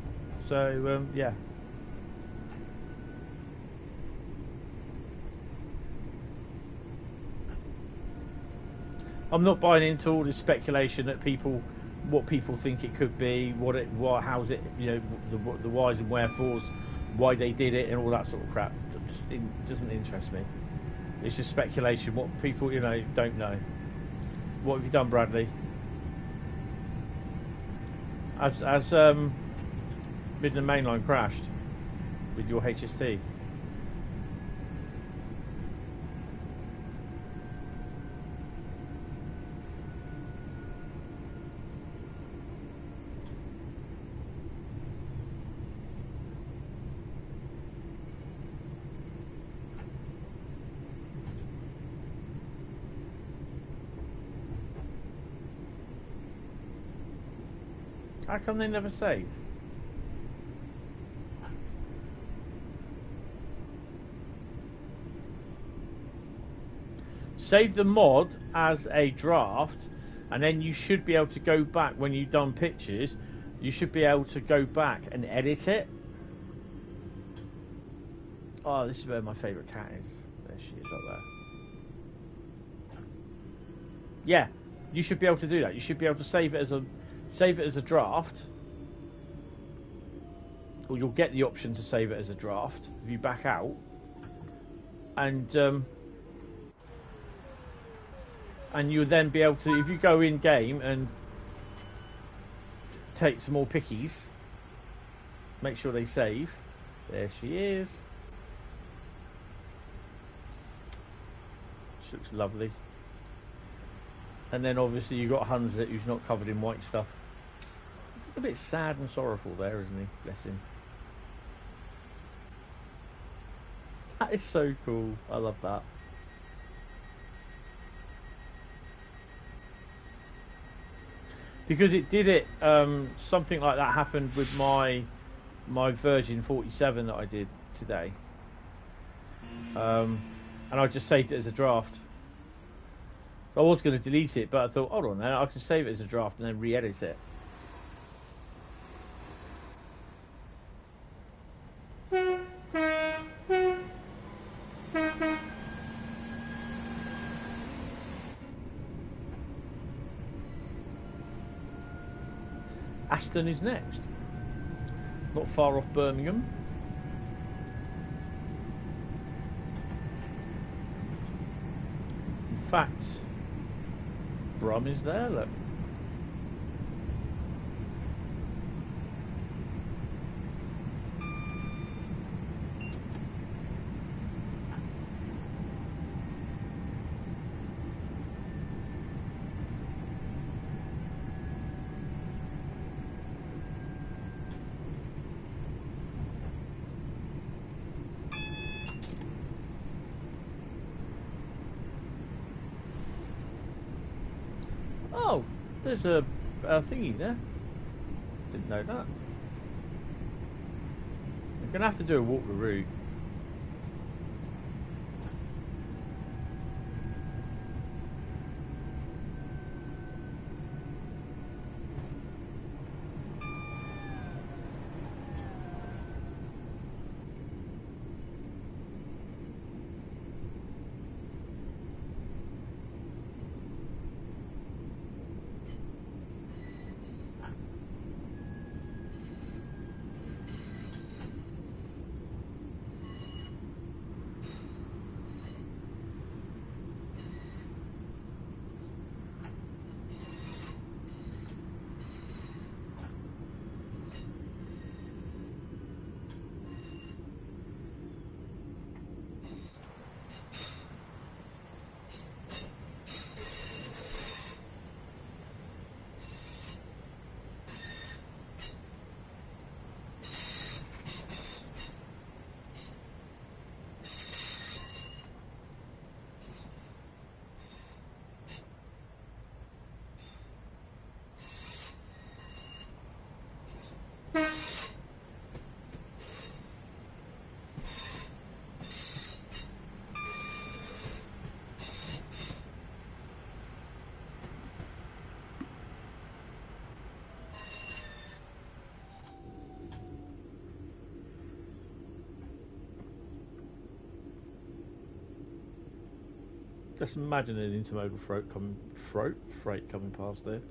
So yeah. I'm not buying into all this speculation that what people think it could be, how's it, you know, the whys and wherefores, why they did it, and all that sort of crap. That just doesn't interest me. It's just speculation. What people, you know, don't know. What have you done, Bradley? As Midland Mainline crashed with your HST. How come they never save? Save the mod as a draft, and then you should be able to go back when you've done pictures. You should be able to go back and edit it. Oh, this is where my favourite cat is. There she is, up there. Yeah, you should be able to do that. You should be able to save it as a draft, or you'll get the option to save it as a draft if you back out, and you'll then be able to, if you go in game and take some more pickies, make sure they save. There she is. She looks lovely. And then obviously you've got Hunzlet, who's not covered in white stuff. He's a bit sad and sorrowful there, isn't he? Bless him. That is so cool. I love that. Because it did it, something like that happened with my Virgin 47 that I did today. And I just saved it as a draft. So I was going to delete it, but I thought, hold on now, I can save it as a draft and then re-edit it. Aston is next. Not far off Birmingham. In fact, Brum is there, look. Oh, there's a thingy there. Didn't know that. I'm gonna have to do a walk the route. Just imagine an intermodal freight coming past there.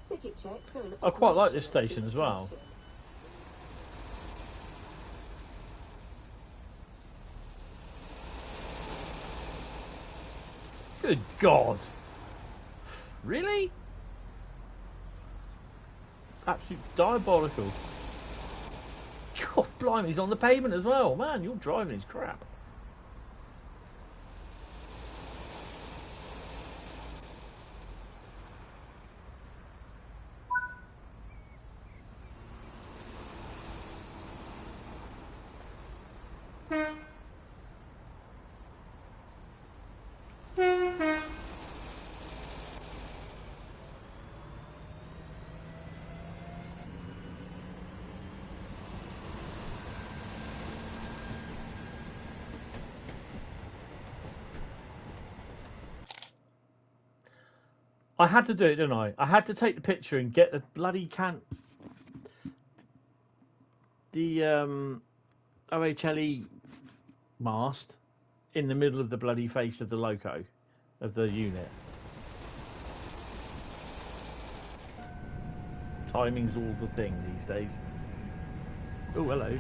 Ticket checks are in I quite like this operation station at as well. station. Good God! Really? Absolute diabolical. God blimey, he's on the pavement as well. Man, your driving is crap. I had to do it, didn't I? I had to take the picture and get the bloody the OHLE mast in the middle of the bloody face of the loco of the unit. Timing's all the thing these days. Oh, hello.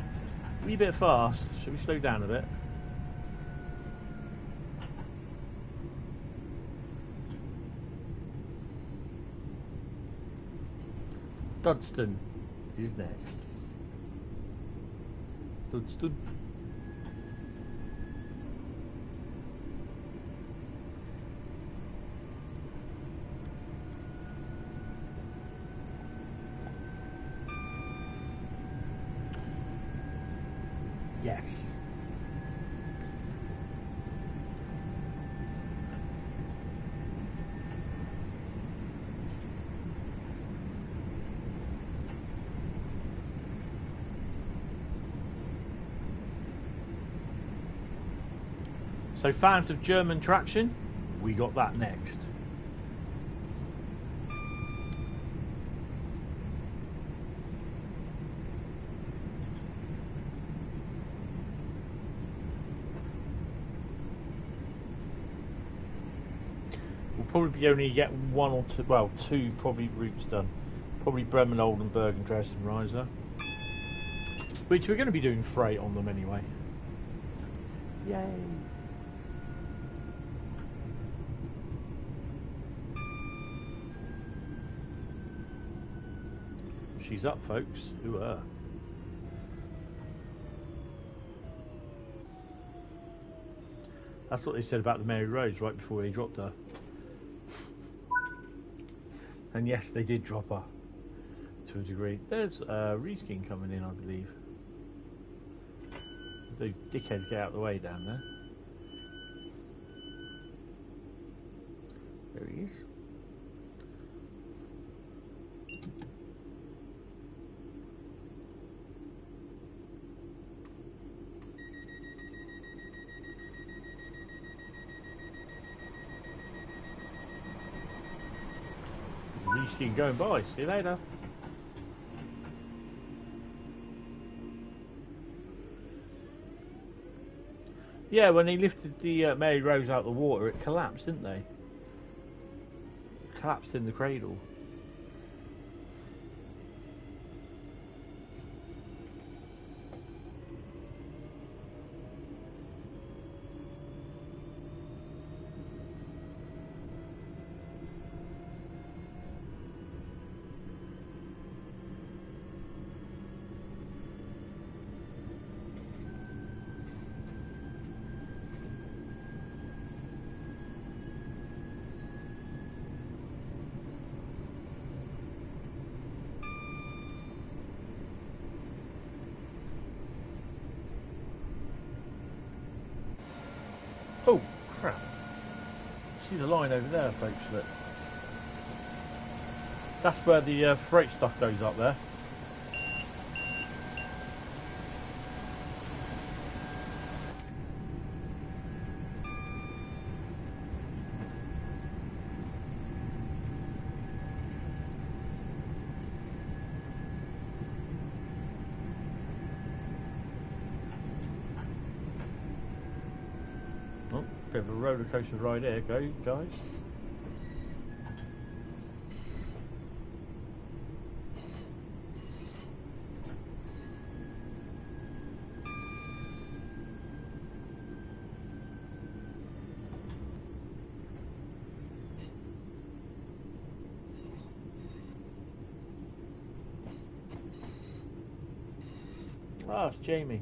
Wee bit fast. Should we slow down a bit? Dresden is next. Dresden. Yes. So fans of German traction, we got that next. We'll probably only get one or two, well, two probably routes done. Probably Bremen Oldenburg and Dresden Riesa, which we're going to be doing freight on them anyway. Yay! She's up, folks. Ooh, That's what they said about the Mary Rose right before they dropped her. And yes, they did drop her to a degree. There's reskin coming in, I believe. Those dickheads get out of the way down there. There he is. Reskin going by. See you later. Yeah, when they lifted the Mary Rose out of the water, it collapsed, didn't they? It collapsed in the cradle. Oh, crap. See the line over there, folks, look. That's where the freight stuff goes up there. Bit of a roller coaster ride here, guys. Oh, it's Jamie.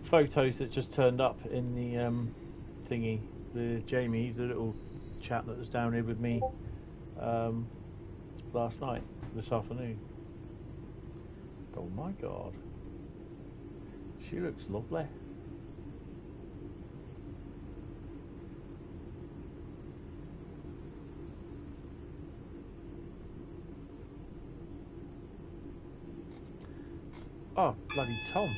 The photos that just turned up in the thingy. The Jamie, he's the little chap that was down here with me last night, this afternoon. Oh my god. She looks lovely. Oh, bloody Tom.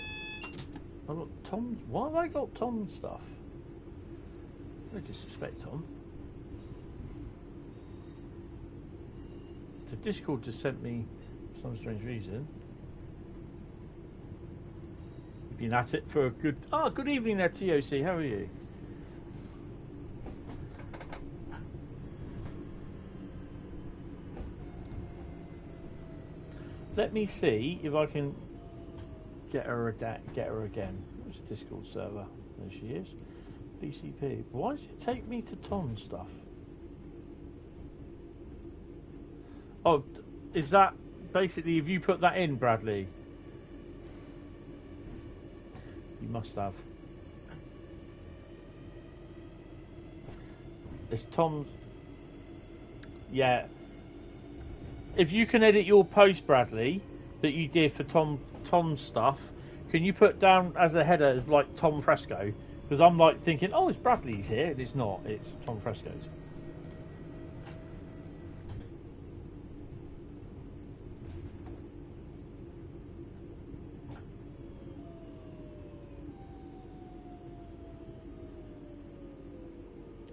I've got Tom's. Why have I got Tom's stuff? No disrespect, Tom. So Discord just sent me, for some strange reason. You've been at it for a good... Oh, good evening there, TOC. How are you? Let me see if I can... Get her again. Where's the Discord server? There she is. BCP. Why does it take me to Tom's stuff? Oh, is that basically if you put that in, Bradley? You must have. It's Tom's. Yeah. If you can edit your post, Bradley, that you did for Tom's stuff, can you put down as a header as like Tom Fresco? Because I'm like thinking, oh, it's Bradley's here, and it's not. It's Tom Fresco's.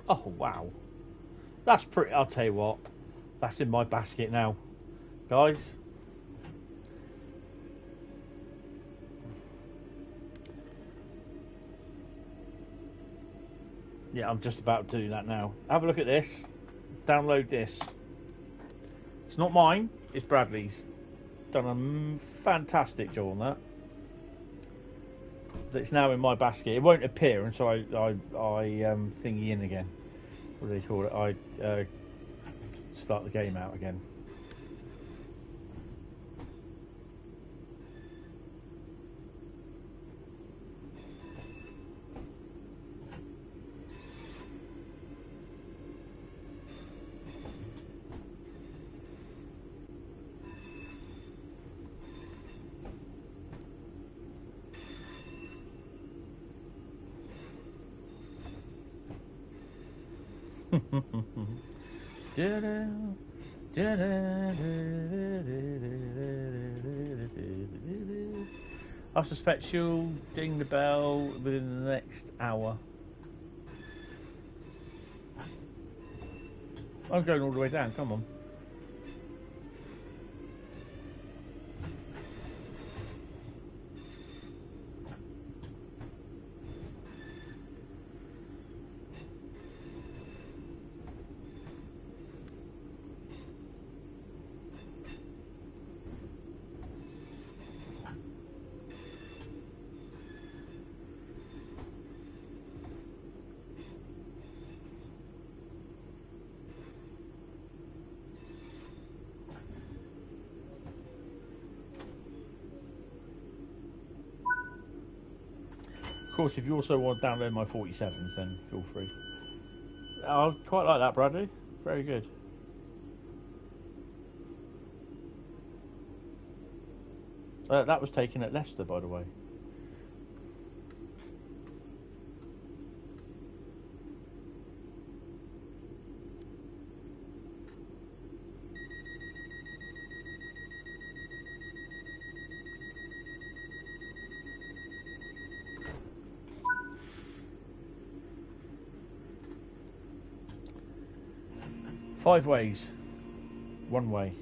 Oh wow, that's pretty. I'll tell you what, that's in my basket now, guys. Yeah, I'm just about to do that now. Have a look at this. Download this. It's not mine. It's Bradley's. Done a fantastic job on that. It's now in my basket. It won't appear until I thingy in again. What do they call it? I start the game out again. I suspect she'll ding the bell within the next hour. I'm going all the way down, come on. Of course, if you also want to download my 47s, then feel free. I quite like that, Bradley. Very good. That was taken at Leicester, by the way. Five ways, one way.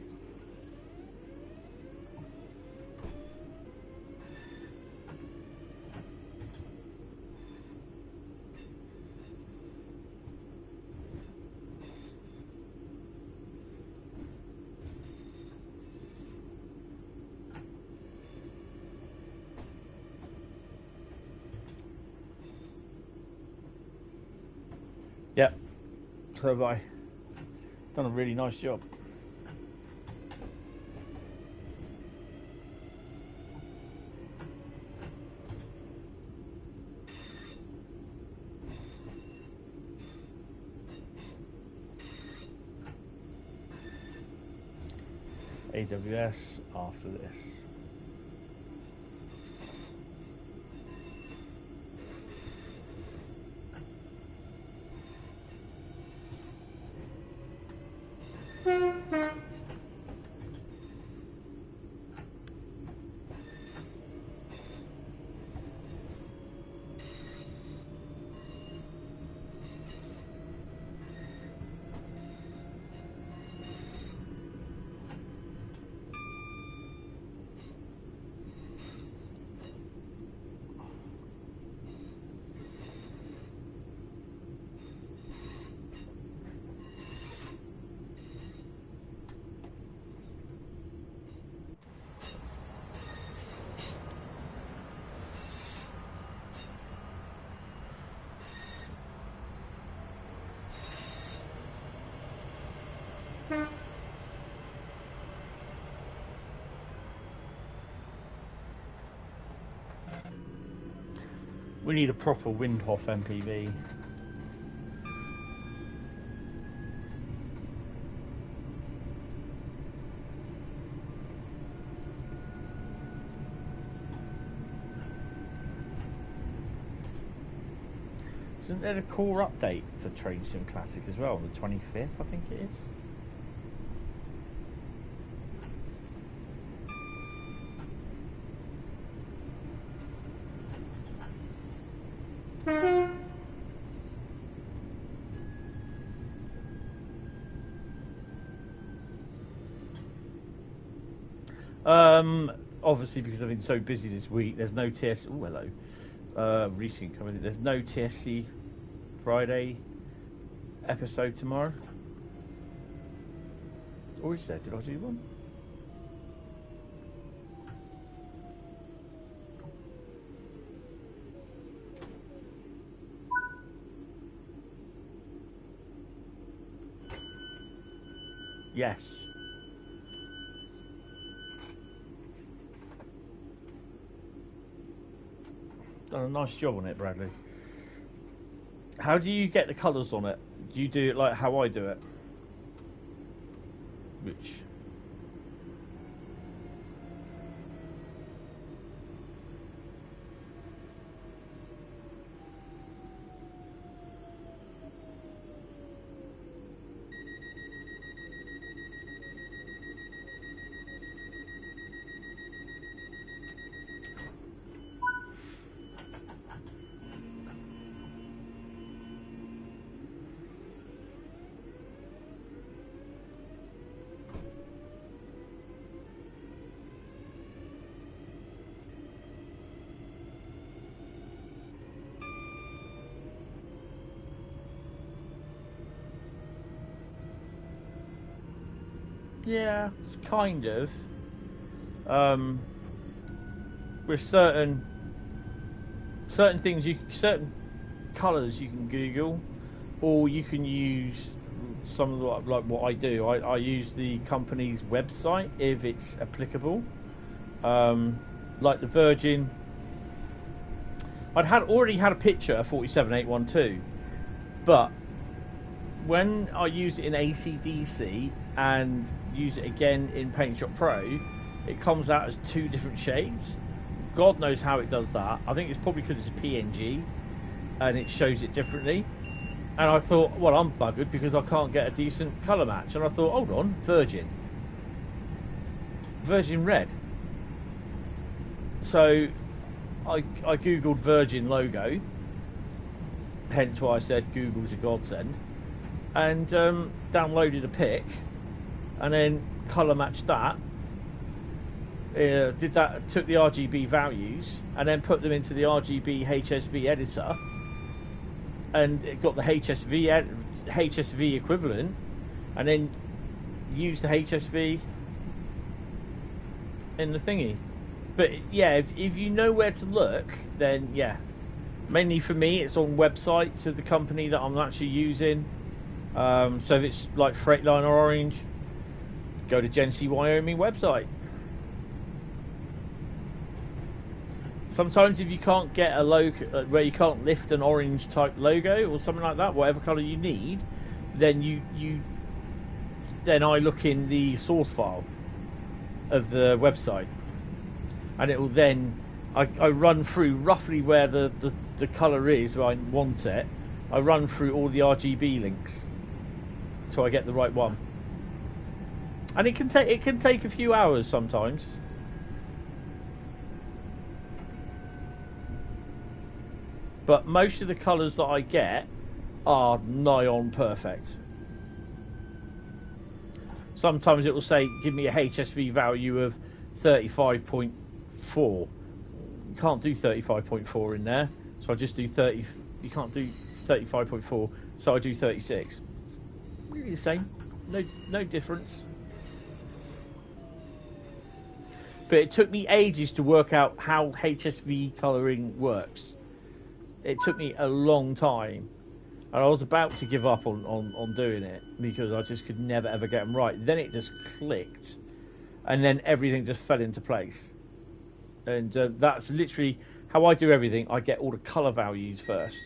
have I. Done a really nice job. AWS after this. We need a proper Windhoff MPV. Isn't there a core update for Train Sim Classic as well on the 25th, I think it is? Obviously, because I've been so busy this week, there's no TS. Oh, hello. Recent coming in. There's no TSC Friday episode tomorrow. Or is there? Did I do one? Yes. Done a nice job on it, Bradley. How do you get the colours on it? Do you do it like how I do it? Which... Yeah, it's kind of. With certain things, certain colours you can Google, or you can use some of the, like what I do. I use the company's website if it's applicable. Like the Virgin, already had a picture of 47812, but when I use it in ACDC and use it again in Paint Shop Pro, it comes out as two different shades. God knows how it does that. I think it's probably because it's a PNG and it shows it differently. And I thought, well, I'm buggered because I can't get a decent colour match. And I thought, hold on, Virgin Red. So I googled Virgin logo, hence why I said Google's a godsend, and downloaded a pic and then colour matched that. Did that, took the RGB values and then put them into the RGB HSV editor, and it got the HSV equivalent, and then used the HSV in the thingy. But yeah, if you know where to look, then yeah. Mainly for me, it's on websites of the company that I'm actually using. So if it's like Freightliner orange, go to Genesee Wyoming website. Sometimes if you can't get a logo where you can't lift an orange type logo or something like that, whatever colour you need, then then I look in the source file of the website, and it will then I run through roughly where the colour is where I want it. I run through all the RGB links so I get the right one, and it can take a few hours sometimes. But most of the colours that I get are nigh on perfect. Sometimes it will say, give me a HSV value of 35.4. You can't do 35.4 in there, so I just do 30. You can't do 35.4, so I do 36. Really the same, no difference. But it took me ages to work out how HSV colouring works. It took me a long time, and I was about to give up on doing it because I just could never ever get them right. Then it just clicked, and then everything just fell into place. And that's literally how I do everything. I get all the colour values first.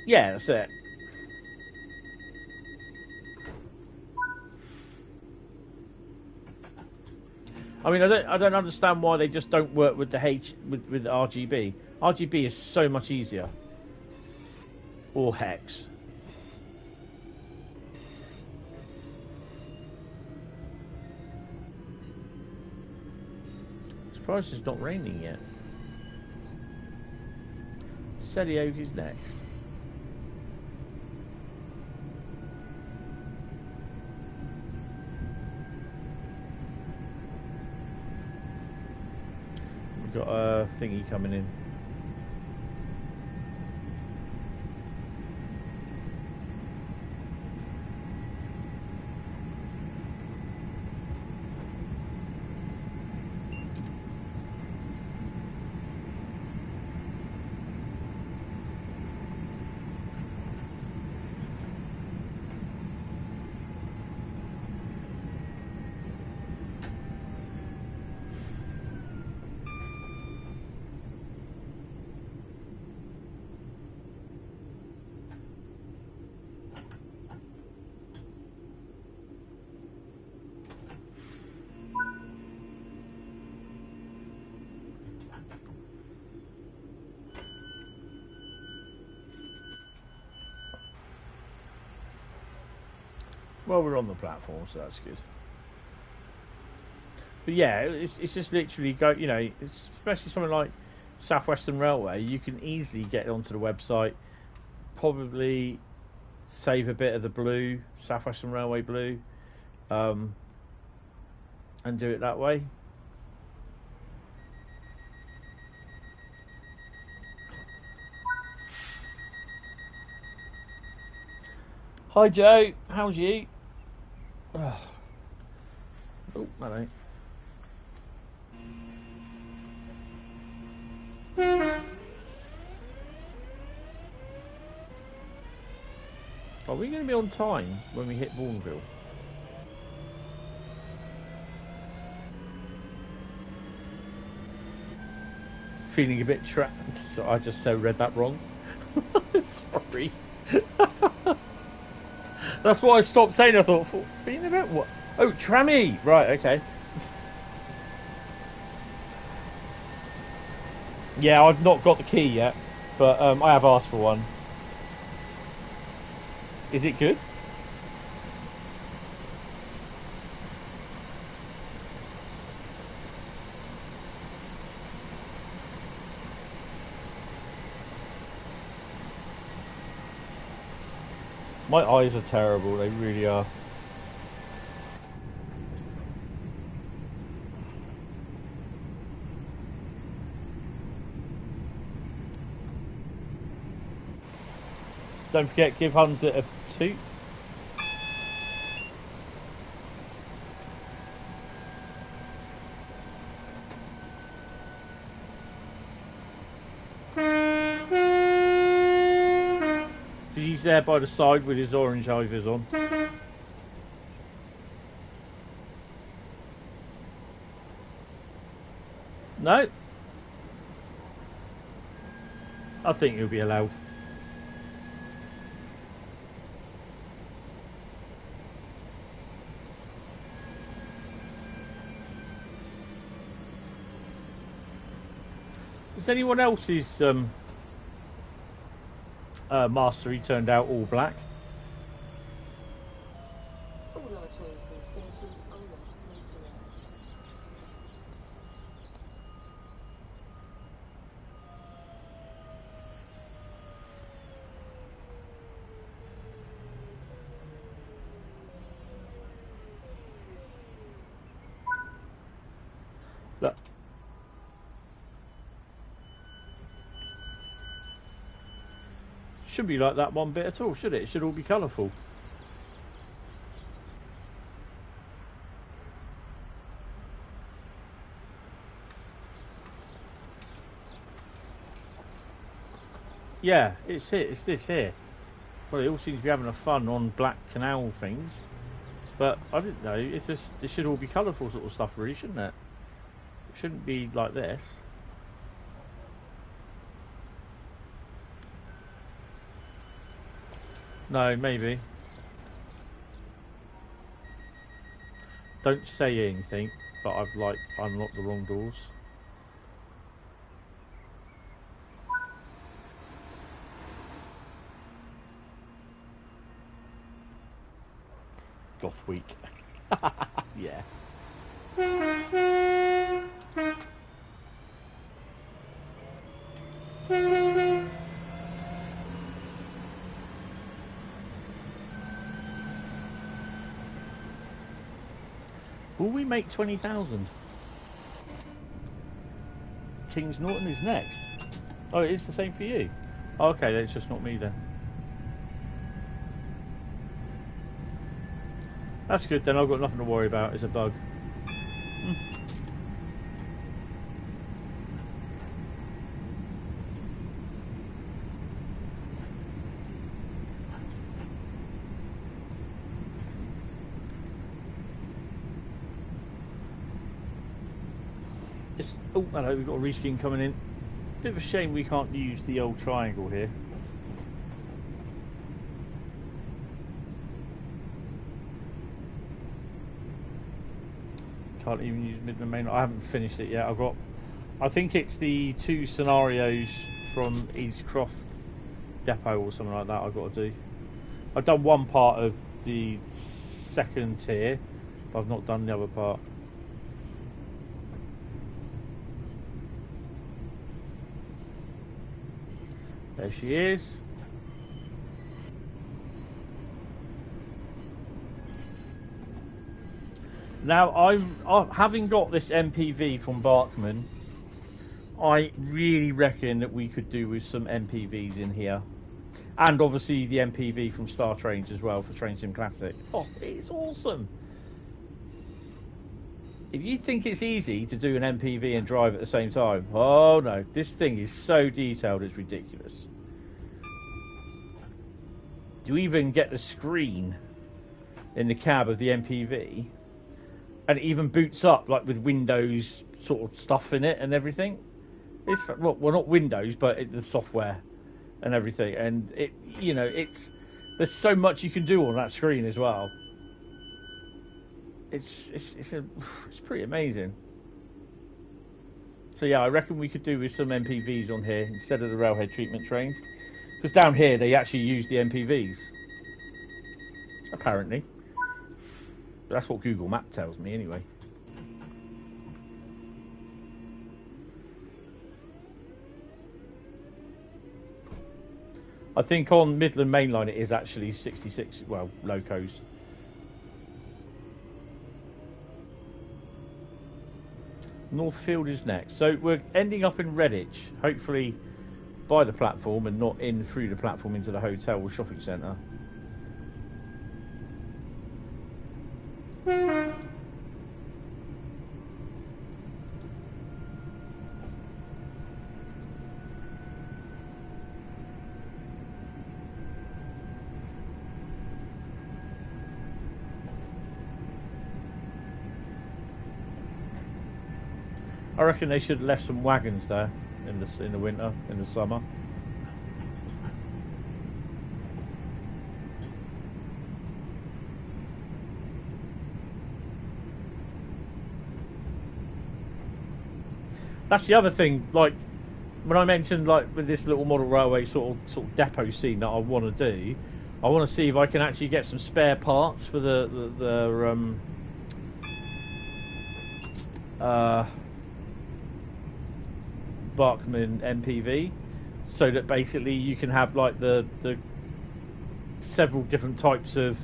Yeah, that's it. I mean, I don't understand why they just don't work with the with RGB. RGB is so much easier. Or hex. Surprised it's not raining yet. Selly Oak is next. Got a thingy coming in. Well, we're on the platform, so that's good. But yeah, it's just literally go. You know, it's especially something like Southwestern Railway. You can easily get onto the website, probably save a bit of the blue, Southwestern Railway blue, and do it that way. Hi Joe, how's you? Oh, hello. Are we going to be on time when we hit Bourneville? Feeling a bit trapped. So I just read that wrong. Sorry. That's why I stopped saying. I thought, feeling a bit what? Oh, trammy. Right. Okay. Yeah, I've not got the key yet, but I have asked for one. Is it good? My eyes are terrible, they really are. Don't forget, give Hunslet a toot. He's there by the side with his orange ivers on. No. I think he'll be allowed. Is anyone else's mastery turned out all black? All our trains and stations are not smoking. Look. Shouldn't be like that one bit at all, should it? It should all be colourful. Yeah, it's it. It's this here. Well, it all seems to be having a fun on black canal things, but I didn't know. It's just it should all be colourful sort of stuff, really, shouldn't it? It shouldn't be like this. No, maybe. Don't say anything, but I've like unlocked the wrong doors. Goth week. Yeah. Will we make 20,000? Kings Norton is next. Oh, it is the same for you. Oh, okay, then it's just not me then. That's good then, I've got nothing to worry about, it's a bug. Oh, hello, we've got a reskin coming in. Bit of a shame we can't use the old triangle here. Can't even use Midland Mainline. I haven't finished it yet. I think it's the 2 scenarios from East Croft Depot or something like that I've got to do. I've done one part of the second tier, but I've not done the other part. There she is. Now, having got this MPV from Barkman, I really reckon that we could do with some MPVs in here. And obviously the MPV from Star Trains as well for Train Sim Classic. Oh, it's awesome. If you think it's easy to do an MPV and drive at the same time, oh no, this thing is so detailed, it's ridiculous. You even get the screen in the cab of the MPV, and it even boots up like with Windows sort of stuff in it and everything. It's well, not Windows, but the software and everything. And it, you know, there's so much you can do on that screen as well. It's pretty amazing. So yeah, I reckon we could do with some MPVs on here instead of the railhead treatment trains, because down here they actually use the MPVs. Apparently, that's what Google Map tells me anyway. I think on Midland Mainline it is actually 66, well, locos. Northfield is next. So we're ending up in Redditch, hopefully by the platform and not in through the platform into the hotel or shopping centre. I reckon they should have left some wagons there in the winter, in the summer. That's the other thing, like when I mentioned, like with this little model railway sort of depot scene that I want to do, I want to see if I can actually get some spare parts for the Bachmann MPV, so that basically you can have like the several different types of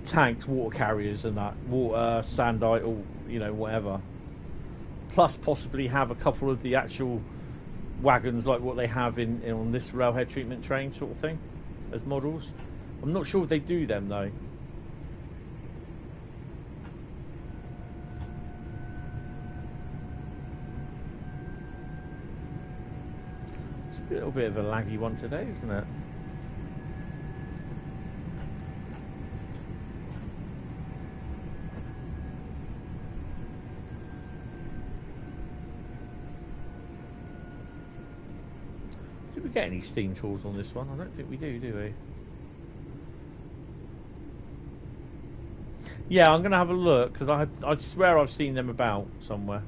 tanks, water carriers, and that water, sandite, or you know whatever. Plus, possibly have a couple of the actual wagons like what they have in on this railhead treatment train sort of thing as models. I'm not sure if they do them though. It's a little bit of a laggy one today, isn't it? Did we get any steam tools on this one? I don't think we do we? Yeah, I'm going to have a look, because I swear I've seen them about somewhere.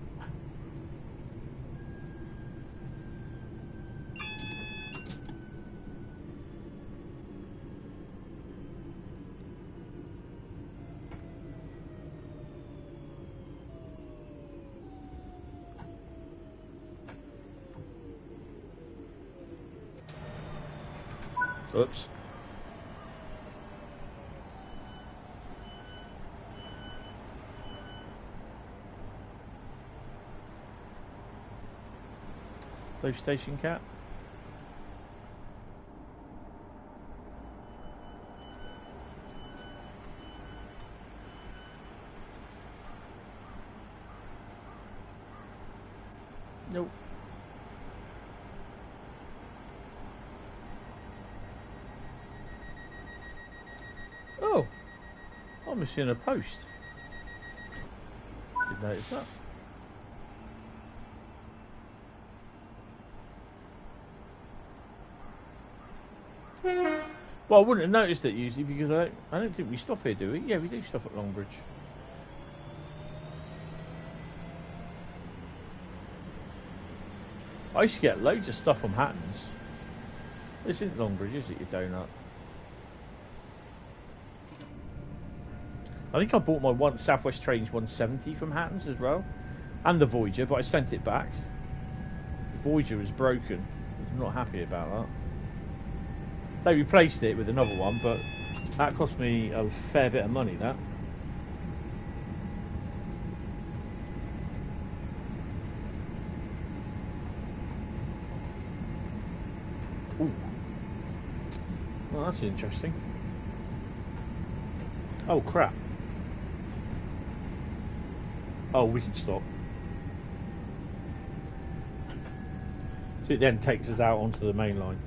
Oops. Blue station cat. Nope. Oh, I'm missing a post. Didn't notice that. Well, I wouldn't have noticed it usually because I don't think we stop here, do we? Yeah, we do stop at Longbridge. I used to get loads of stuff from Hattons. This isn't Longbridge, is it, you donut? I think I bought my Southwest Trains 170 from Hattons as well, and the Voyager, but I sent it back. The Voyager was broken. I'm not happy about that. They replaced it with another one, but that cost me a fair bit of money, that. Ooh. Well, that's interesting. Oh, crap. Oh, we can stop. So it then takes us out onto the main line.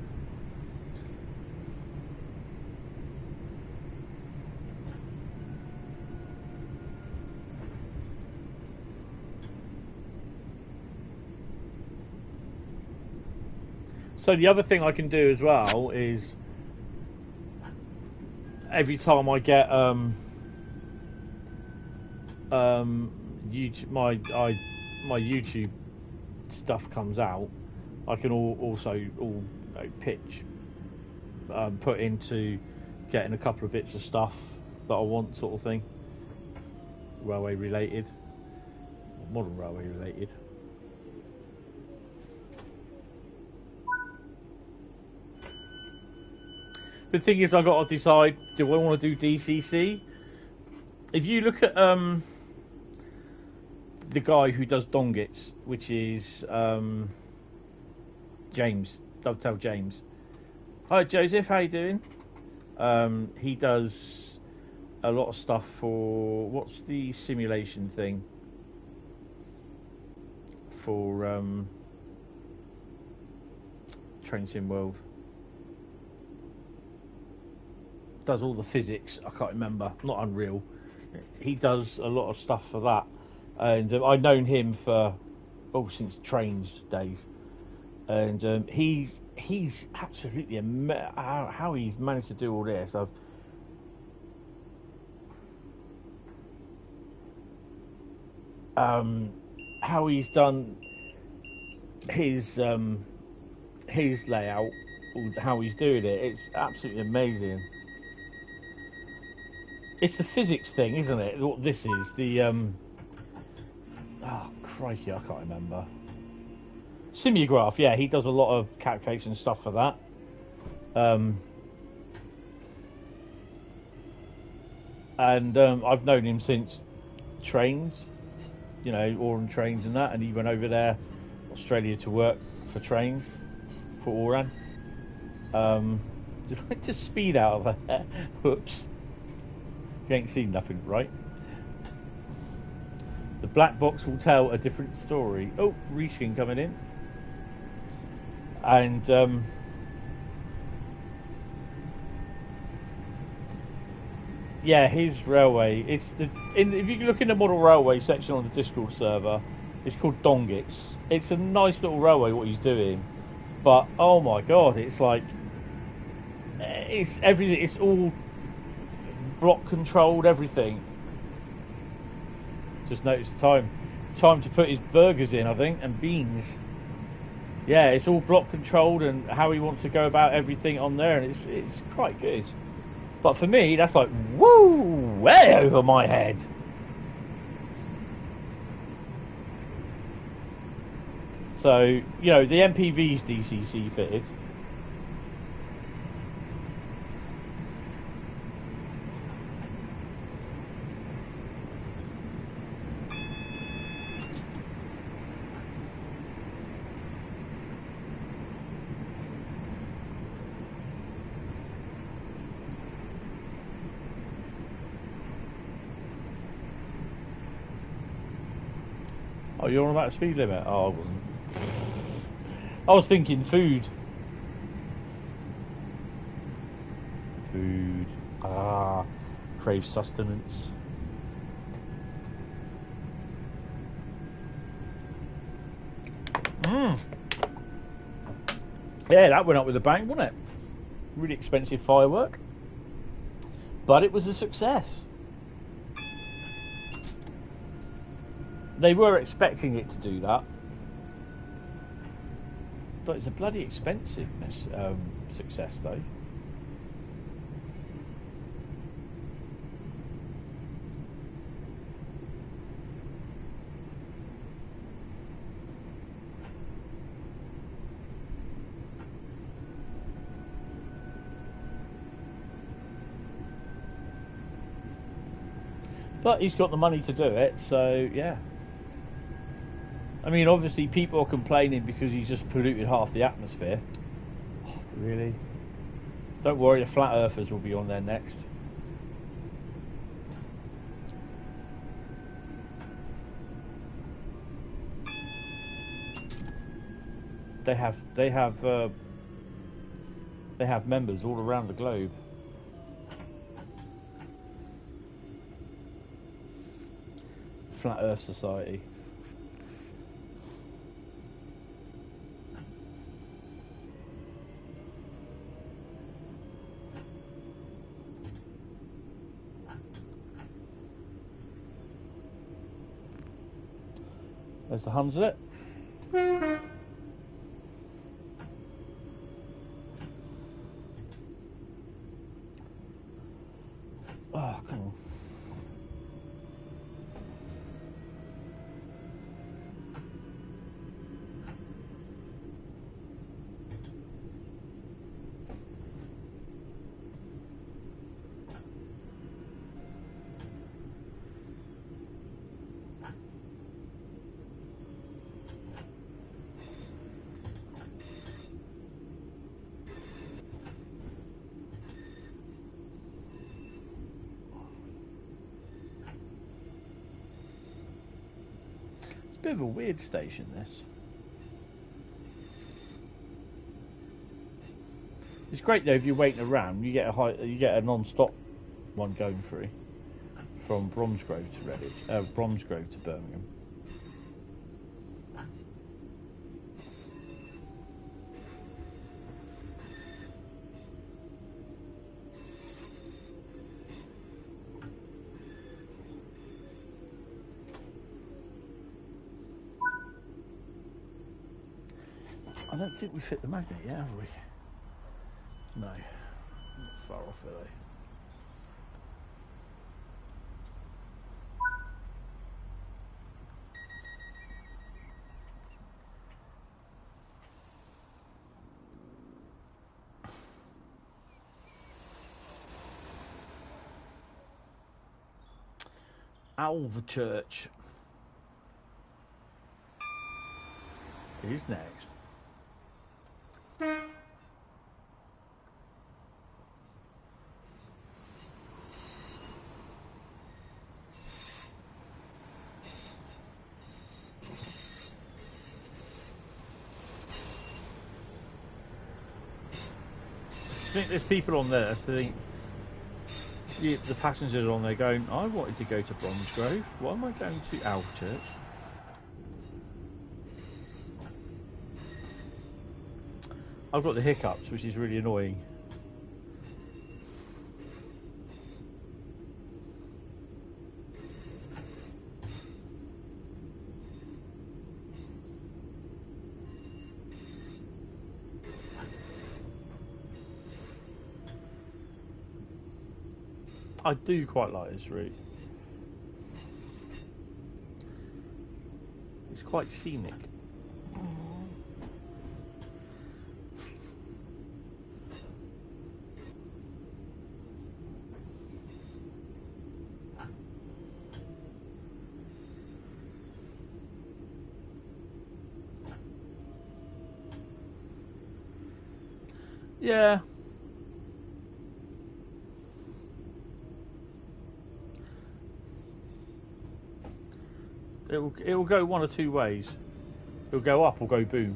So the other thing I can do as well is every time I get YouTube, my YouTube stuff comes out, I can also pitch put into getting a couple of bits of stuff that I want, sort of thing, railway related, modern railway related. The thing is, I've got to decide, do I want to do DCC? If you look at the guy who does Dongits, which is James, Dovetail James. Hi Joseph, how you doing? He does a lot of stuff for, what's the simulation thing? For Train Sim World. Does all the physics, I can't remember, not Unreal. He does a lot of stuff for that, and I've known him for since trains days, and he's absolutely how he's managed to do all this. How he's done his layout, how he's doing it, it's absolutely amazing. It's the physics thing, isn't it? What this is, the oh crikey, I can't remember. Simulgraph, yeah, he does a lot of calculation stuff for that. And I've known him since trains, you know, Oran trains and that, and he went over there, Australia, to work for trains, for Oran. Did I just speed out of there? Whoops. You ain't seen nothing, right? The black box will tell a different story. Oh, Reskin coming in. And yeah, his railway. It's if you look in the model railway section on the Discord server, it's called Dongits. It's a nice little railway what he's doing, but oh my god, it's like it's everything. It's all block controlled, everything. Just noticed the time to put his burgers in, I think, and beans. Yeah, it's all block controlled and how he wants to go about everything on there, and it's quite good. But for me, that's like, woo, way over my head. So, you know, the MPV's DCC fitted. Oh, you're on about the speed limit? Oh, I wasn't. I was thinking food. Food. Ah, crave sustenance. Yeah, that went up with a bang, wasn't it? Really expensive firework. But it was a success. They were expecting it to do that, but it's a bloody expensive success, though. But he's got the money to do it, so yeah. I mean, obviously people are complaining because he's just polluted half the atmosphere. Oh, really? Don't worry, the flat earthers will be on there next. They have members all around the globe. Flat Earth Society. There's the hums of it. Oh, come on. Bit of a weird station, this. It's great though if you're waiting around. You get a non-stop one going through from Bromsgrove to Redditch, Bromsgrove to Birmingham. don't think we fit the magnet yet, have we? No. Not far off, are they? Alvechurch. Who's next? I think there's people on there, so the passengers are on there going, I wanted to go to Bromsgrove, why am I going to Alvechurch? I've got the hiccups, which is really annoying. I do quite like this route. It's quite scenic. Yeah. It will go one or two ways. It'll go up or go boom.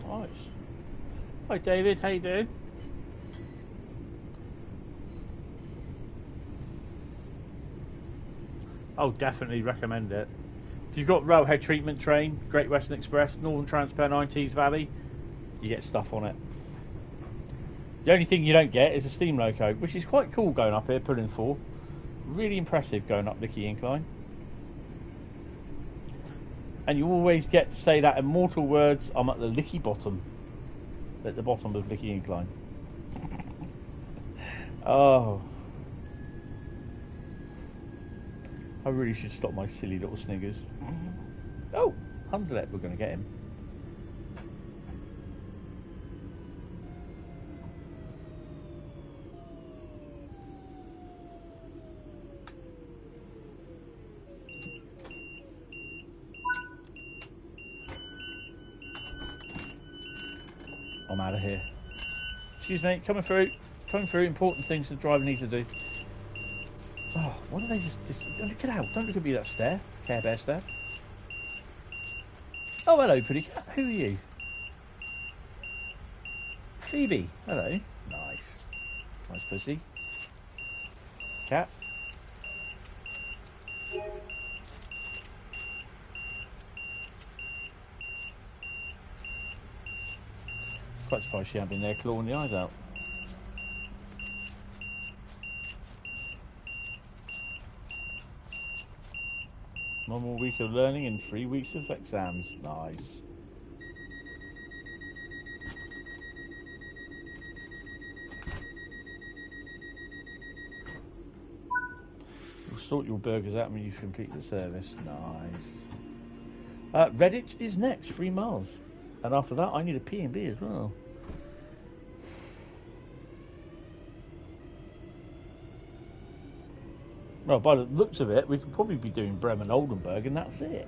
Nice. Hi David, how you doing? Oh, definitely recommend it. If you've got Railhead Treatment Train, Great Western Express, Northern Trans Pennine, Tees Valley, you get stuff on it. The only thing you don't get is a steam loco, which is quite cool going up here, pulling 4. Really impressive going up Licky Incline. And you always get to say that immortal words, I'm at the Licky bottom. At the bottom of Licky Incline. Oh. I really should stop my silly little sniggers. Oh, Hunslet, we're going to get him. I'm out of here. Excuse me, coming through. Coming through, important things the driver needs to do. Oh, why don't they just get out? Don't look at me, that stare. Care Bear stare. Oh, hello, pretty cat. Who are you? Phoebe. Hello. Nice. Nice pussy. Cat. Quite surprised she hasn't been there clawing the eyes out. One more week of learning and 3 weeks of exams. Nice. We'll sort your burgers out when you complete the service. Nice. Redditch is next, 3 miles. And after that, I need a P&B as well. Well, by the looks of it, we could probably be doing Bremen Oldenburg, and that's it.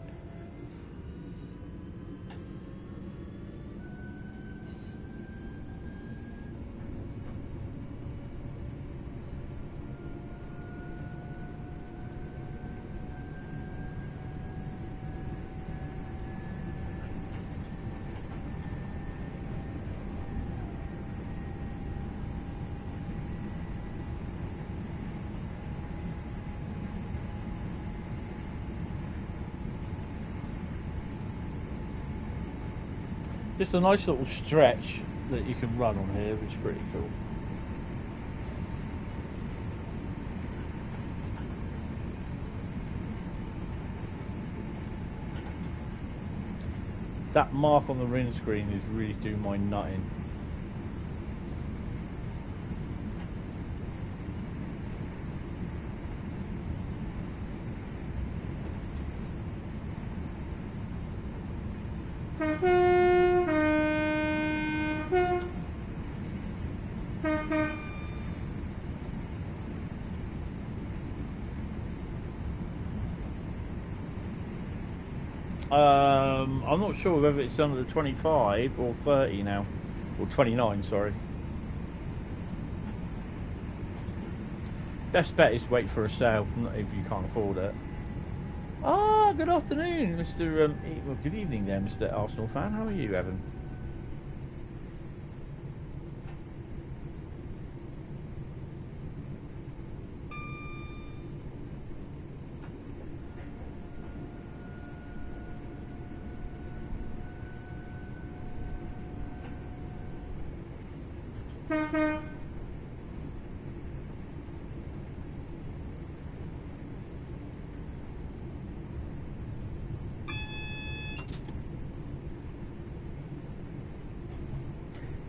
Just a nice little stretch that you can run on here, which is pretty cool. That mark on the Rhein screen is really doing my nutting. I'm not sure whether it's under the 25 or 30 now, or 29, sorry. Best bet is wait for a sale, if you can't afford it. Ah, good afternoon, Mr. Well, good evening there, Mr. Arsenal fan. How are you, Evan?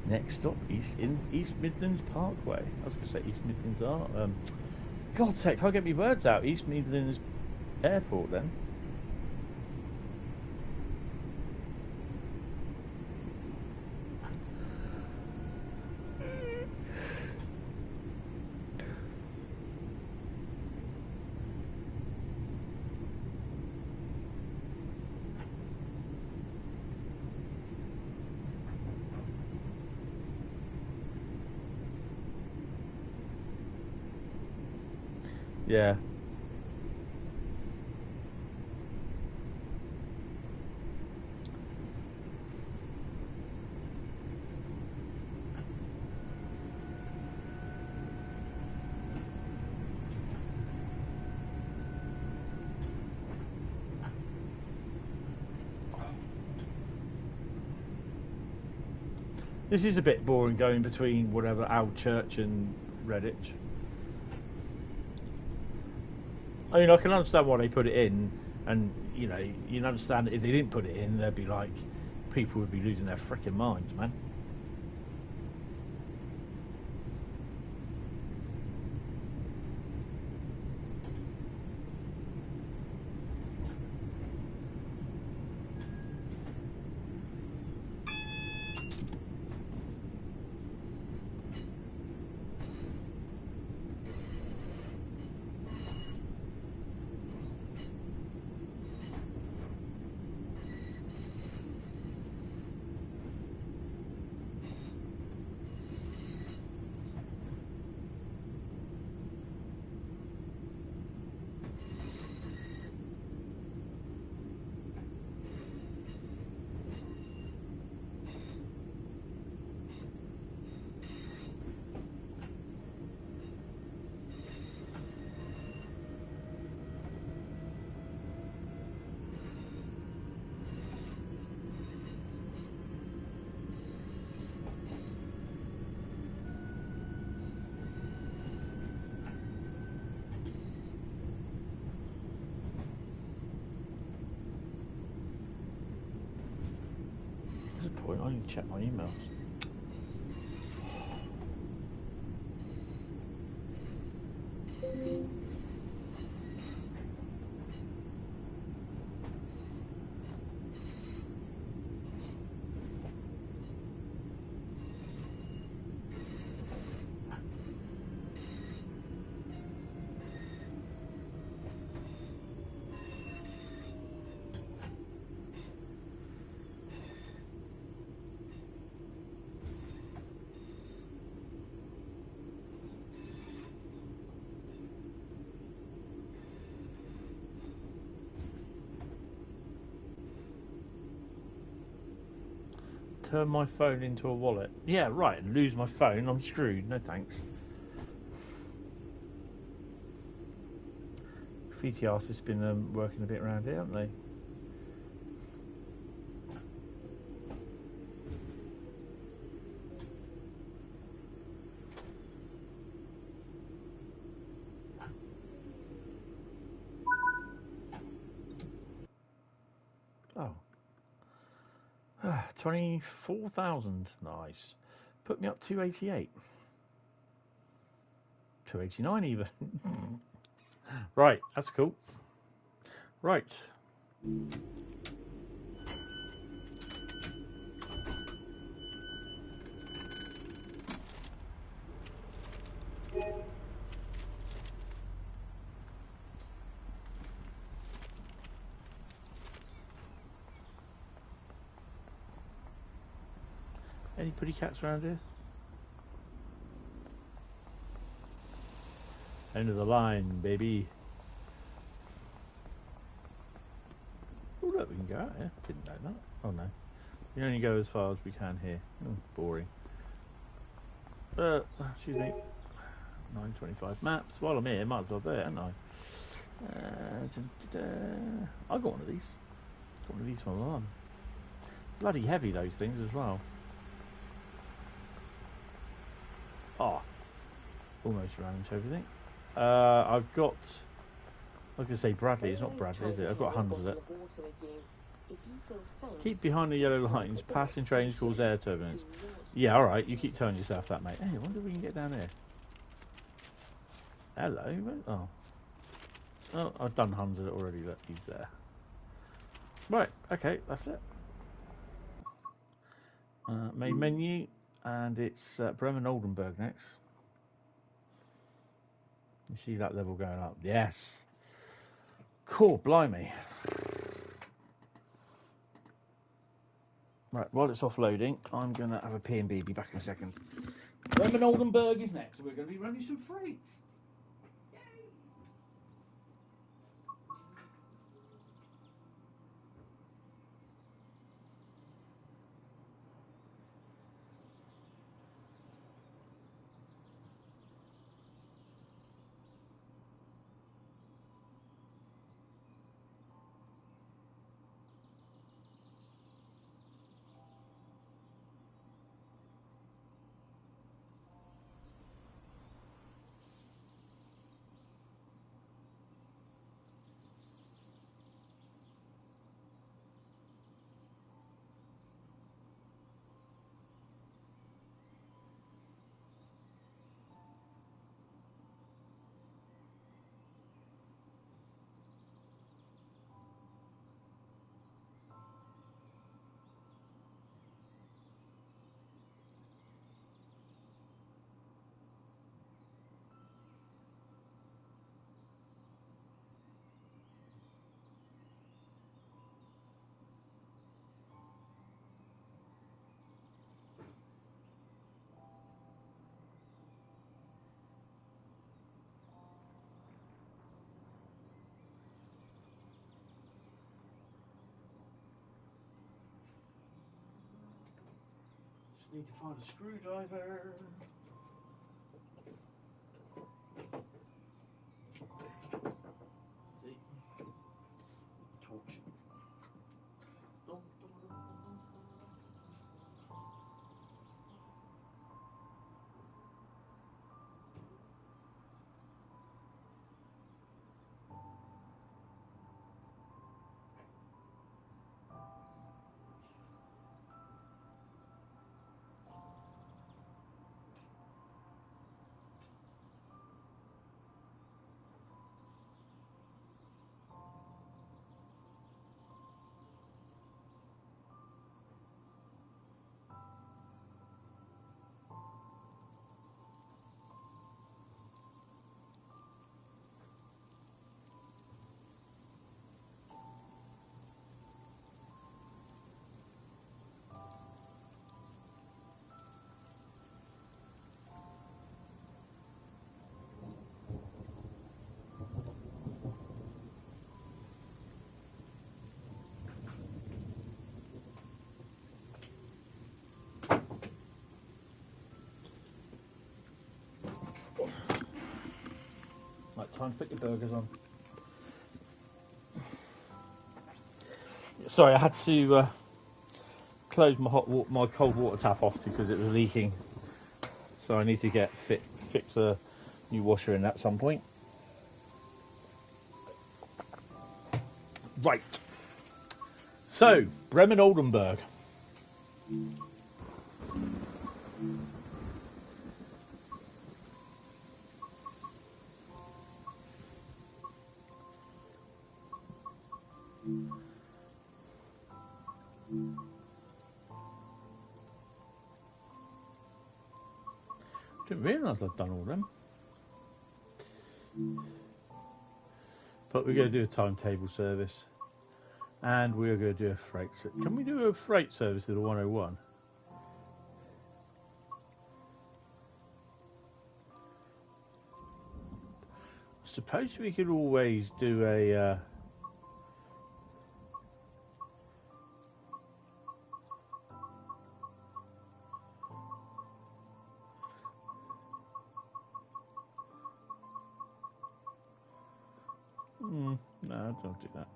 Next stop, East Midlands Parkway. I was going to say East Midlands Art. God's sake, can't get me words out. East Midlands Airport then. Yeah. This is a bit boring going between whatever Owl Church and Redditch. I mean, I can understand why they put it in, and you know, you can understand that if they didn't put it in, they'd be like, people would be losing their freaking minds, man. need to check my emails. Turn my phone into a wallet. Yeah, right. Lose my phone. I'm screwed. No thanks. Graffiti artists been working a bit around here, haven't they? Oh. 24,000. Nice. Put me up 288. 289 even. Right, that's cool. Right. Any pretty cats around here? End of the line, baby. Oh look, we can go out here. Didn't know that. Oh no. We only go as far as we can here. Oh, boring. Excuse me. 925 maps. While I'm here, might as well do it, haven't I? I got one of these. Got one of these for my mum. Bloody heavy, those things as well. Oh, almost ran into everything. I've got, I was going to say Bradley, it's not Bradley, is it? I've got hundreds of it. Keep behind the yellow lines, passing trains cause air turbulence. Yeah, alright, you keep telling yourself that, mate. Hey, I wonder if we can get down here. Hello, oh. Oh, I've done hundreds of it already, look, he's there. Right, okay, that's it. Main menu, and it's Bremen Oldenburg next. You see that level going up? Yes. Cool, blimey. Right, while it's offloading, I'm going to have a P&B, be back in a second. Bremen Oldenburg is next, so we're going to be running some freights. Just need to find a screwdriver. See? Torch. Right, time to put your burgers on. Sorry, I had to close my cold water tap off because it was leaking. So I need to fix a new washer in at some point. Right. So, Bremen Oldenburg. Didn't realise I'd done all them. But we're going to do a timetable service. And we're going to do a freight service. Can we do a freight service at the 101? I suppose we could always do a... no, don't do that.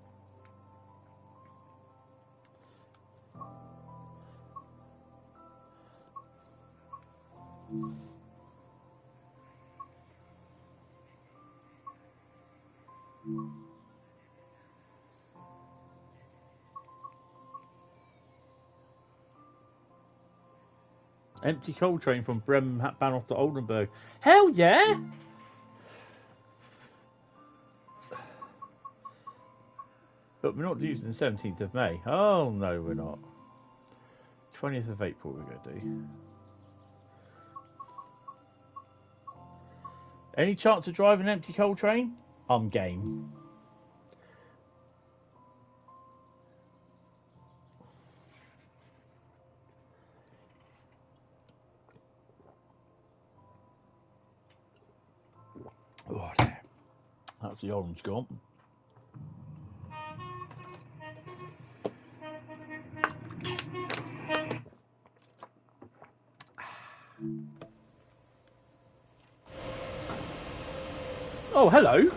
Empty coal train from Bremen Bahnhof to Oldenburg. Hell yeah! But we're not using the 17th of May. Oh, no, we're not. 20th of April we're going to do. Any chance of driving an empty coal train? I'm game. Oh, that's the orange gone. Oh, hello.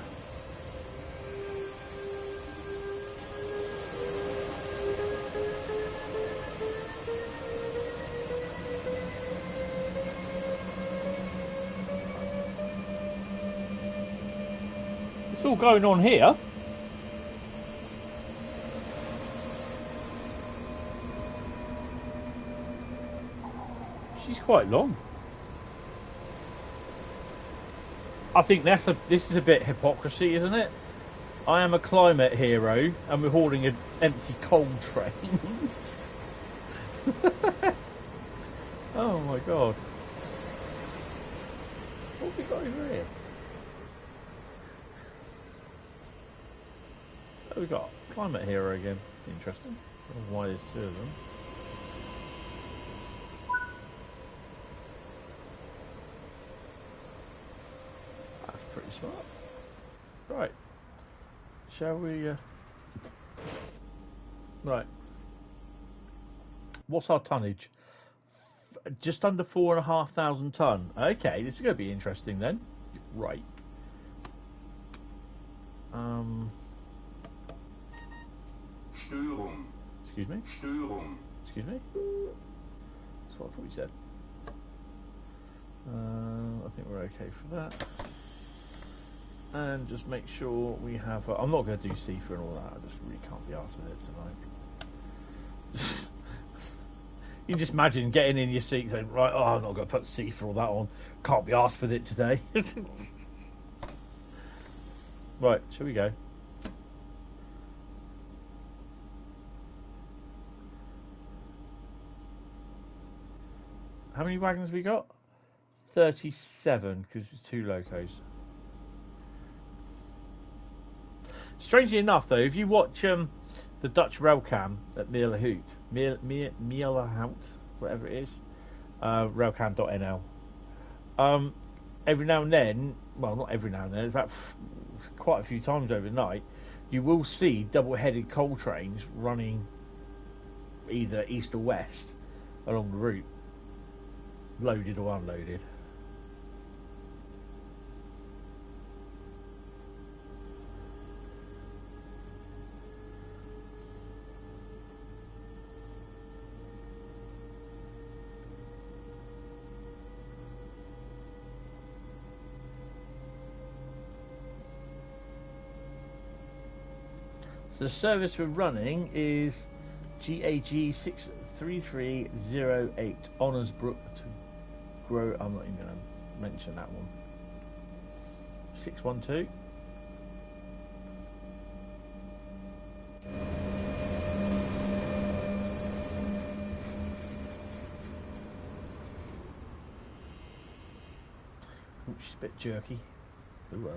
What's all going on here? She's quite long. I think this is a bit hypocrisy, isn't it? I am a climate hero, and we're hauling an empty coal train. Oh my god! What have we got over here? Oh, we got climate hero again. Interesting. I don't know why there's two of them. Pretty smart. Right. Shall we... Right. What's our tonnage? Just under 4,500 tonne. Okay, this is going to be interesting then. Right. Störung. Excuse me? Störung. Excuse me? That's what I thought you said. I think we're okay for that. And just make sure we have... I'm not going to do Seafer and all that. I just really can't be arsed with it tonight. You can just imagine getting in your seat saying, right, oh, I'm not going to put Seafer all that on. Can't be arsed with it today. Right, shall we go? How many wagons we got? 37, because it's 2 locos. Strangely enough, though, if you watch the Dutch Railcam at Mielerhout, whatever it is, railcam.nl, every now and then, well, not every now and then, in fact, quite a few times overnight, you will see double-headed coal trains running either east or west along the route, loaded or unloaded. So the service we're running is GAG 63308 Honorsbrook to Grow. I'm not even going to mention that one. 612. Oh, she's a bit jerky. Ooh,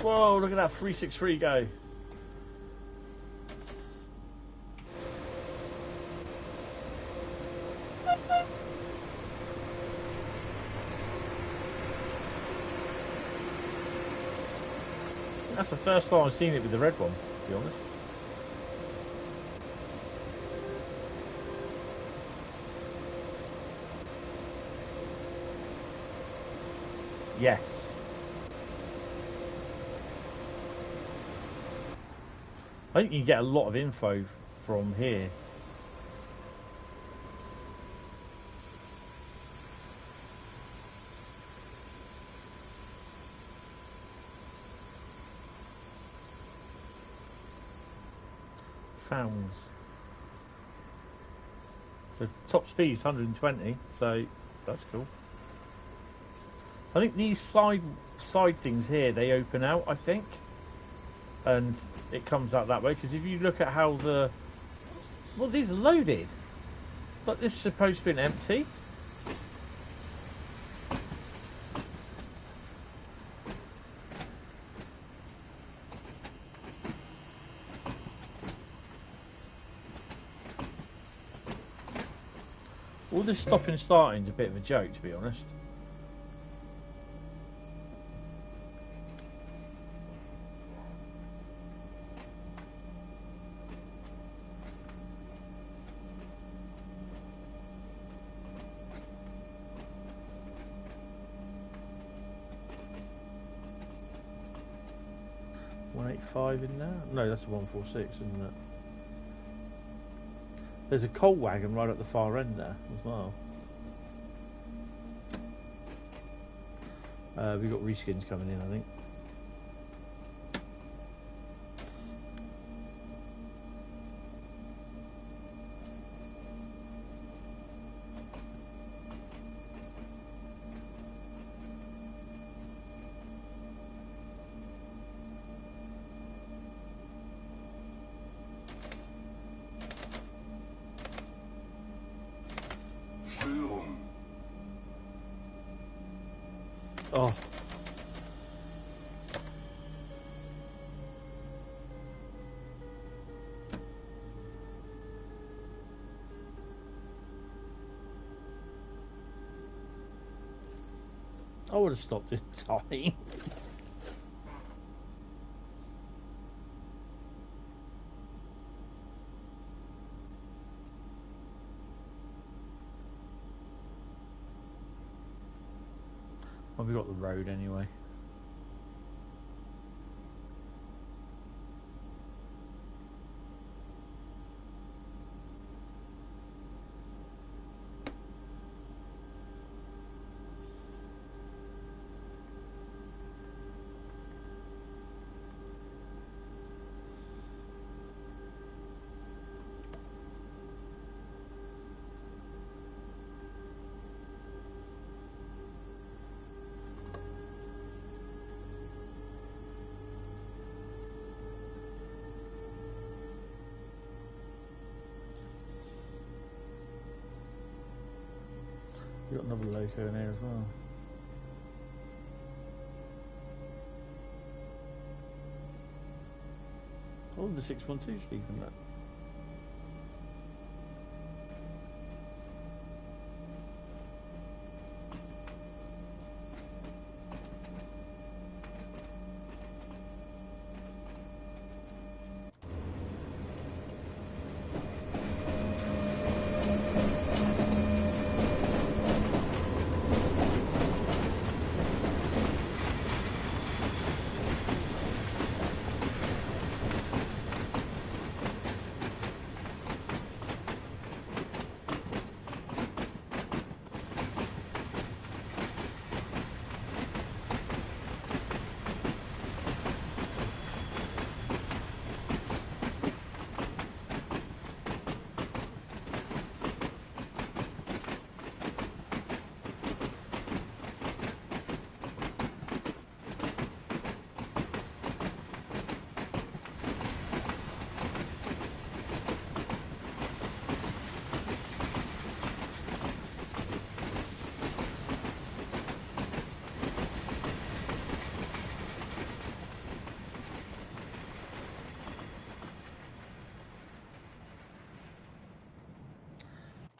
Whoa, look at that 363 go. That's the first time I've seen it with the red one, to be honest. Yes. I think you can get a lot of info from here. Founds. So top speed is 120, so that's cool. I think these side things here, they open out, I think, and it comes out that way. Because if you look at how these are loaded, but this is supposed to be an empty. All this stopping and starting is a bit of a joke, to be honest. In there? No, that's a 146, isn't it? There's a coal wagon right at the far end there as well. We've got reskins coming in, I think. Oh. I would have stopped in time. Well, we got the road anyway. You've got another loco in there as well. Oh, the 612's leaving that.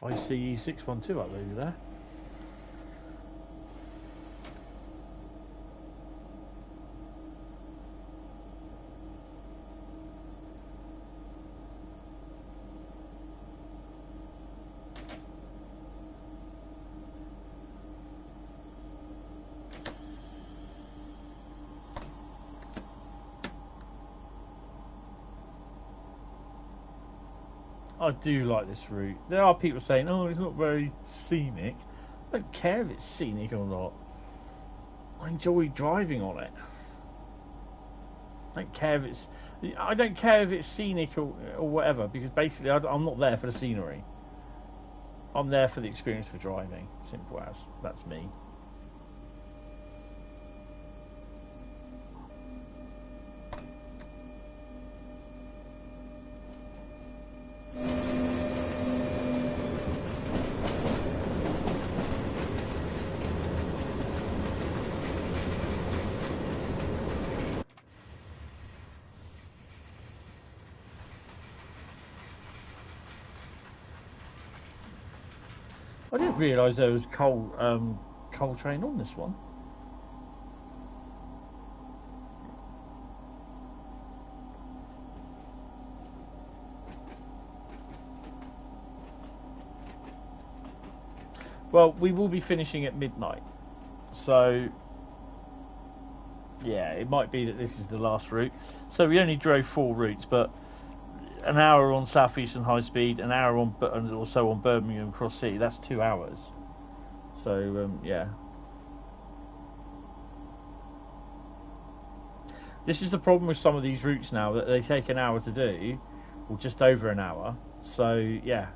ICE 612 uploaded there. I do like this route. There are people saying, oh, it's not very scenic. I don't care if it's scenic or not. I enjoy driving on it. I don't care if it's scenic or whatever, because basically I'm not there for the scenery. I'm there for the experience for driving. Simple as. That's me. I didn't realise there was coal train on this one. Well, we will be finishing at midnight, so yeah, it might be that this is the last route. So we only drove 4 routes, but an hour on Southeastern Highspeed, an hour on and also on Birmingham Cross City. That's 2 hours. So yeah, this is the problem with some of these routes now, that they take an hour to do, or just over an hour. So yeah,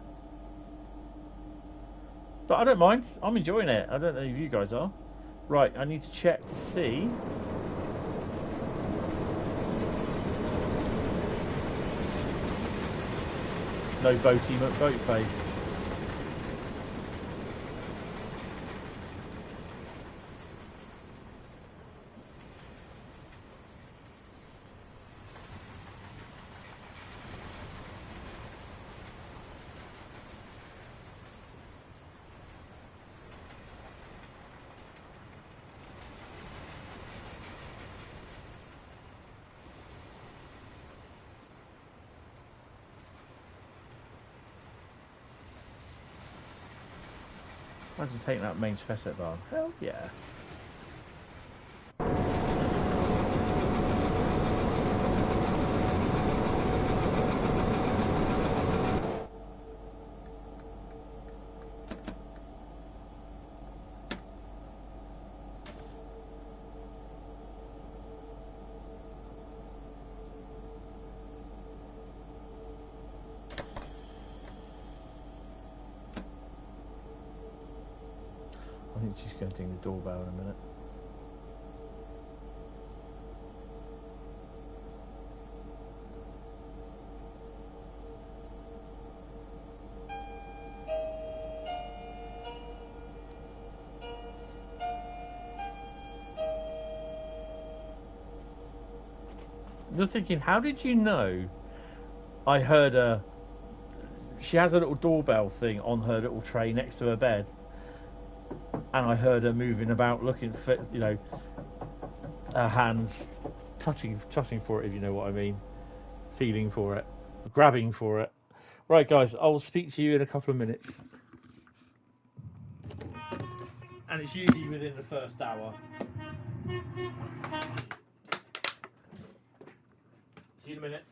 but I don't mind. I'm enjoying it. I don't know if you guys are. Right, I need to check to see. No boaty boat face. Imagine taking that main facet bar. Hell yeah. I think she's going to ding the doorbell in a minute. You're thinking, how did you know? I heard her. She has a little doorbell thing on her little tray next to her bed, and I heard her moving about, looking for, you know, her hands touching for it, if you know what I mean, feeling for it, grabbing for it. Right, guys, I'll speak to you in a couple of minutes, and it's usually within the first hour. See you in a minute.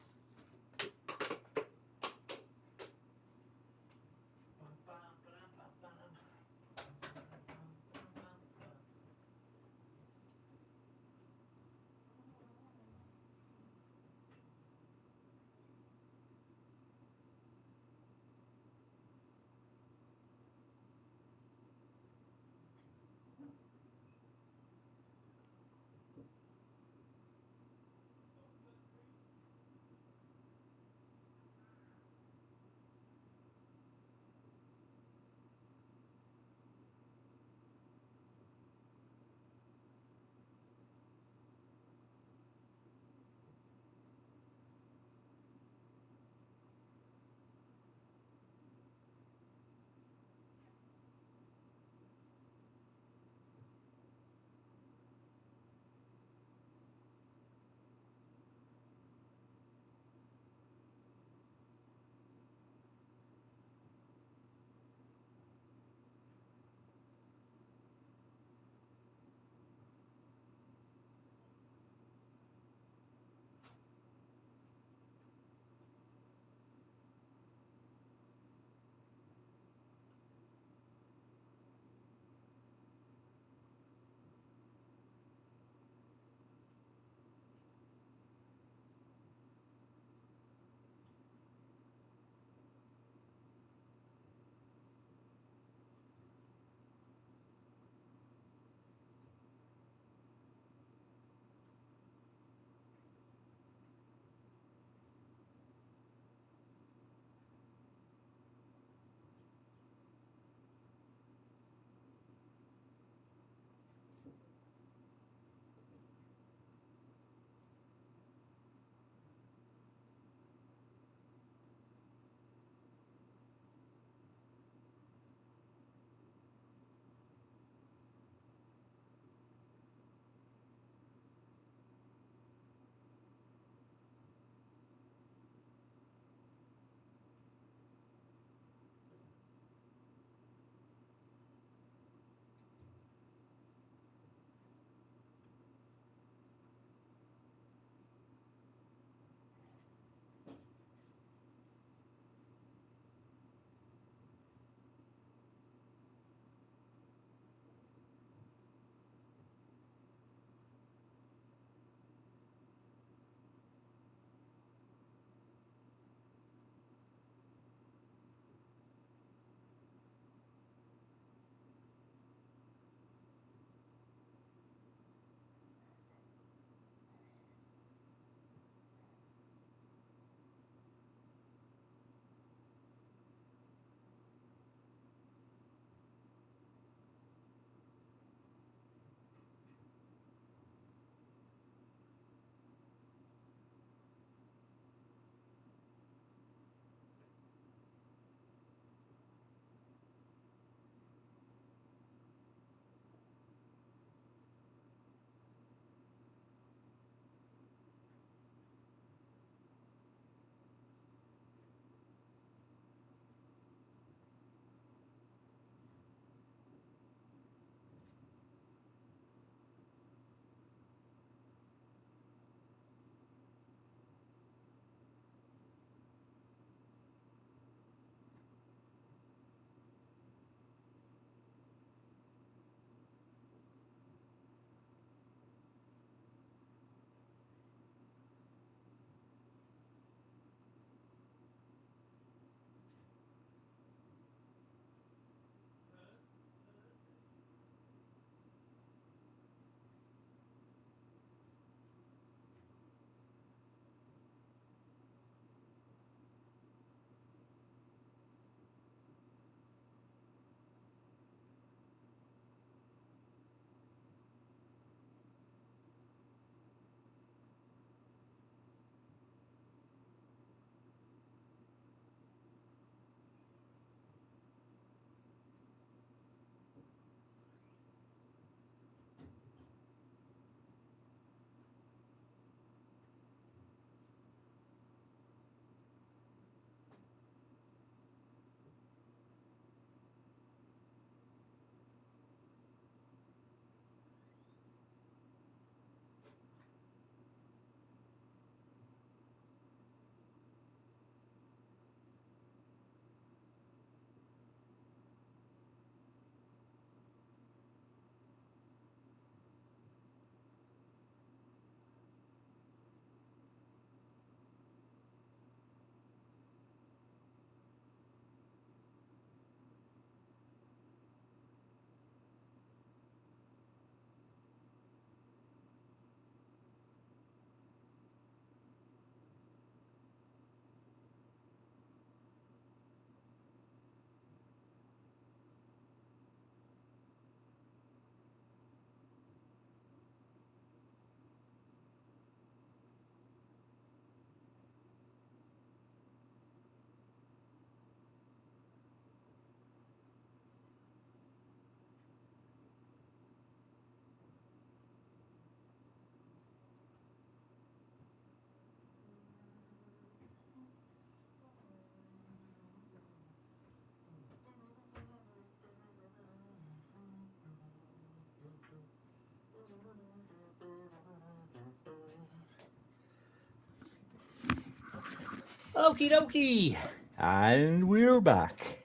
Okie dokie, and we're back.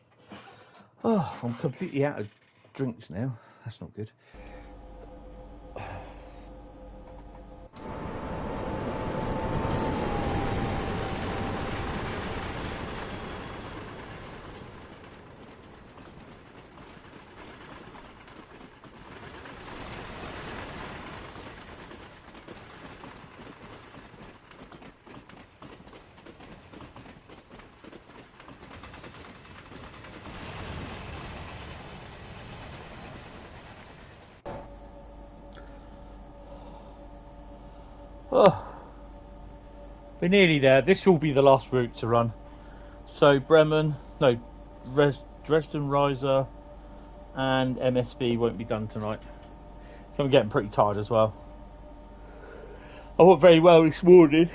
Oh, I'm completely out of drinks now. That's not good. Oh, we're nearly there. This will be the last route to run. So Dresden, Riesa, and MSB won't be done tonight. So I'm getting pretty tired as well. I went very well this morning.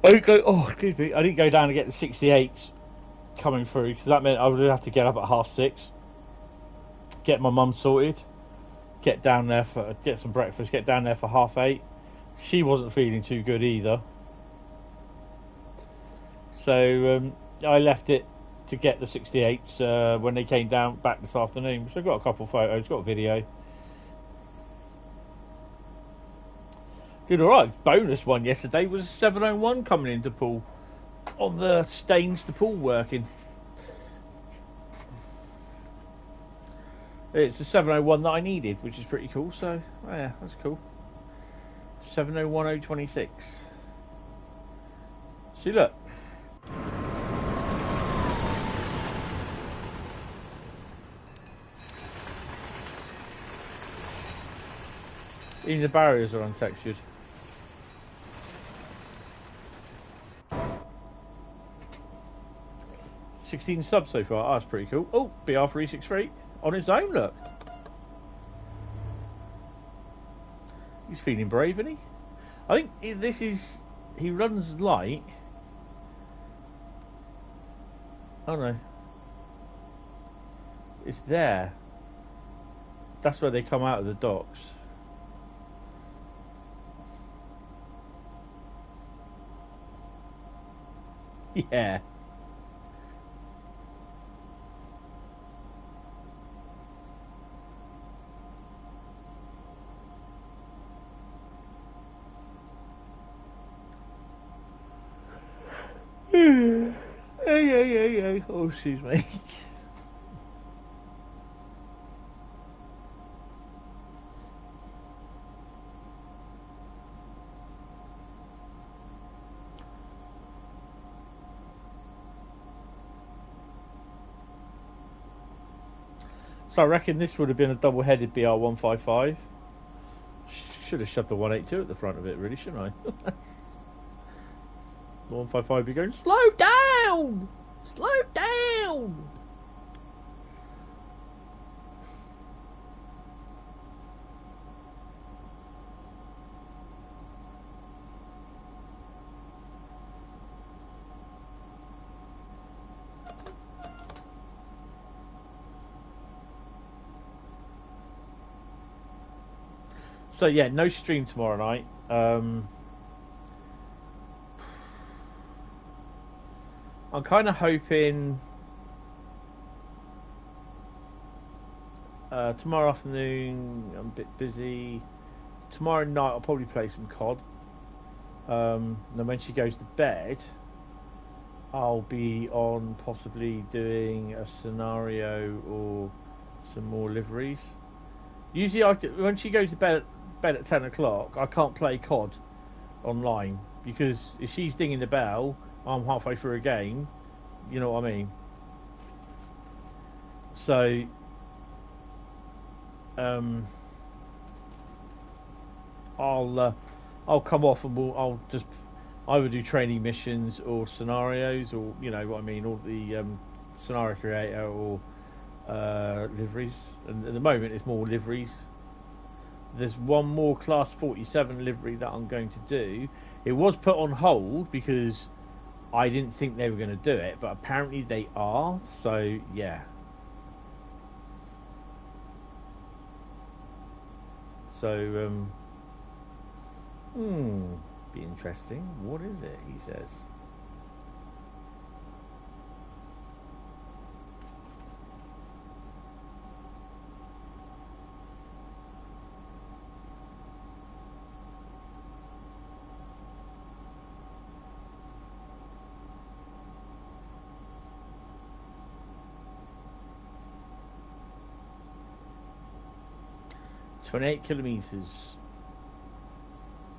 I didn't go down to get the 68s coming through, because that meant I would have to get up at 6:30, get my mum sorted, get down there get some breakfast, get down there for 8:30. She wasn't feeling too good either, so I left it to get the 68s when they came down back this afternoon. So I got a couple of photos, got a video. Did alright. Bonus one yesterday was a 701 coming into pool on the stains, the pool working. It's a 701 that I needed, which is pretty cool. So yeah, that's cool. 701.026. See, look. Even the barriers are untextured. $16 subs so far. Oh, that's pretty cool. Oh, BR363 on his own, look. He's feeling brave, isn't he? I think this is... He runs light. Oh no. It's there. That's where they come out of the docks. Yeah. Hey. Oh, excuse me. So I reckon this would have been a double-headed BR155. Should have shoved the 182 at the front of it, really, shouldn't I? The 155 be going, slow down! Slow down! So yeah, no stream tomorrow night. I'm kind of hoping tomorrow afternoon I'm a bit busy. Tomorrow night I'll probably play some COD. Then when she goes to bed, I'll be on possibly doing a scenario or some more liveries. Usually when she goes to bed at 10 o'clock, I can't play COD online, because if she's dinging the bell, I'm halfway through a game, you know what I mean? So I'll come off and I'll just either do training missions or scenarios, or you know what I mean, or the scenario creator or liveries. And at the moment it's more liveries. There's one more class 47 livery that I'm going to do. It was put on hold because I didn't think they were going to do it, but apparently they are. So yeah. So be interesting. What is it? He says. 28 kilometres.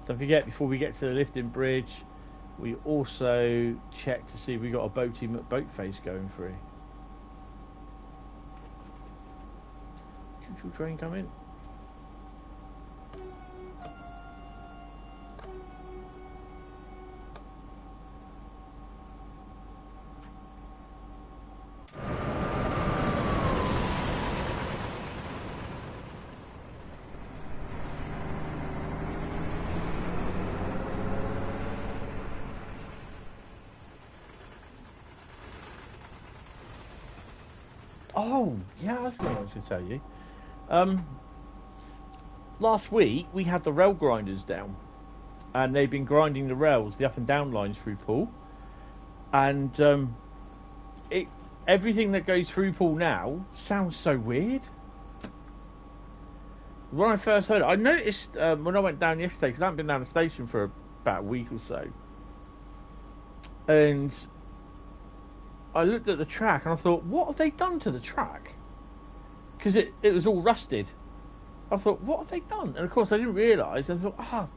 Don't forget, before we get to the lifting bridge, we also check to see if we got a boat face going through. Choo-choo train coming. Oh, yeah, that's what I was going to tell you. Last week, we had the rail grinders down. And they've been grinding the rails, the up and down lines through Poole. And everything that goes through Poole now sounds so weird. When I first heard it, I noticed when I went down yesterday, because I haven't been down the station for about a week or so. And I looked at the track and I thought, what have they done to the track? Because it was all rusted. I thought, what have they done? And of course I didn't realise. I thought,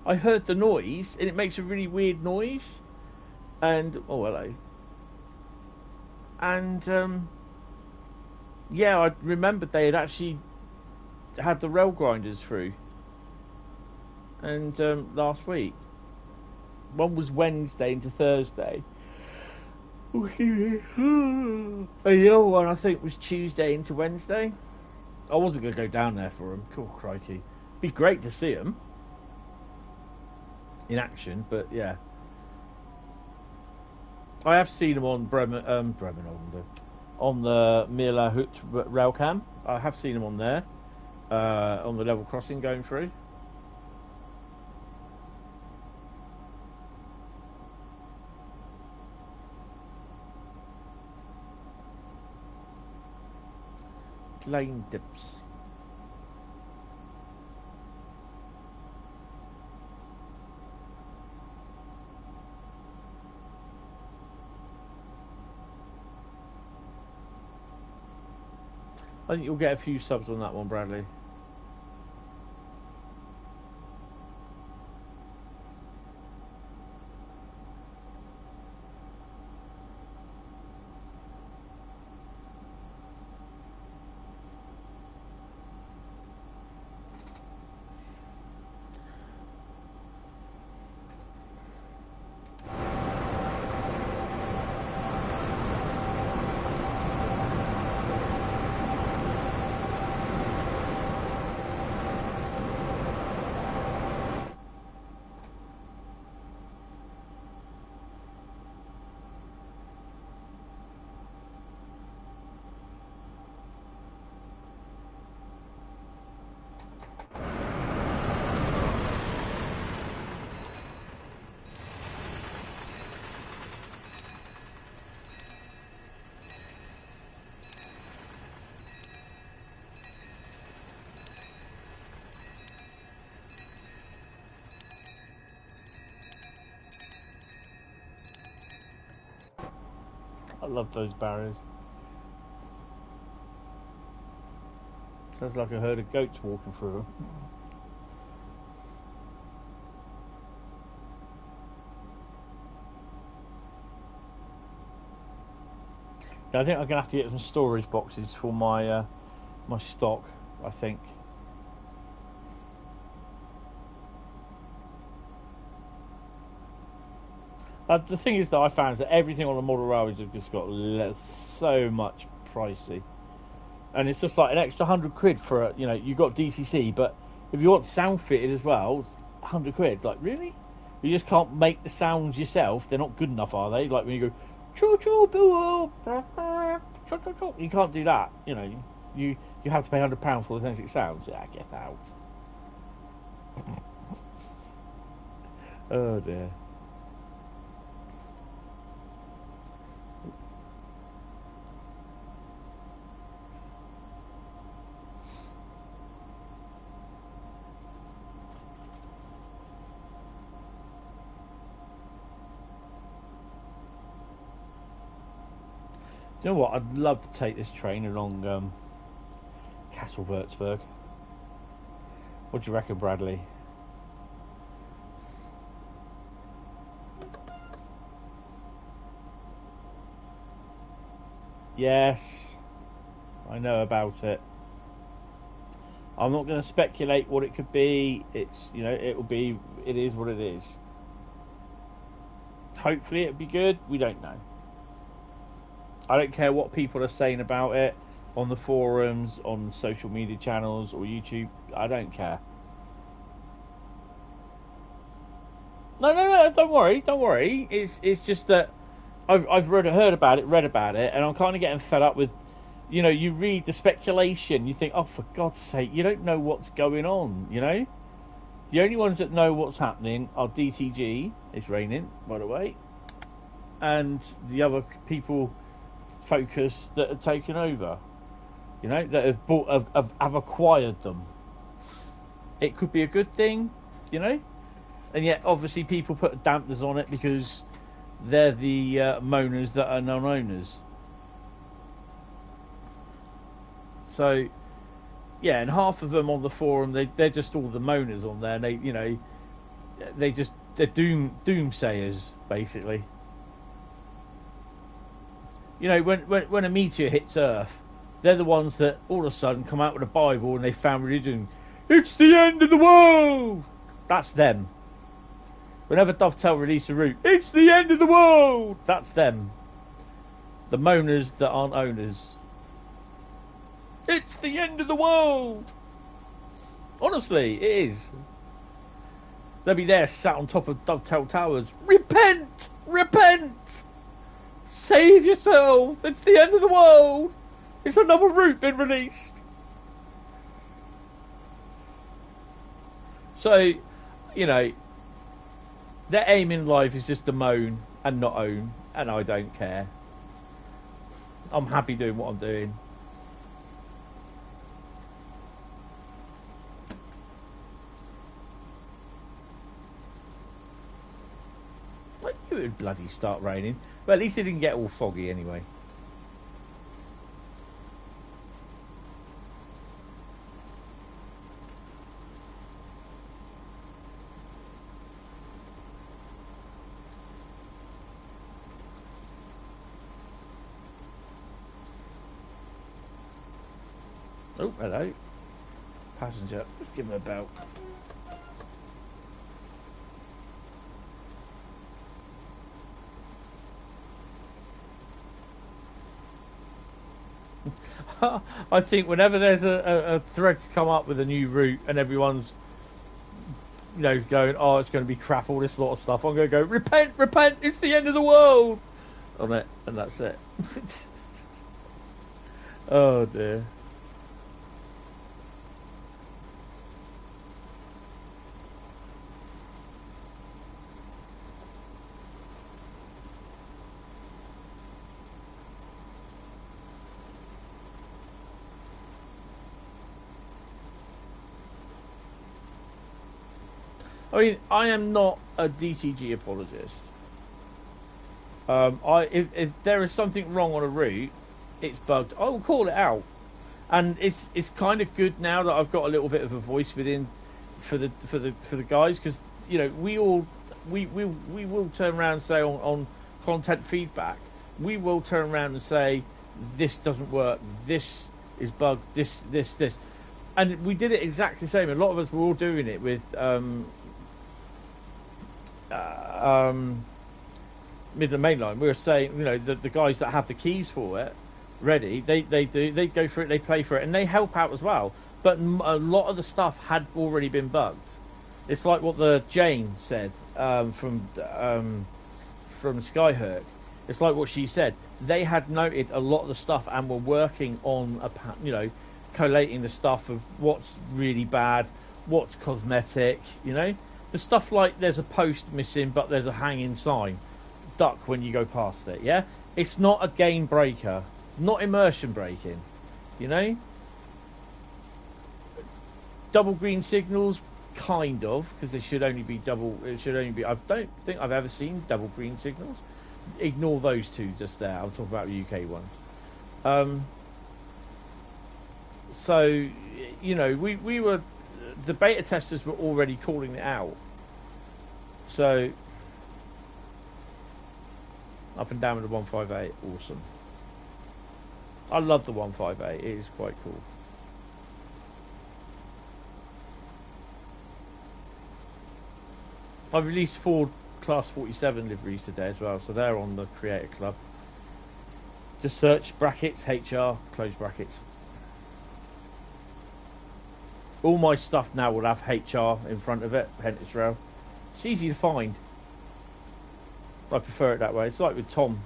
I heard the noise and it makes a really weird noise. And, oh hello. And, yeah, I remembered they had actually had the rail grinders through. And last week. One was Wednesday into Thursday. And the other one I think was Tuesday into Wednesday. I wasn't going to go down there for them. Cool, crikey. Be great to see them in action, but yeah. I have seen them on Bremen Oldenburg, on the Mila Hut Railcam. I have seen them on there, on the level crossing going through. Lane dips. I think you'll get a few subs on that one, Bradley. I love those barriers. Sounds like a herd of goats walking through them. I think I'm gonna have to get some storage boxes for my my stock. I think. The thing is that I found is that everything on the model railways have just got so much pricey, and it's just like an extra £100 for you got DCC, but if you want sound fitted as well, it's £100. It's like, really? You just can't make the sounds yourself. They're not good enough, are they? Like when you go choo choo boo, you can't do that. You have to pay £100 for authentic sounds. Yeah, get out. Oh dear. Do you know what? I'd love to take this train along Castle Würzburg. What do you reckon, Bradley? Yes, I know about it. I'm not going to speculate what it could be. It's, you know, it is what it is. Hopefully it'll be good. We don't know. I don't care what people are saying about it on the forums, on social media channels or YouTube. I don't care. No, don't worry. It's just that I've heard about it, and I'm kind of getting fed up with, you know, you read the speculation, you think, oh, for God's sake, you don't know what's going on, you know? The only ones that know what's happening are DTG, it's raining, by the way, and the other people focus that have taken over, you know, that have acquired them. It could be a good thing, you know? And yet, obviously, people put dampeners on it because they're the moaners that are non-owners. So, yeah, and half of them on the forum, they're just all the moaners on there. And they, you know, they're doomsayers, basically. You know, when a meteor hits Earth, they're the ones that all of a sudden come out with a Bible and they found religion. It's the end of the world! That's them. Whenever Dovetail release a route, it's the end of the world! That's them. The moaners that aren't owners. It's the end of the world! Honestly, it is. They'll be there sat on top of Dovetail Towers. Repent! Repent! Save yourself! It's the end of the world! It's another route been released! So, you know, their aim in life is just to moan and not own, and I don't care. I'm happy doing what I'm doing. I knew it would bloody start raining. Well, at least it didn't get all foggy anyway. Oh, hello. Passenger. Let's give him a bell. I think whenever there's a thread to come up with a new route and everyone's, you know, going, oh, it's going to be crap, all this lot of stuff, I'm going to go, repent, repent, it's the end of the world on it, and that's it. Oh dear. I mean, I am not a DTG apologist. If there is something wrong on a route, it's bugged, I will call it out, and it's kind of good now that I've got a little bit of a voice within for the guys, because you know we will turn around and say on content feedback, we will turn around and say this doesn't work, this is bugged, this, and we did it exactly the same. A lot of us were all doing it with Midland Mainline. We were saying, you know, the guys that have the keys for it ready, they go for it, they play for it, and they help out as well. But a lot of the stuff had already been bugged. It's like what the Jane said from Skyhook. It's like what she said. They had noted a lot of the stuff and were working on you know, collating the stuff of what's really bad, what's cosmetic, you know. The stuff like there's a post missing but there's a hanging sign. Duck when you go past it, yeah? It's not a game breaker. Not immersion breaking, you know? Double green signals, kind of, because they should only be double. It should only be. I don't think I've ever seen double green signals. Ignore those two just there. I'll talk about the UK ones. So, you know, we were the beta testers were already calling it out. So up and down with the 158, awesome. I love the 158. It is quite cool. I've released 4 Class 47 liveries today as well, so they're on the Creator Club. Just search brackets HR close brackets. All my stuff now will have HR in front of it, Hentis Rail. It's easy to find. I prefer it that way. It's like with Tom.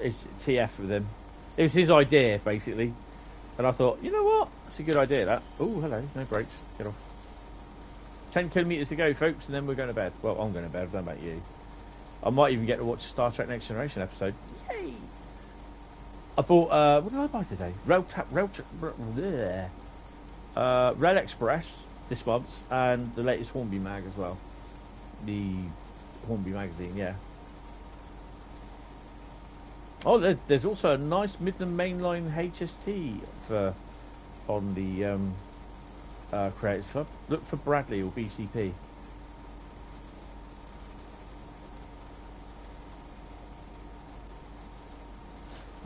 It's TF with him. It was his idea, basically. And I thought, you know what? That's a good idea, that. Oh, hello. No brakes. Get off. 10 kilometres to go, folks, and then we're going to bed. Well, I'm going to bed. I don't know about you. I might even get to watch a Star Trek Next Generation episode. Yay! I bought, what did I buy today? Rail Express this month, and the latest Hornby mag as well. The Hornby magazine, yeah. Oh, there's also a nice Midland Mainline HST on the Creators Club. Look for Bradley or BCP.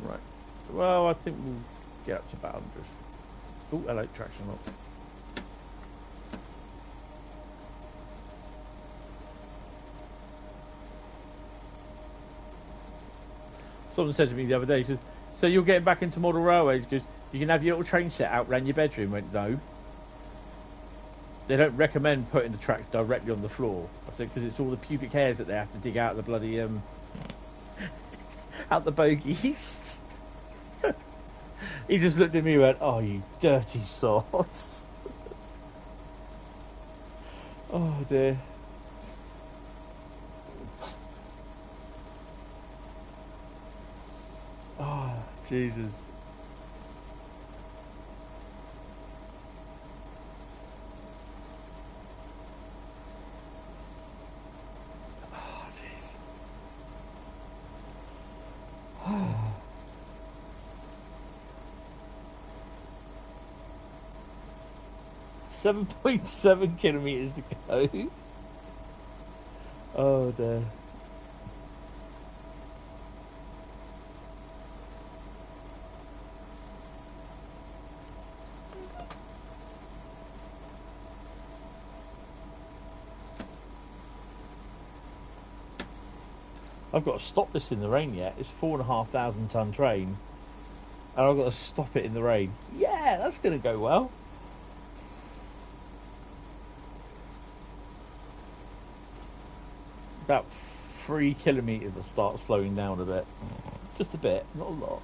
Right. Well, I think we'll get up to about 100. Oh, hello, traction lock. Someone said to me the other day, said, so you're getting back into model railways because you can have your little train set out around your bedroom. I went, no. They don't recommend putting the tracks directly on the floor. I said, because it's all the pubic hairs that they have to dig out of the bloody, out the bogies. He just looked at me and went, oh, you dirty sods. Oh, dear. Oh, Jesus. Oh, jeez. Oh. 7.7 kilometres to go. Oh, dear. I've got to stop this in the rain yet. It's a 4,500 ton train, and I've got to stop it in the rain. Yeah, that's going to go well. About 3 kilometres to start slowing down a bit. Just a bit, not a lot.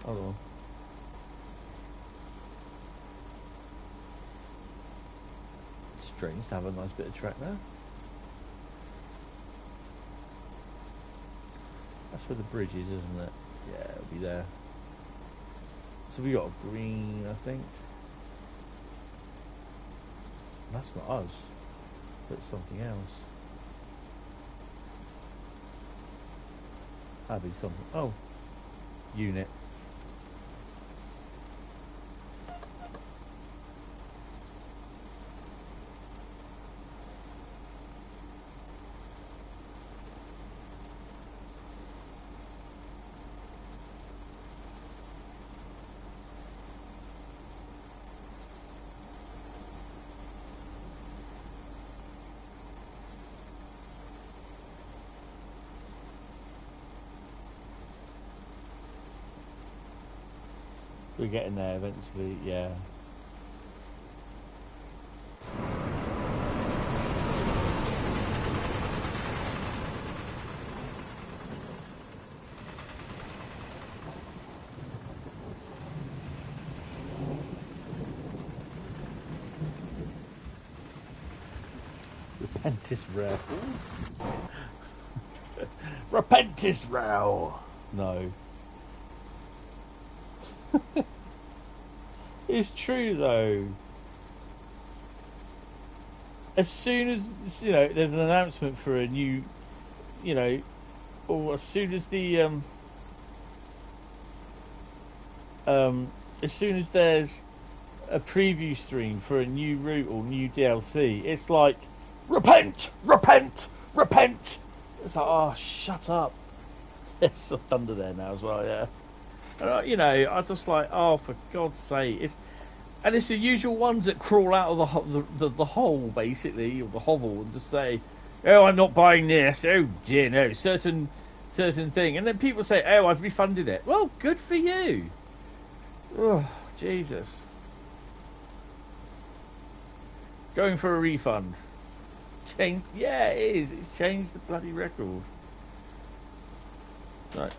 Hold on. Strange to have a nice bit of track there. That's where the bridge is, isn't it? Yeah, it'll be there. So we got a green, I think. That's not us. That's something else. That'd be something. Oh, unit. We're getting there eventually, yeah. Repentis Rail. Repentis Rail! No. It's true though. As soon as, you know, there's an announcement for a new, you know, or as soon as the as soon as there's a preview stream for a new route or new DLC, it's like, repent, repent, repent. It's like, oh, shut up. There's some thunder there now as well, yeah. And, you know, I just like, oh, for God's sake. It's the usual ones that crawl out of the hole, basically, or the hovel, and just say, oh, I'm not buying this. Oh, dear, no, certain thing. And then people say, oh, I've refunded it. Well, good for you. Oh, Jesus. Going for a refund. Yeah, it is. It's changed the bloody record. Right.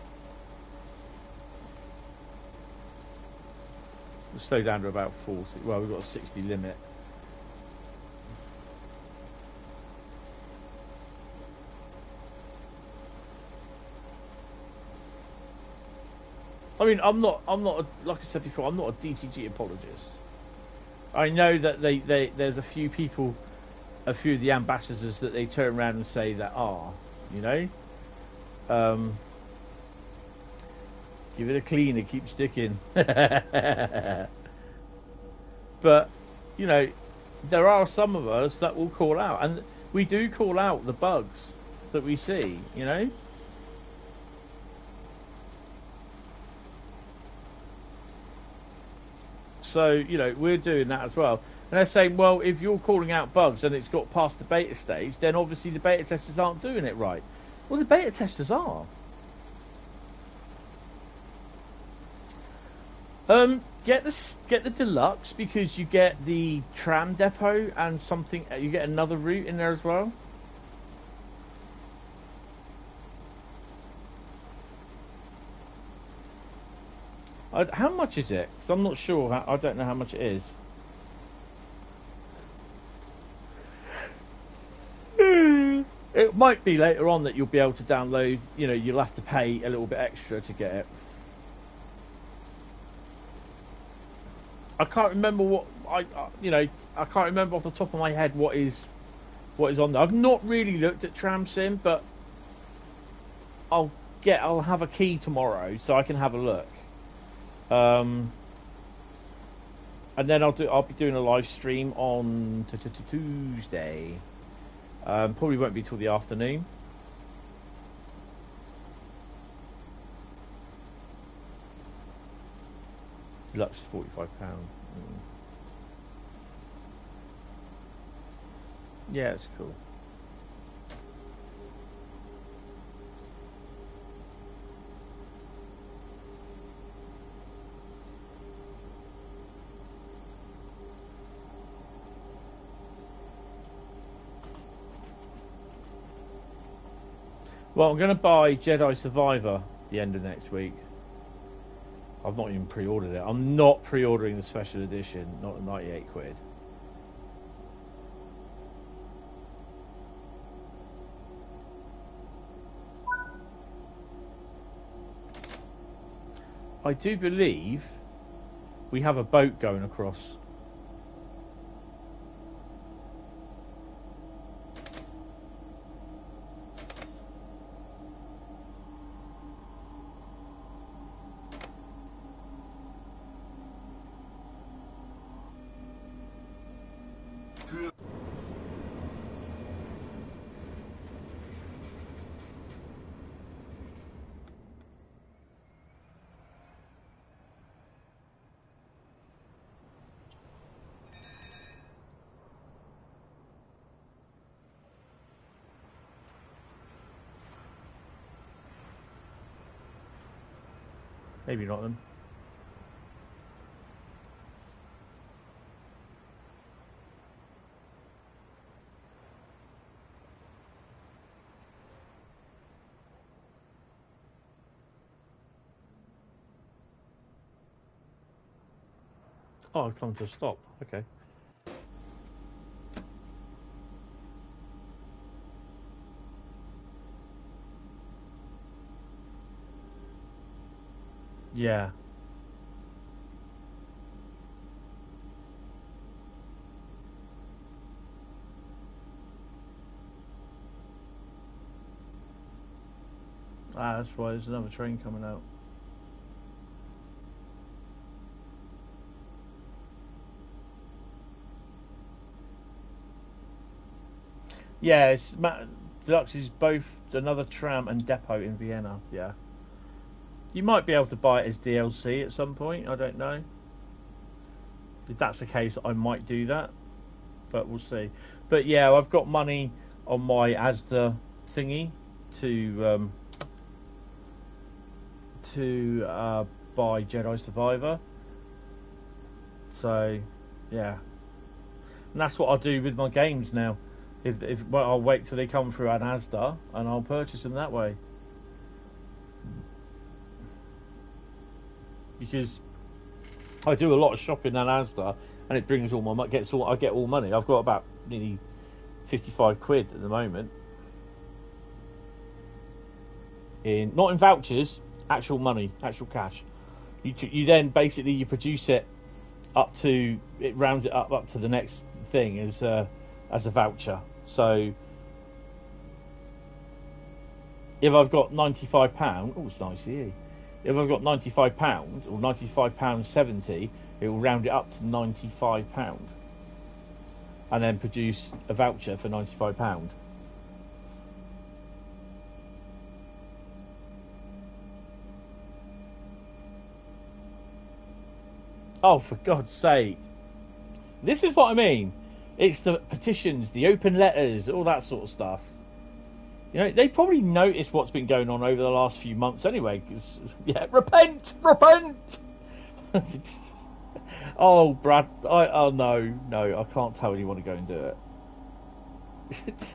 We'll slow down to about 40. Well, we've got a 60 limit. I mean, I'm not like I said before, I'm not a DTG apologist. I know that there's a few people, a few of the ambassadors that they turn around and say that are, you know, give it a clean and keep sticking. But, you know, there are some of us that will call out, and we do call out the bugs that we see, you know. So, you know, we're doing that as well. And they're saying, well, if you're calling out bugs and it's got past the beta stage, then obviously the beta testers aren't doing it right. Well, the beta testers are. Get the deluxe, because you get the tram depot and something. You get another route in there as well. How much is it? Because I'm not sure. I don't know how much it is. It might be later on that you'll be able to download. You know, you'll have to pay a little bit extra to get it. I can't remember what I can't remember off the top of my head what is on there. I've not really looked at Tram Sim, but I'll have a key tomorrow so I can have a look. And then I'll be doing a live stream on Tuesday. Probably won't be till the afternoon. Deluxe is £45. Yeah, it's cool. Well, I'm going to buy Jedi Survivor the end of next week. I've not even pre-ordered it. I'm not pre-ordering the special edition, not at 98 quid. I do believe we have a boat going across. Maybe not then. Oh, I've come to a stop. Okay. Yeah. Ah, that's why there's another train coming out. Yeah, Deluxe is both another tram and depot in Vienna. Yeah, you might be able to buy it as DLC at some point. I don't know. If that's the case, I might do that, but we'll see. But yeah, I've got money on my Asda thingy to buy Jedi Survivor. So yeah, and that's what I'll do with my games now. Well, I'll wait till they come through an Asda and I'll purchase them that way. Because I do a lot of shopping at Asda and it brings all my I get all money. I've got about nearly 55 quid at the moment. Not in vouchers, actual money, actual cash. You then basically you produce it up to, it rounds it up to the next thing as a voucher. So if I've got £95, oh, it's nice here. If I've got £95 or £95.70, it will round it up to £95, and then produce a voucher for £95. Oh, for God's sake! This is what I mean. It's the petitions, the open letters, all that sort of stuff. You know, they probably noticed what's been going on over the last few months anyway, because, yeah, repent! Oh, Brad, no, I can't tell anyone to go and do it.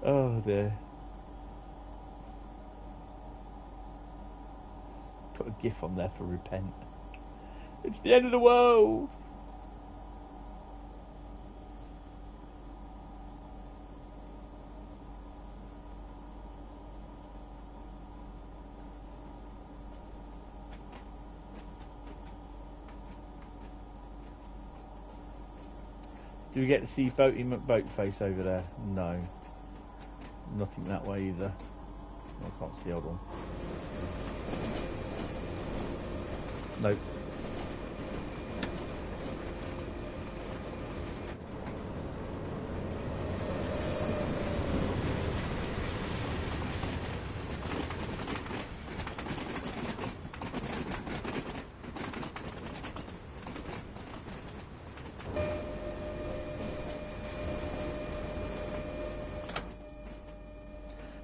Oh, dear. Put a gif on there for repent. It's the end of the world! Do we get to see Boaty McBoatface over there? No. Nothing that way either. I can't see, hold on. Nope.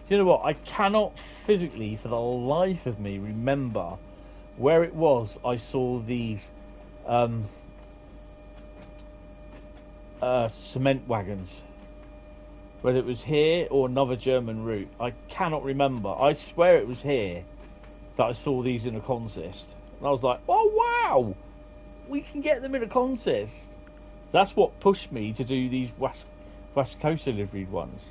Do you know what? I cannot physically, for the life of me, remember where it was I saw these cement wagons. Whether it was here or another German route, I cannot remember. I swear it was here that I saw these in a consist, and I was like, "Oh wow, we can get them in a consist." That's what pushed me to do these West Coast liveried ones.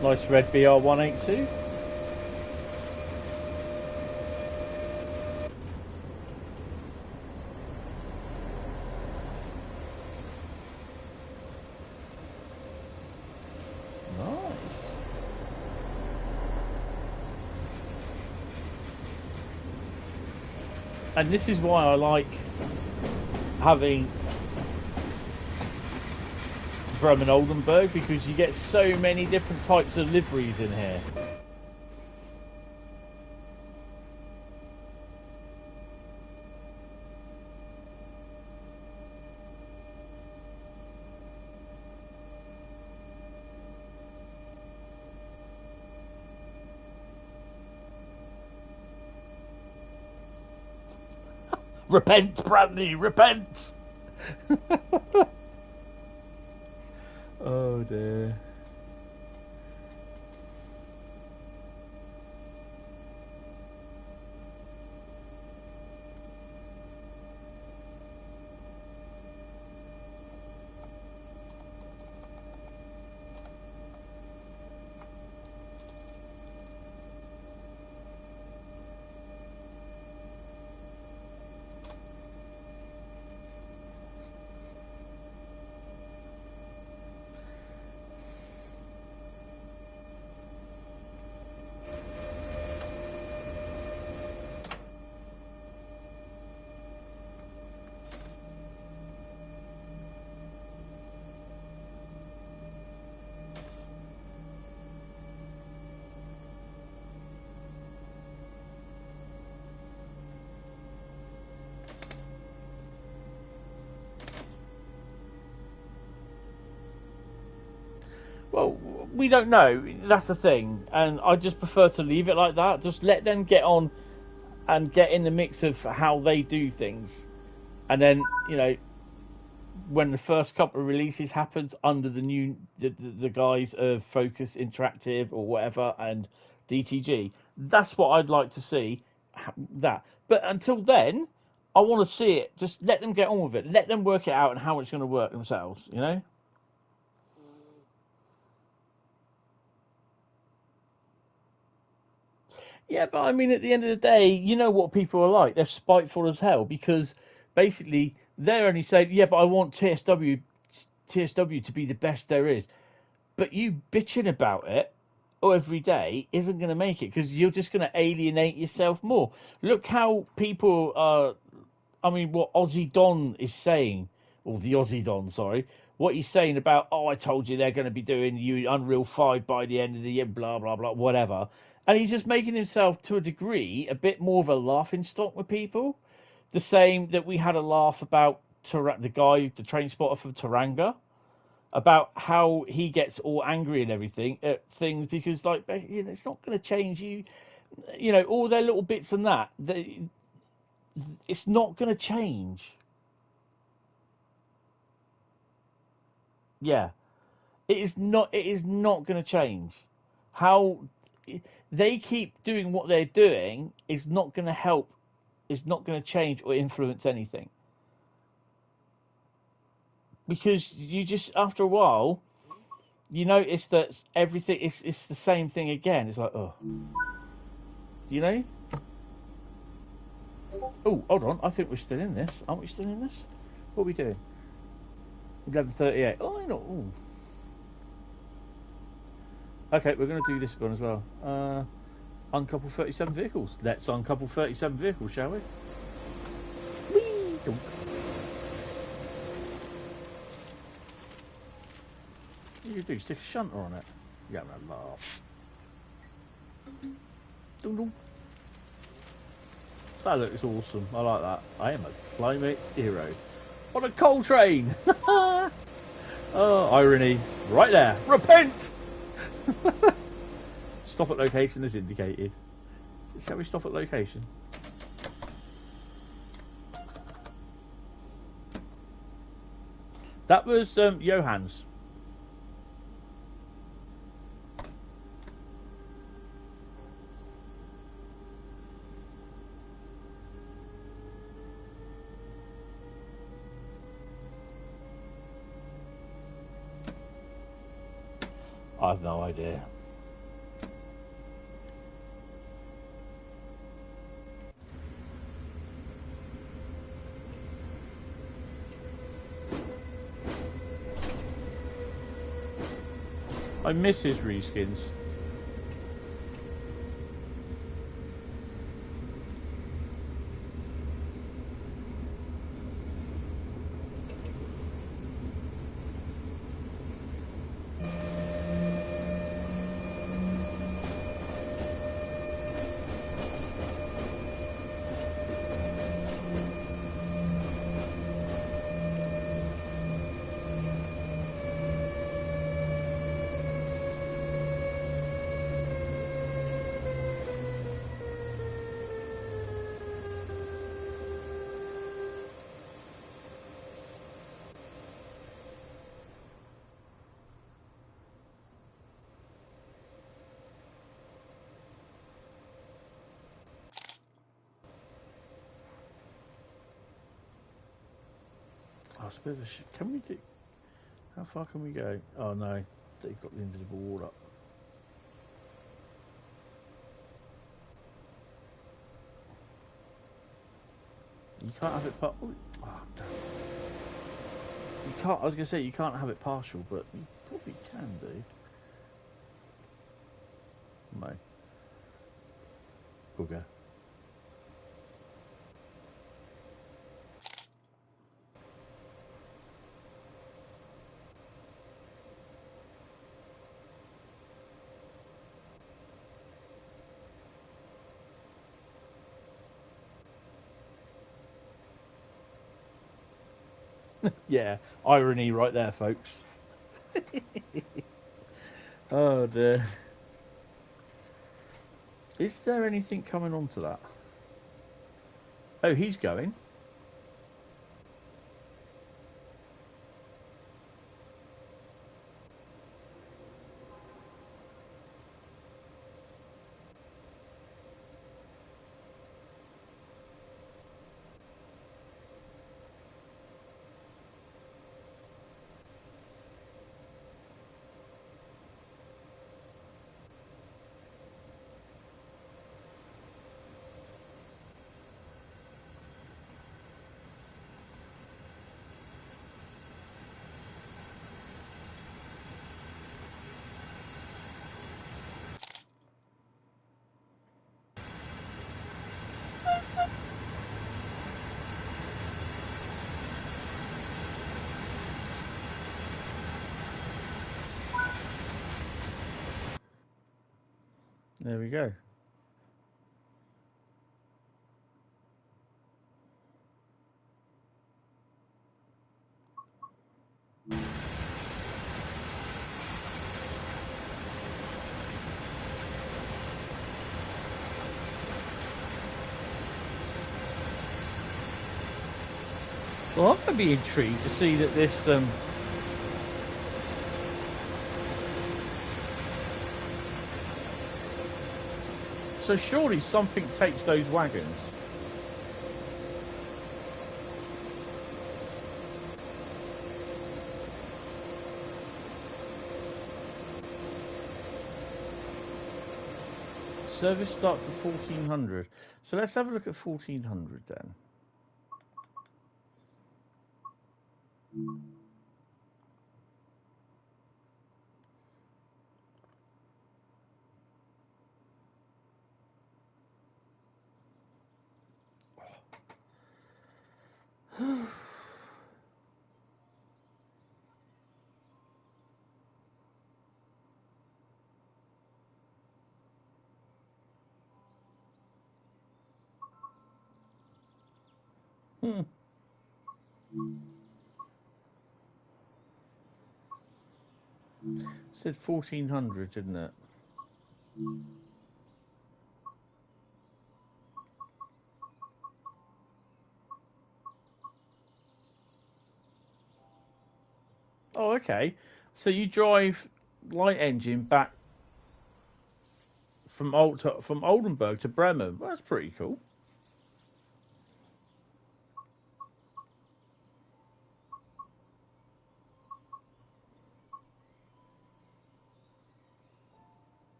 Nice red BR182. Nice. And this is why I like having Bremen Oldenburg, because you get so many different types of liveries in here. Repent, Bradley, repent! Oh dear. we don't know. That's the thing, and I just prefer to leave it like that. Just let them get on and get in the mix of how they do things, and then when the first couple of releases happens under the guise of Focus Interactive or whatever and DTG, that's what I'd like to see. That, but until then, I want to see it. Just let them get on with it. Let them work it out and how it's going to work themselves. Yeah, but I mean, at the end of the day, you know what people are like. They're spiteful as hell because basically they're only saying, yeah, but I want TSW to be the best there is. But you bitching about it every day isn't going to make it because you're just going to alienate yourself more. Look how people are. I mean, what Aussie Don is saying, or the Aussie Don, sorry, what he's saying about, I told you they're going to be doing you Unreal 5 by the end of the year, blah, blah, blah, whatever. And he's just making himself, to a degree, a bit more of a laughing stock with people. The same that we had a laugh about the guy, the train spotter from Taranga, about how he gets all angry and everything at things because, it's not going to change you. All their little bits and that. It's not going to change. Yeah, it is not. It is not going to change. How they keep doing what they're doing is not going to help. Is not going to change or influence anything. Because you just, after a while, you notice that everything it's the same thing again. It's like, oh, Oh, hold on. I think we're still in this. Aren't we still in this? What are we doing? 11:38. Oh, Ooh. Okay, we're going to do this one as well. Uncouple 37 vehicles. Let's uncouple 37 vehicles, shall we? Whee! What do you do? Stick a shunter on it? Yeah, man, laugh. Dum dum. That looks awesome. I like that. I am a climate hero. On a coal train! Oh, irony. Right there. Repent! Stop at location as indicated. Shall we stop at location? That was Johann's. I've no idea. I miss his reskins. I suppose can we do? How far can we go? Oh no, they've got the invisible wall up. You can't have it. Oh, damn. You can't. I was gonna say you can't have it partial, but you probably can do. No. Booger. Yeah, irony right there, folks. Oh dear. Is there anything coming onto that? Oh, he's going. There we go. Well, I'm going to be intrigued to see that this so surely something takes those wagons. Service starts at 1400. So let's have a look at 1400 then. Said 1400, didn't it? Oh, okay. So you drive light engine back from Oldenburg to Bremen. Well, that's pretty cool.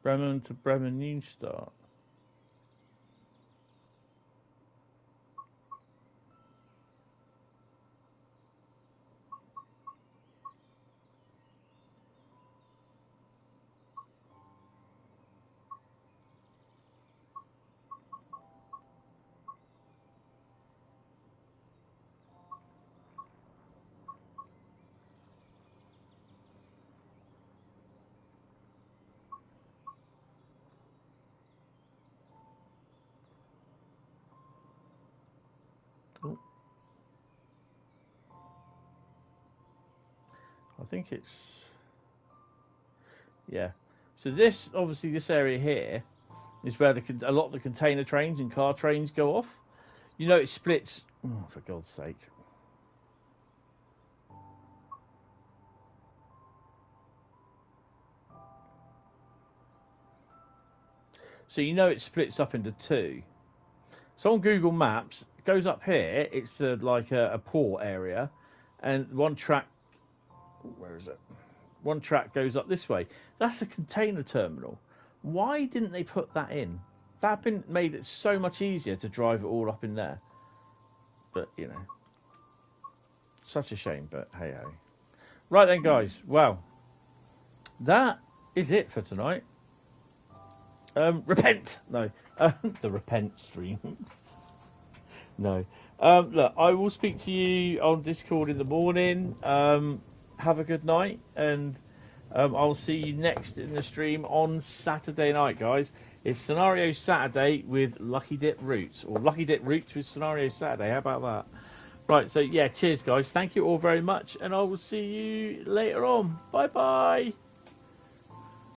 Bremen to Bremen Neustadt. Cool. I think it's, yeah. So this, obviously, this area here is where a lot of the container trains and car trains go off. You know, it splits. Oh, for God's sake. So you know it splits up into two. So on Google Maps, it goes up here. It's like a port area, and one track. Where is it? One track goes up this way. That's a container terminal. Why didn't they put that in? That been made it so much easier to drive it all up in there. But you know, such a shame. But hey ho. Right then, guys. Well, that is it for tonight. Repent. No, the repent stream. No. Look, I will speak to you on Discord in the morning. Have a good night, and I'll see you next in the stream on Saturday night, guys. It's Scenario Saturday with Lucky Dip Roots, or Lucky Dip Roots with Scenario Saturday. How about that? Right, so yeah, cheers guys. Thank you all very much, and I will see you later on. Bye bye.